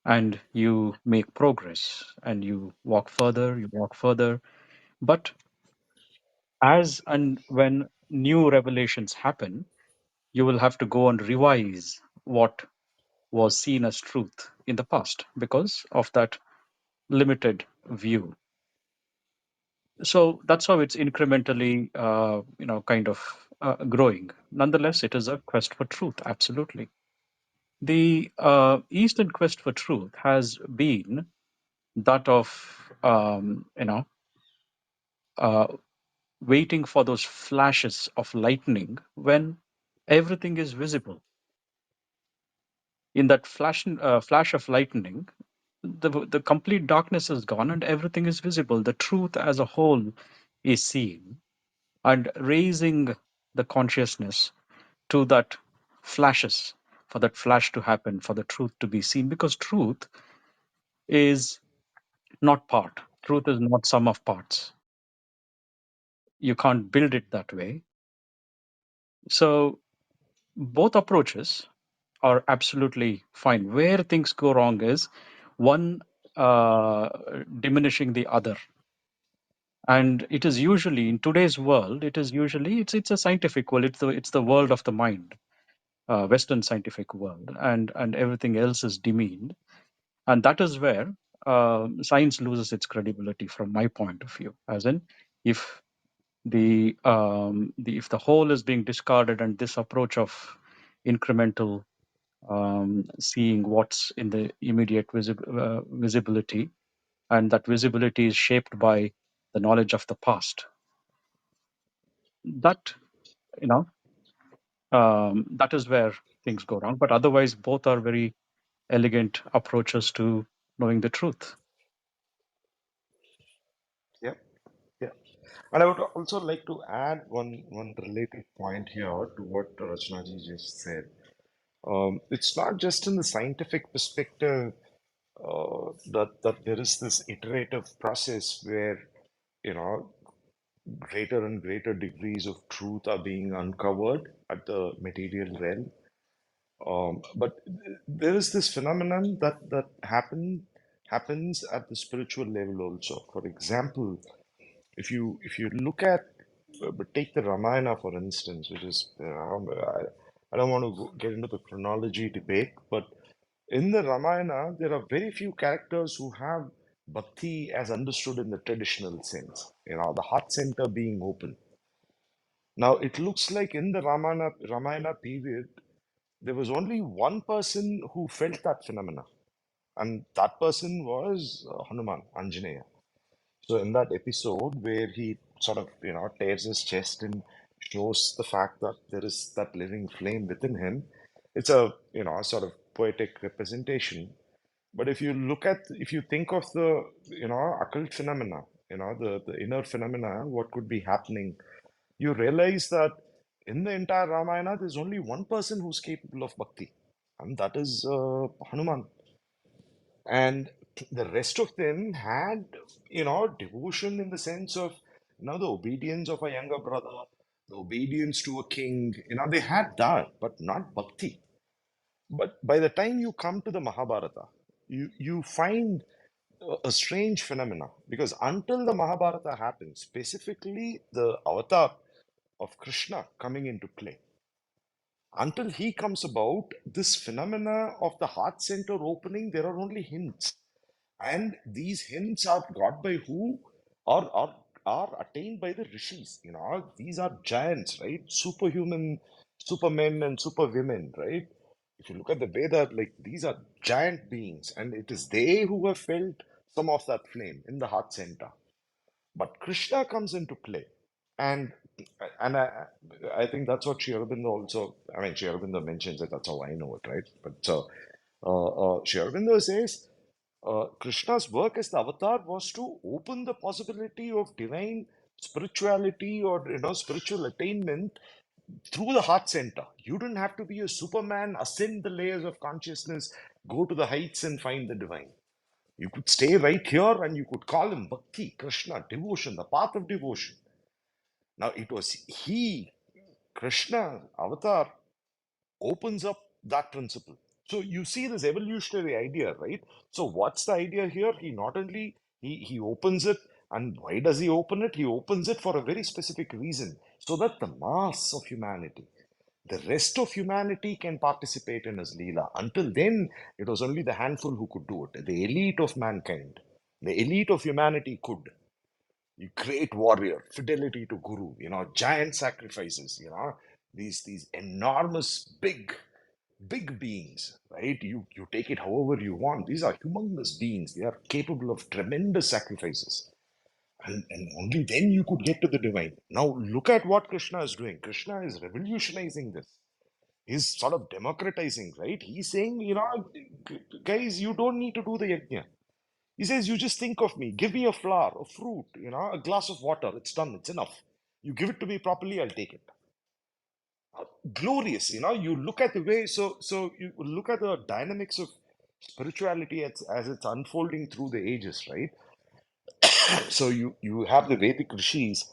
and you make progress, and you walk further, you walk further. But as and when new revelations happen, you will have to go and revise what was seen as truth in the past because of that limited view. So that's how it's incrementally, kind of growing. Nonetheless, it is a quest for truth. Absolutely. The Eastern quest for truth has been that of, uh, waiting for those flashes of lightning when everything is visible. In that flash of lightning, the complete darkness is gone and everything is visible. The truth as a whole is seen, and raising the consciousness to that flashes, for that flash to happen, for the truth to be seen, because truth is not part. Truth is not sum of parts. You can't build it that way. So both approaches are absolutely fine. Where things go wrong is one diminishing the other. And it is usually in today's world, it's a scientific world. It's the world of the mind, Western scientific world, and everything else is demeaned. And that is where science loses its credibility from my point of view. As in, if if the whole is being discarded and this approach of incremental seeing what's in the immediate visibility, and that visibility is shaped by the knowledge of the past, that you know that is where things go wrong. But otherwise, both are very elegant approaches to knowing the truth. Yeah, yeah. And I would also like to add one related point here to what Rachnaji just said. It's not just in the scientific perspective that there is this iterative process where you know greater and greater degrees of truth are being uncovered at the material realm. But there is this phenomenon that happens at the spiritual level also. For example, if you look at but take the Ramayana for instance, which is I don't want to get into the chronology debate, but in the Ramayana there are very few characters who have bhakti as understood in the traditional sense. The heart center being open. Now it looks like in the Ramayana period there was only one person who felt that phenomena, and that person was Hanuman, Anjaneya. So in that episode where he sort of, tears his chest and shows the fact that there is that living flame within him, it's a sort of poetic representation. But if you think of the, occult phenomena, the inner phenomena, what could be happening, you realize that in the entire Ramayana, there's only one person who's capable of bhakti, and that is Hanuman. And the rest of them had, devotion in the sense of, the obedience of a younger brother, the obedience to a king, they had that, but not bhakti. But by the time you come to the Mahabharata, you find a strange phenomena because until the Mahabharata happens, specifically the avatar of Krishna coming into play, until he comes about, this phenomena of the heart center opening, there are only hints. And these hints are got by who? Are attained by the rishis. These are giants, right? Superhuman, supermen and superwomen, right? If you look at the Veda, like these are giant beings, and it is they who have felt some of that flame in the heart center. But Krishna comes into play, and and I think that's what Sri Aurobindo also. I mean, Sri Aurobindo mentions it. That's how I know it, right? But so Sri Aurobindo says Krishna's work as the avatar was to open the possibility of divine spirituality or spiritual attainment through the heart center. You didn't have to be a Superman, ascend the layers of consciousness, go to the heights and find the divine. You could stay right here and you could call him Bhakti, Krishna, devotion, the path of devotion. Now it was he, Krishna, avatar, opens up that principle. So you see this evolutionary idea, right? So what's the idea here? He not only he opens it, and why does he open it? He opens it for a very specific reason, so that the mass of humanity, the rest of humanity can participate in his Leela. Until then, it was only the handful who could do it. The elite of mankind, the elite of humanity could. Great warrior, fidelity to Guru, giant sacrifices, these enormous big beings, right? You take it however you want. These are humongous beings. They are capable of tremendous sacrifices. And only then you could get to the divine. Now look at what Krishna is doing. Krishna is revolutionizing this. He's sort of democratizing, right? He's saying, guys, you don't need to do the yajna. He says, you just think of me. Give me a flower, a fruit, a glass of water. It's done. It's enough. You give it to me properly, I'll take it. Glorious, you look at the way, so you look at the dynamics of spirituality as it's unfolding through the ages, right? So you have the Vedic rishis,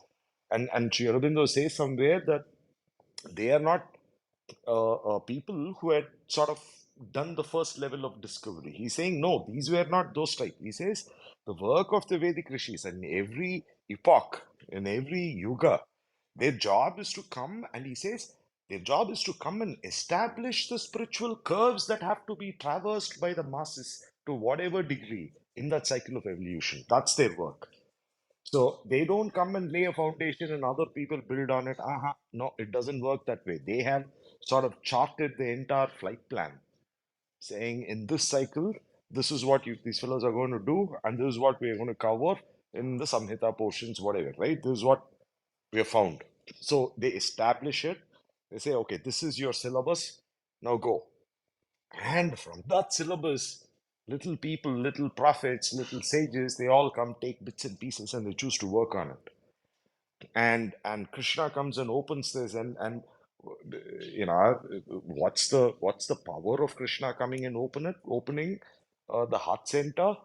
and Sri Aurobindo says somewhere that they are not people who had sort of done the first level of discovery. He's saying, no, these were not those type. He says the work of the Vedic rishis in every epoch, in every yuga, their job is to come, and he says, their job is to come and establish the spiritual curves that have to be traversed by the masses to whatever degree in that cycle of evolution. That's their work. So they don't come and lay a foundation and other people build on it. No, it doesn't work that way. They have sort of charted the entire flight plan, saying in this cycle, this is what these fellows are going to do, and this is what we are going to cover in the Samhita portions, whatever, right? This is what we have found. So they establish it. They say, okay, this is your syllabus. Now go. And from that syllabus, little people, little prophets, little sages, they all come, take bits and pieces, and they choose to work on it. And Krishna comes and opens this, and what's the power of Krishna coming and opening the heart center?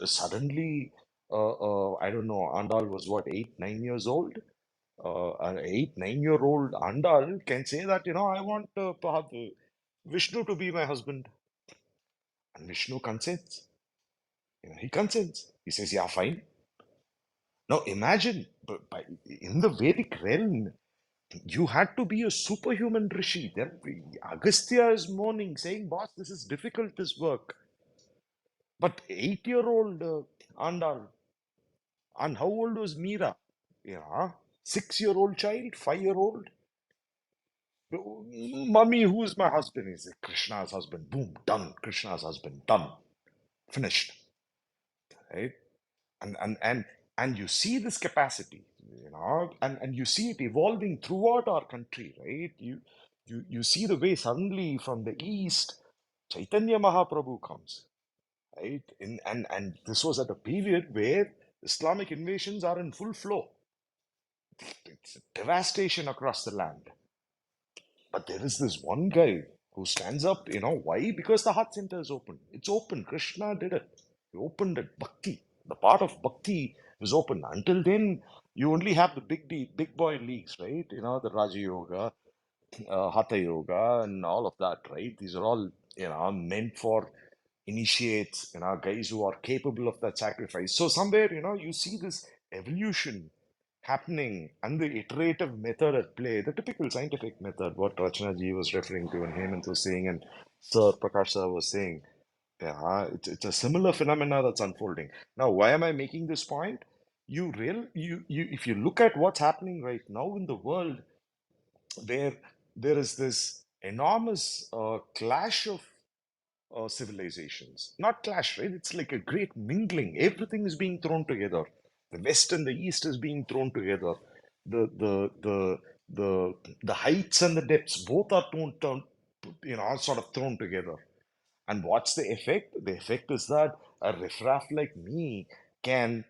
Suddenly, I don't know, Andal was what, 8, 9 years old. An 8, 9-year-old Andal can say that, I want Vishnu to be my husband. And Vishnu consents. He consents. He says, yeah, fine. Now imagine, in the Vedic realm, you had to be a superhuman rishi. Then Agastya is mourning, saying, boss, this is difficult, this work. But 8-year-old Andal, and how old was Meera? 6-year-old child, 5-year-old. Mummy, who is my husband? He said, Krishna's husband. Boom, done. Krishna's husband, done. Finished. Right? And you see this capacity, and you see it evolving throughout our country, right? You see the way suddenly from the east Chaitanya Mahaprabhu comes, right? And this was at a period where Islamic invasions are in full flow. It's devastation across the land. But there is this one guy who stands up, why? Because the heart center is open. It's open. Krishna did it. He opened it. Bhakti. The part of bhakti is open. Until then, you only have the big boy leagues, right? The Raja Yoga, Hatha Yoga, and all of that, right? These are all, meant for initiates, guys who are capable of that sacrifice. So somewhere, you see this evolution happening and the iterative method at play, the typical scientific method, what Rachana ji was referring to and Hemant was saying and Sir Prakash sir was saying. Yeah, it's a similar phenomena that's unfolding. Now, why am I making this point? If you look at what's happening right now in the world, where there is this enormous clash of civilizations. Not clash, right? It's like a great mingling. Everything is being thrown together. The West and the East is being thrown together. The the the the the heights and the depths both are are sort of thrown together. And what's the effect? The effect is that a riffraff like me can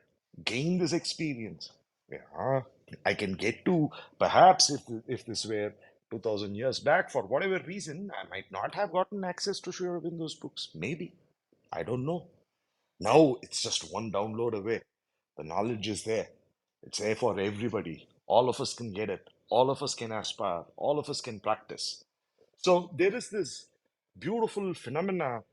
gain this experience. Yeah, I can get to, perhaps if this were 2000 years back, for whatever reason, I might not have gotten access to Sri Aurobindo's books. Maybe. I don't know. Now it's just one download away. The knowledge is there. It's there for everybody. All of us can get it. All of us can aspire. All of us can practice. So there is this beautiful phenomena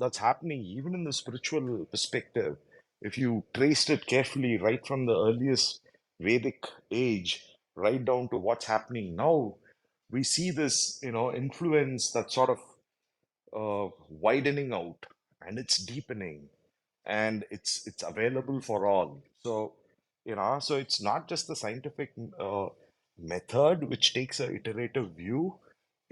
that's happening even in the spiritual perspective. If you traced it carefully right from the earliest Vedic age right down to what's happening now, we see this, influence that sort of widening out, and it's deepening, and it's available for all. So, so it's not just the scientific method which takes a iterative view.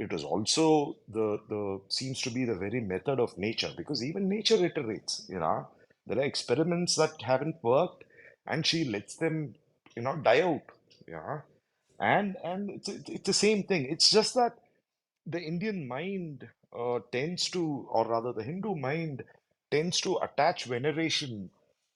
it is also the seems to be the very method of nature, because even nature iterates, there are experiments that haven't worked, and she lets them, die out. Yeah. And it's the same thing. It's just that the Indian mind tends to, or rather, the Hindu mind tends to attach veneration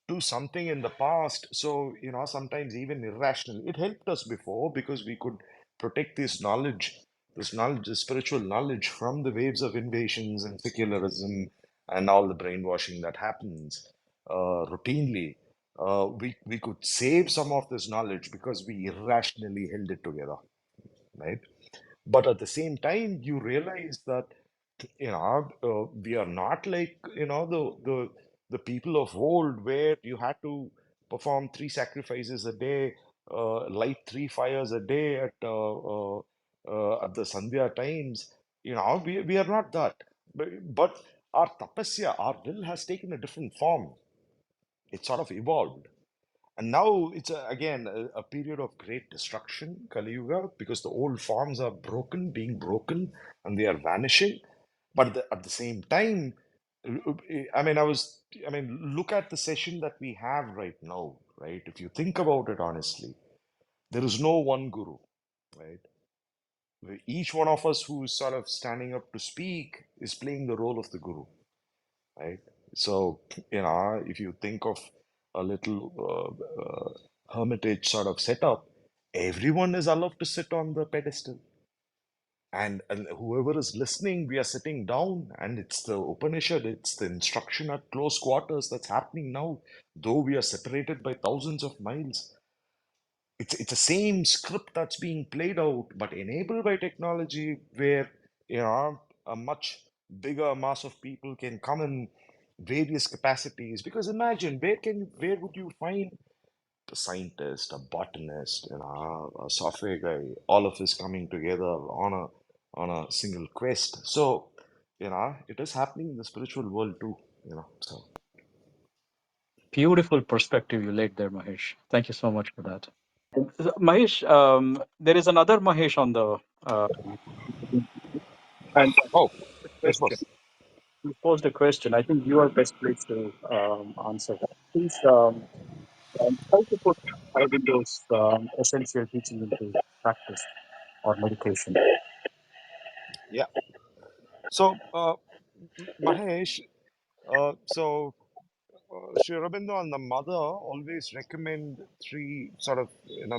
to something in the past. So, sometimes even irrational. It helped us before because we could protect this knowledge, this spiritual knowledge from the waves of invasions and secularism and all the brainwashing that happens routinely. We could save some of this knowledge because we irrationally held it together, right? But at the same time, you realize that we are not like the people of old, where you had to perform three sacrifices a day, light three fires a day at the Sandhya times. We are not that, but our tapasya, our will, has taken a different form. It's sort of evolved. And now it's again a period of great destruction, Kali Yuga, because the old forms are being broken, and they are vanishing. But at the same time, look at the session that we have right now, right? If you think about it honestly, there is no one guru, right? Each one of us who's sort of standing up to speak is playing the role of the guru, right? So, if you think of a little hermitage sort of setup, everyone is allowed to sit on the pedestal. And whoever is listening, we are sitting down, and it's the Upanishad, it's the instruction at close quarters that's happening now, though we are separated by thousands of miles. It's the same script that's being played out, but enabled by technology, where a much bigger mass of people can come in various capacities. Because imagine, where would you find a scientist, a botanist, a software guy, all of this coming together on a single quest? So it is happening in the spiritual world too. So Beautiful perspective you laid there, Mahesh. Thank you so much for that. Mahesh, there is another Mahesh on the and oh, yes, question. boss. You posed a question. I think you are best placed to answer that. Please try to put Aurobindo's essential teaching into practice or meditation. Yeah. So Mahesh, so Sri Aurobindo and the mother always recommend three sort of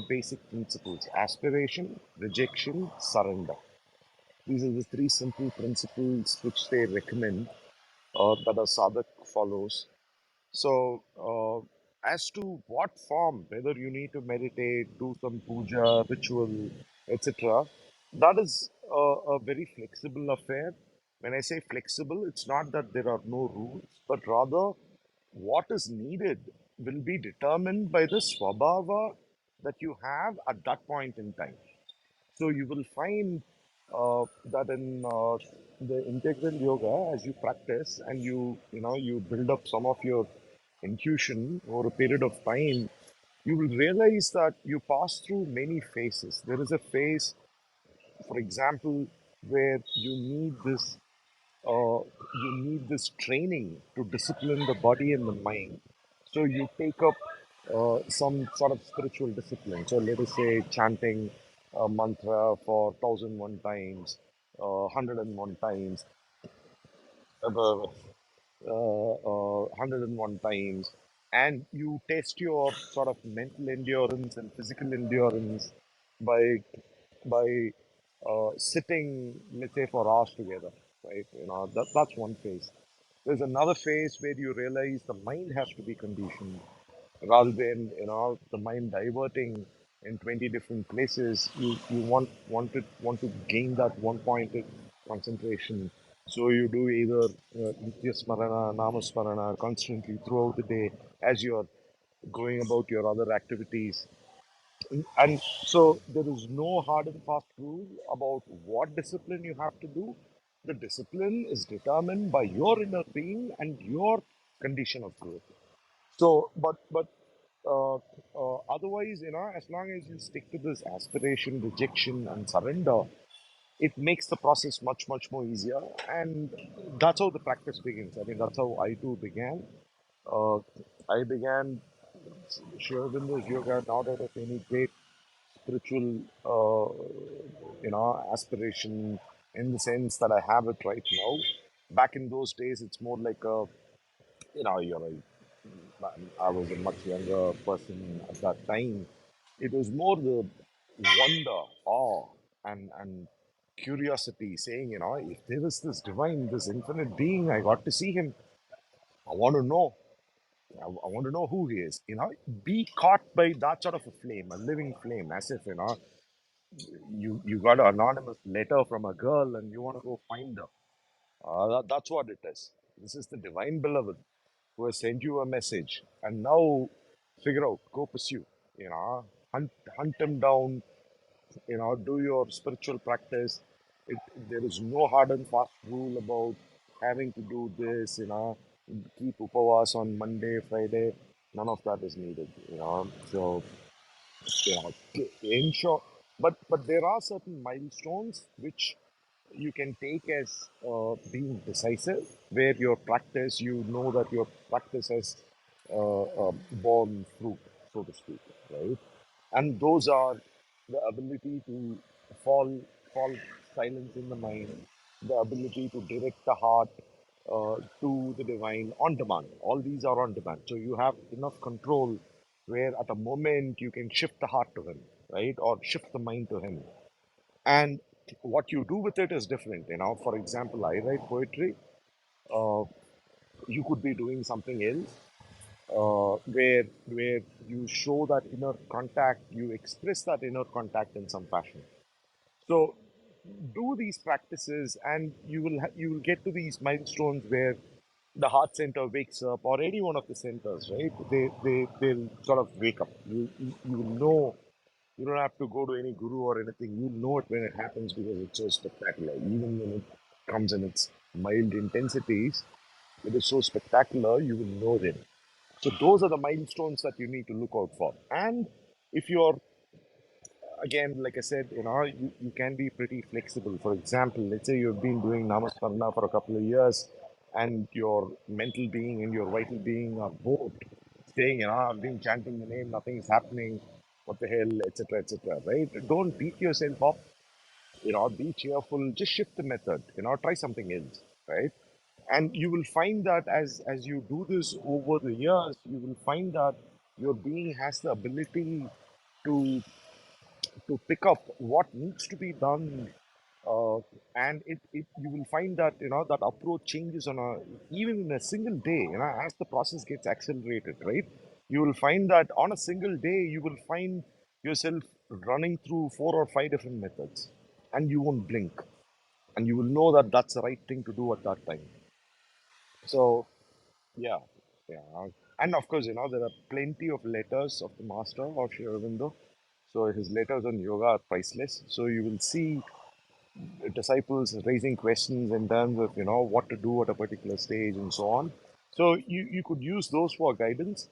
basic principles: aspiration, rejection, surrender. These are the three simple principles which they recommend, that a sadhak follows. So, as to what form, whether you need to meditate, do some puja, ritual, etc., that is a very flexible affair. When I say flexible, it's not that there are no rules, but rather what is needed will be determined by the swabhava that you have at that point in time. So you will find that in the integral yoga, as you practice and you build up some of your intuition over a period of time, you will realize that you pass through many phases. There is a phase, for example, where you need this training to discipline the body and the mind. So you take up some sort of spiritual discipline. So let us say chanting a mantra for 1001 times, 101 times, uh, 101 times, and you test your sort of mental endurance and physical endurance by sitting, let's say, for hours together, right? That's one phase. There's another phase where you realize the mind has to be conditioned, rather than the mind diverting in 20 different places. You want to gain that one pointed concentration. So you do either nitya smarana, nama smarana constantly throughout the day as you're going about your other activities. And so there is no hard and fast rule about what discipline you have to do. The discipline is determined by your inner being and your condition of growth. So, otherwise, as long as you stick to this aspiration, rejection, and surrender, it makes the process much, much more easier. And that's how the practice begins. I mean, that's how I too began. Uh, I began Shivabendu's yoga not out of any great spiritual, aspiration in the sense that I have it right now. Back in those days, it's more like a, you're I was a much younger person at that time. It was more the wonder, awe, and curiosity, saying, if there is this divine, this infinite being, I got to see him. I want to know. I want to know who he is. Be caught by that sort of a flame, a living flame, as if you got an anonymous letter from a girl and you want to go find her. That's what it is. This is the divine beloved who has sent you a message, and now figure out, go pursue. Hunt him down. Do your spiritual practice. It, there is no hard and fast rule about having to do this. Keep upavas on Monday, Friday. None of that is needed. So ensure, but there are certain milestones which you can take as being decisive, where your practice, that your practice has borne fruit, so to speak, right? And those are the ability to fall fall silence in the mind, the ability to direct the heart to the divine on demand. All these are on demand, so you have enough control where at a moment you can shift the heart to him, right, or shift the mind to him. And what you do with it is different. For example, I write poetry. uh, you could be doing something else, where you show that inner contact, you express that inner contact in some fashion. So do these practices, and you will get to these milestones where the heart center wakes up, or any one of the centers, right? They'll sort of wake up. You will know. You don't have to go to any guru or anything. You know it when it happens, because it's so spectacular. Even when it comes in its mild intensities, it is so spectacular, you will know them. So those are the milestones that you need to look out for. And if you're, again, like I said, you can be pretty flexible. For example, let's say you've been doing Namasparna for a couple of years, and your mental being and your vital being are both saying, I've been chanting the name, nothing's happening, what the hell, etc., etc., right? Don't beat yourself up, be cheerful, just shift the method, try something else, right? And you will find that as you do this over the years, you will find that your being has the ability to pick up what needs to be done, uh, and it you will find that that approach changes on a, even in a single day, as the process gets accelerated, right? You will find that on a single day you will find yourself running through 4 or 5 different methods, and you won't blink, and you will know that that's the right thing to do at that time. So yeah, yeah. And of course, there are plenty of letters of the master of Sri Aurobindo. So his letters on yoga are priceless. So you will see disciples raising questions in terms of, what to do at a particular stage and so on. So you could use those for guidance.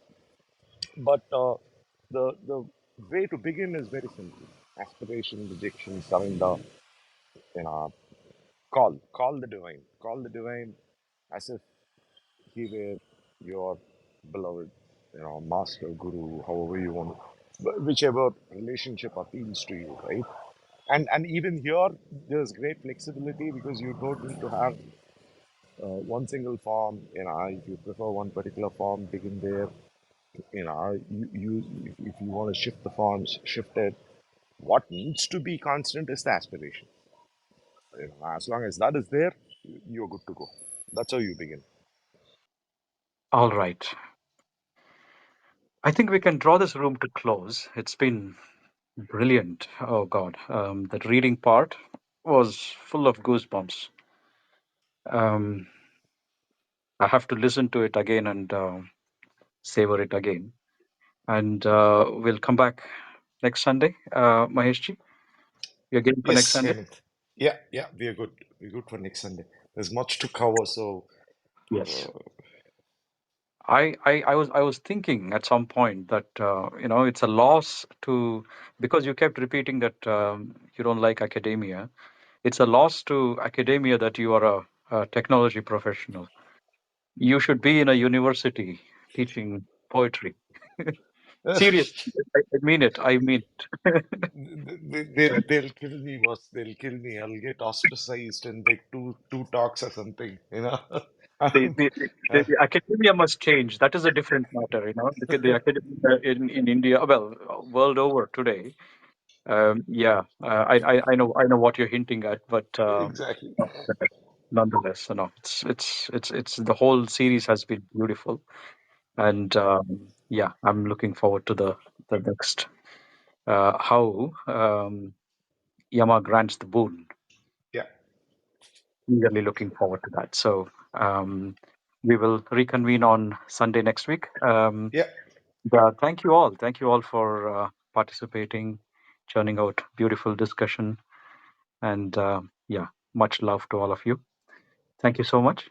But the way to begin is very simple: aspiration, rejection, surrender. You know, call the divine, as if he were your beloved, master, guru, however you want, whichever relationship appeals to you, right? And even here, there's great flexibility, because you don't need to have one single form. If you prefer one particular form, begin there. If you want to shift the forms, shift it. What needs to be constant is the aspiration. As long as that is there, you're good to go. That's how you begin. All right. I think we can draw this room to close. It's been brilliant. Oh God, that reading part was full of goosebumps. Um, I have to listen to it again and savor it again. And we'll come back next Sunday. Maheshji, you're game for next Yes, Sunday? Hemant. Yeah, we are good. We're good for next Sunday. There's much to cover, so Yes. uh, I was thinking at some point that it's a loss to, because you kept repeating that you don't like academia. It's a loss to academia that you are a technology professional. You should be in a university teaching poetry. Seriously, I mean it. I mean it. They'll kill me, boss. They'll kill me. I'll get ostracized in like two talks or something, you know. the, Um, the, uh, the academia must change. That is a different matter, because the academia in India, well, world over today. Yeah, I know what you're hinting at, but exactly. nonetheless, it's the whole series has been beautiful, and yeah, I'm looking forward to the next how Yama grants the boon. Yeah. Eagerly looking forward to that. So we will reconvene on Sunday next week. Yeah. Thank you all. Thank you all for participating, churning out beautiful discussion, and yeah, much love to all of you. Thank you so much.